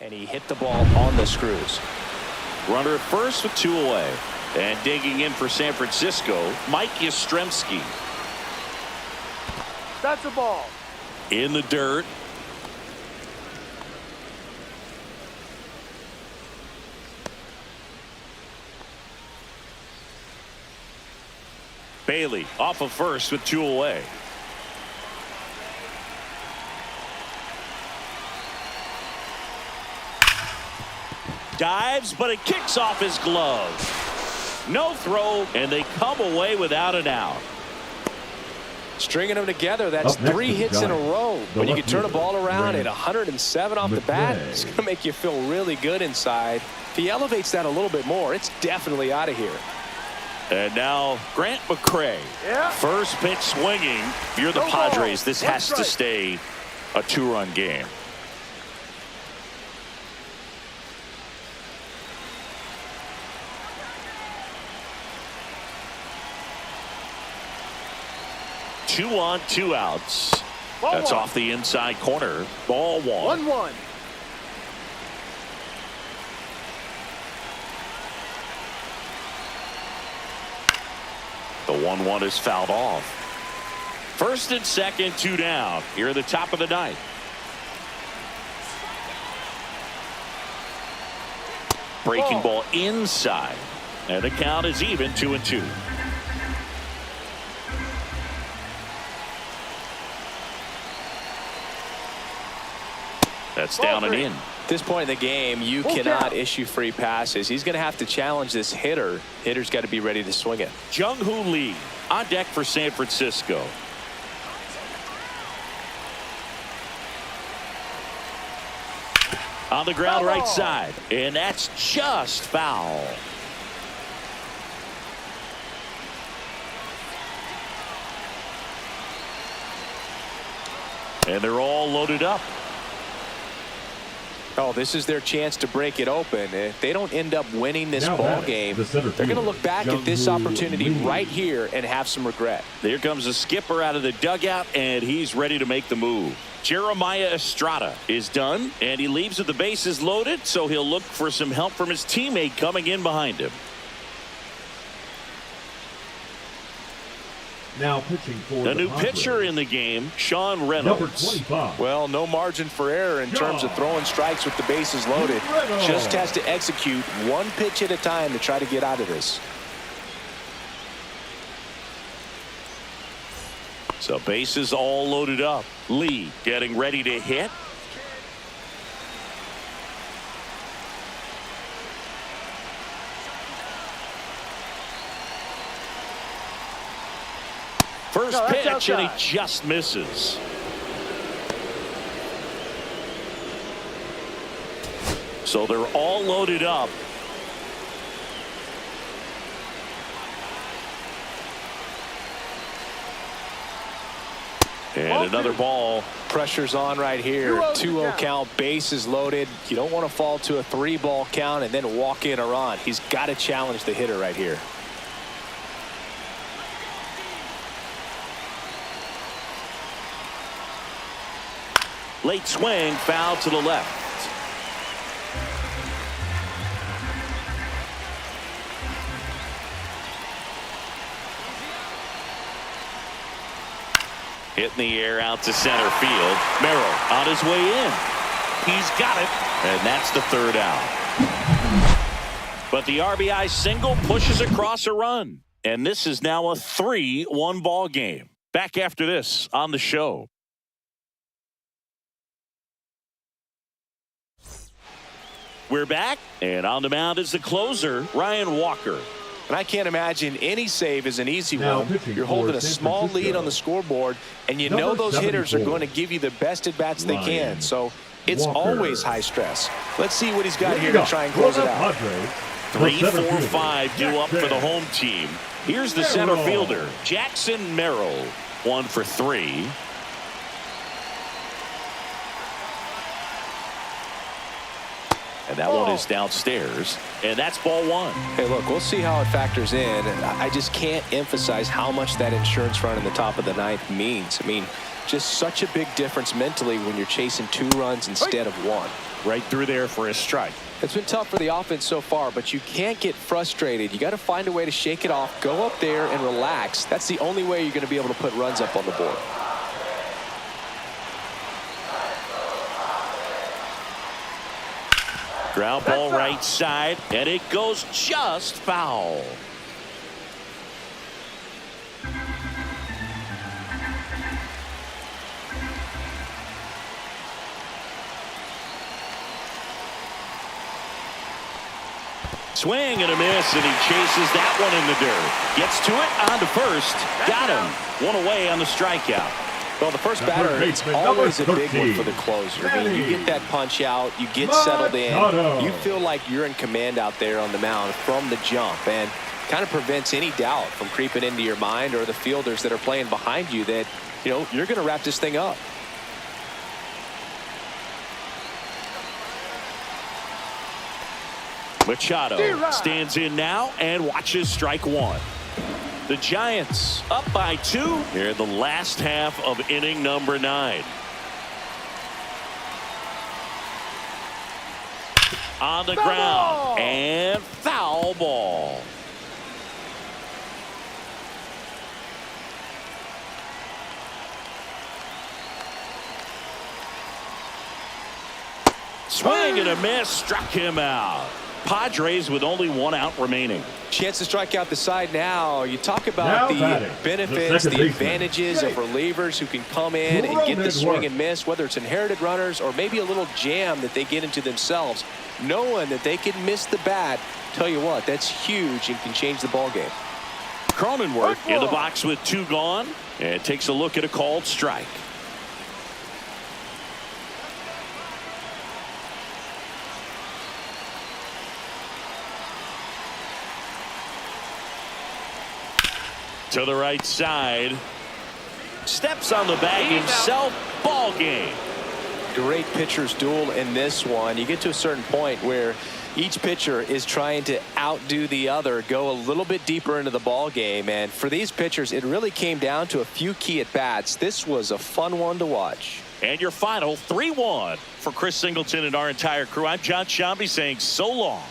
Speaker 1: And he hit the ball on the screws.
Speaker 2: Runner at first with 2 away. And digging in for San Francisco, Mike Yastrzemski.
Speaker 3: That's a ball.
Speaker 2: In the dirt. Bailey off of first with 2 away. Dives, but it kicks off his glove. No throw, and they come away without an out.
Speaker 1: Stringing them together, that's 3 hits in a row. When you can turn a ball around at 107 off the bat, it's going to make you feel really good inside. If he elevates that a little bit more, it's definitely out of here.
Speaker 2: And now Grant McCray. First pitch swinging. If you're the Padres, this has to stay a 2-run game. Two on, 2 outs. That's off the inside corner. Ball 1.
Speaker 3: 1-1.
Speaker 2: The 1-1 is fouled off. First and second, 2 down. Here at the top of the ninth. Breaking ball inside. And the count is even, 2-2. That's down and in.
Speaker 1: At this point in the game, you cannot issue free passes. He's going to have to challenge this hitter. Hitter's got to be ready to swing it.
Speaker 2: Jung-Hoo Lee on deck for San Francisco. On the ground right side, and that's just foul. And they're all loaded up.
Speaker 1: Oh, this is their chance to break it open. If they don't end up winning this ball game, they're going to look back at this opportunity right here and have some regret.
Speaker 2: There comes the skipper out of the dugout, and he's ready to make the move. Jeremiah Estrada is done, and he leaves with the bases loaded, so he'll look for some help from his teammate coming in behind him.
Speaker 4: Now pitching for
Speaker 2: the new pitcher in the game, Sean Reynolds.
Speaker 1: Well, no margin for error in terms of throwing strikes with the bases loaded. Just has to execute one pitch at a time to try to get out of this.
Speaker 2: So bases all loaded up. Lee getting ready to hit. First pitch, and he just misses. So they're all loaded up. And another ball.
Speaker 1: Pressure's on right here. 2-0 count, bases loaded. You don't want to fall to a 3-ball count and then walk in or on. He's got to challenge the hitter right here.
Speaker 2: Late swing, foul to the left. Hit in the air out to center field. Merrill on his way in. He's got it, and that's the third out. But the RBI single pushes across a run. And this is now a 3-1 ball game. Back after this on the show. We're back, and on the mound is the closer, Ryan Walker.
Speaker 1: And I can't imagine any save is an easy
Speaker 4: Now
Speaker 1: one.
Speaker 4: pitching
Speaker 1: You're holding
Speaker 4: for
Speaker 1: a
Speaker 4: San
Speaker 1: small
Speaker 4: Francisco.
Speaker 1: lead on the scoreboard, and you know
Speaker 4: Number
Speaker 1: those hitters are
Speaker 4: 74.
Speaker 1: going to give you the best at-bats they can.
Speaker 4: Ryan
Speaker 1: So it's
Speaker 4: Walker.
Speaker 1: always high stress. Let's see what he's got here
Speaker 4: Leading
Speaker 1: to try and
Speaker 4: off
Speaker 1: close
Speaker 4: for
Speaker 1: it
Speaker 4: the
Speaker 1: out.
Speaker 4: Padres,
Speaker 2: 3,
Speaker 4: the center
Speaker 2: 4,
Speaker 4: fielder,
Speaker 2: 5 due up for the home team. Here's the center
Speaker 4: Merrill.
Speaker 2: fielder, Jackson Merrill. 1 for 3. And that one is downstairs. And that's ball 1.
Speaker 1: Hey, look, we'll see how it factors in. I just can't emphasize how much that insurance run in the top of the ninth means. I mean, just such a big difference mentally when you're chasing 2 runs instead of 1.
Speaker 2: Right through there for a strike.
Speaker 1: It's been tough for the offense so far, but you can't get frustrated. You got to find a way to shake it off, go up there and relax. That's the only way you're going to be able to put runs up on the board.
Speaker 2: Ground ball right side, and it goes just foul. Swing and a miss, and he chases that one in the dirt. Gets to it, on to first. Got him. 1 away on the strikeout.
Speaker 1: Well, the first
Speaker 4: Number
Speaker 1: batter is
Speaker 4: baseman,
Speaker 1: always a
Speaker 4: number
Speaker 1: big one
Speaker 4: 13.
Speaker 1: for the closer. I mean, you get that punch out, you get settled in,
Speaker 4: Machado.
Speaker 1: you feel like you're in command out there on the mound from the jump, and kind of prevents any doubt from creeping into your mind or the fielders that are playing behind you that, you know, you're going to wrap this thing up.
Speaker 2: Machado stands in now and watches strike 1. The Giants up by 2 here in the last half of inning number 9. On the ground and foul ball. Swing and a miss, struck him out. Padres with only 1 out remaining.
Speaker 1: Chance to strike out the side now. You talk
Speaker 4: Now
Speaker 1: about the
Speaker 4: batting,
Speaker 1: benefits,
Speaker 4: the
Speaker 1: the
Speaker 4: second
Speaker 1: advantages of relievers who can come in and get the swing and miss, whether it's inherited runners or maybe a little jam that they get into themselves, knowing that they can miss the bat. Tell you what, that's huge and can change the ball game.
Speaker 2: Cronenworth in the box with 2 gone and takes a look at a called strike. To the right side. Steps on the bag himself. Ball game.
Speaker 1: Great pitcher's duel in this one. You get to a certain point where each pitcher is trying to outdo the other, go a little bit deeper into the ball game, and for these pitchers it really came down to a few key at bats. This was a fun one to watch.
Speaker 2: And your final 3-1 for Chris Singleton and our entire crew. I'm John Shambi saying so long.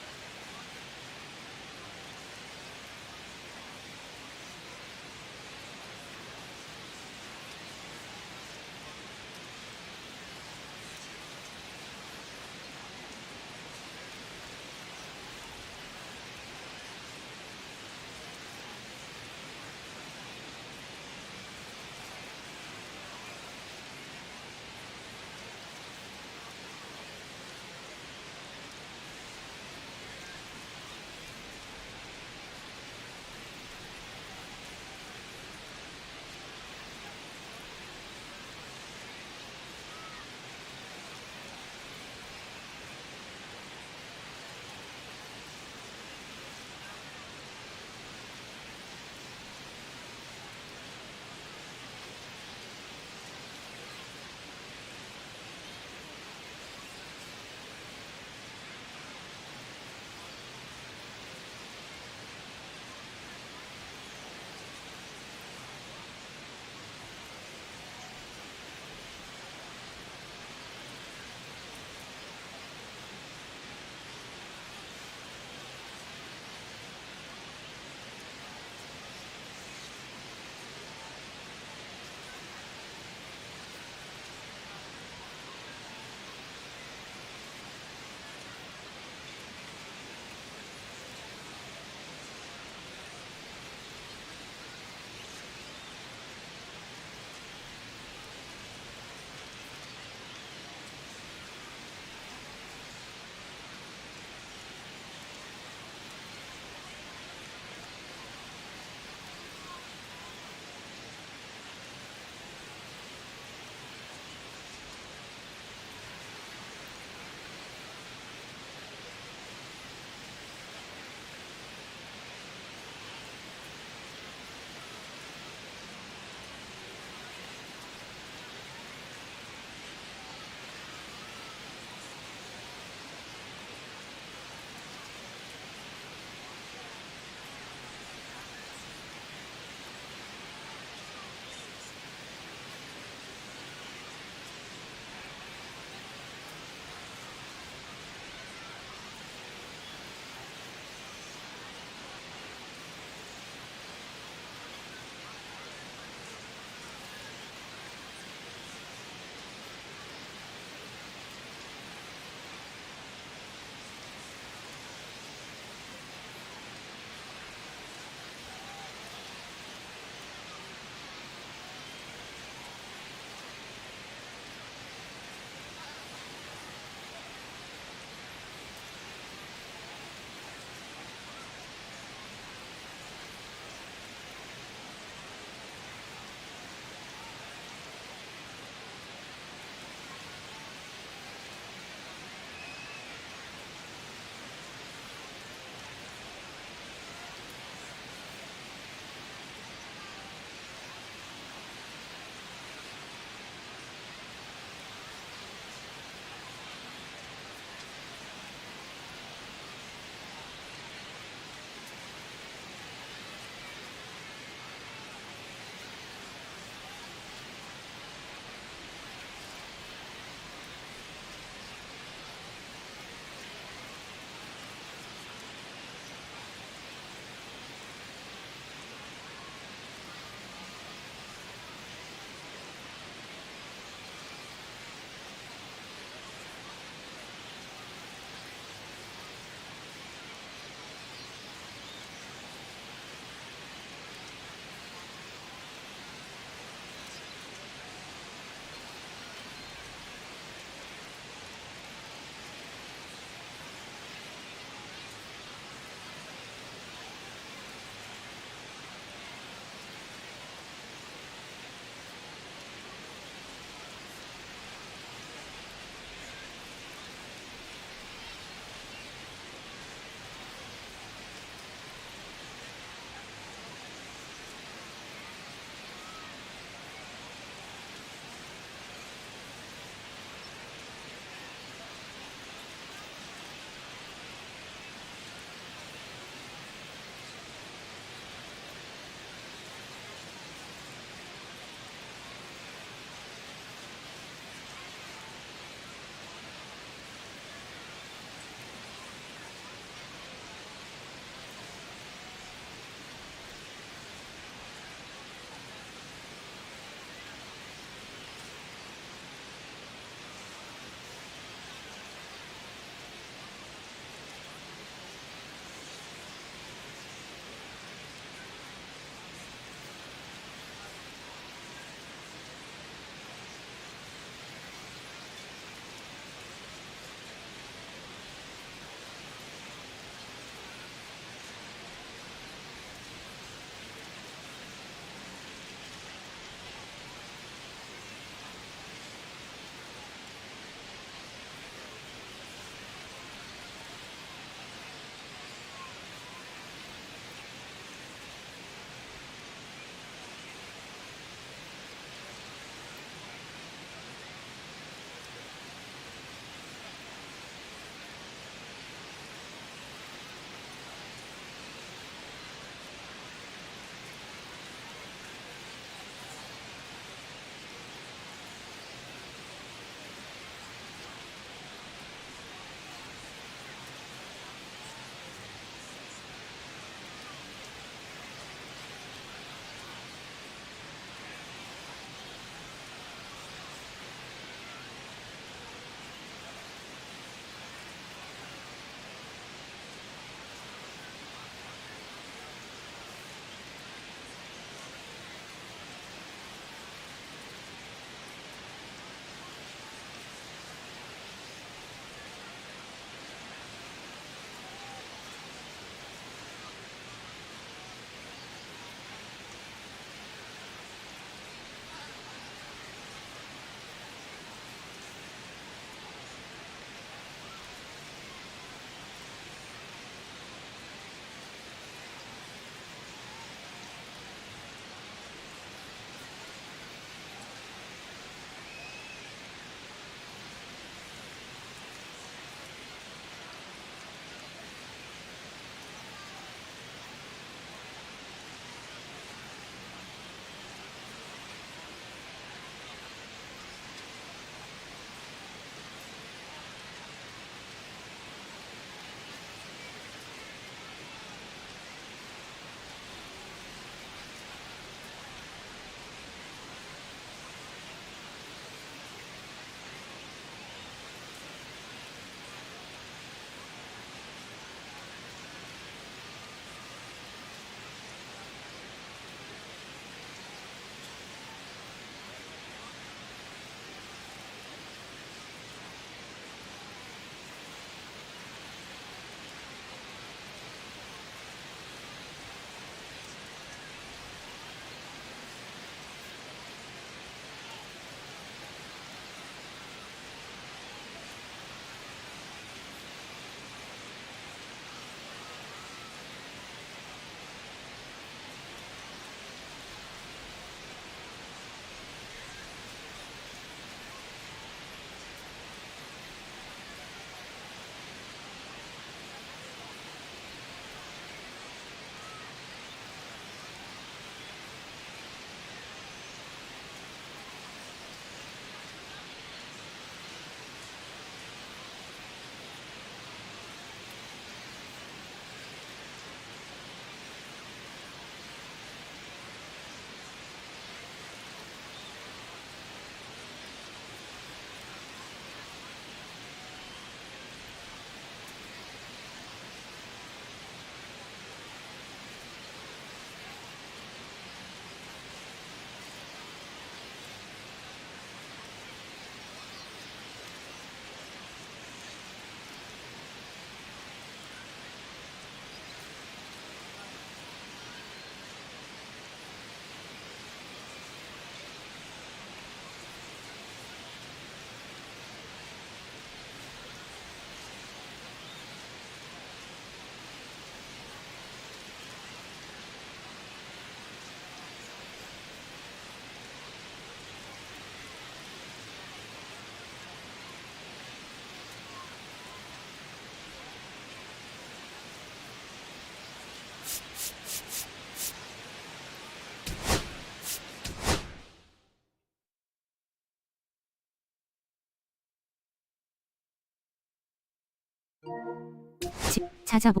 Speaker 6: 찾아보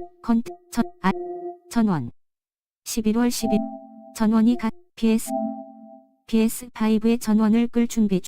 Speaker 6: 전원 11월 10일 전원이 갓 PS5의 전원을 끌 준비 중.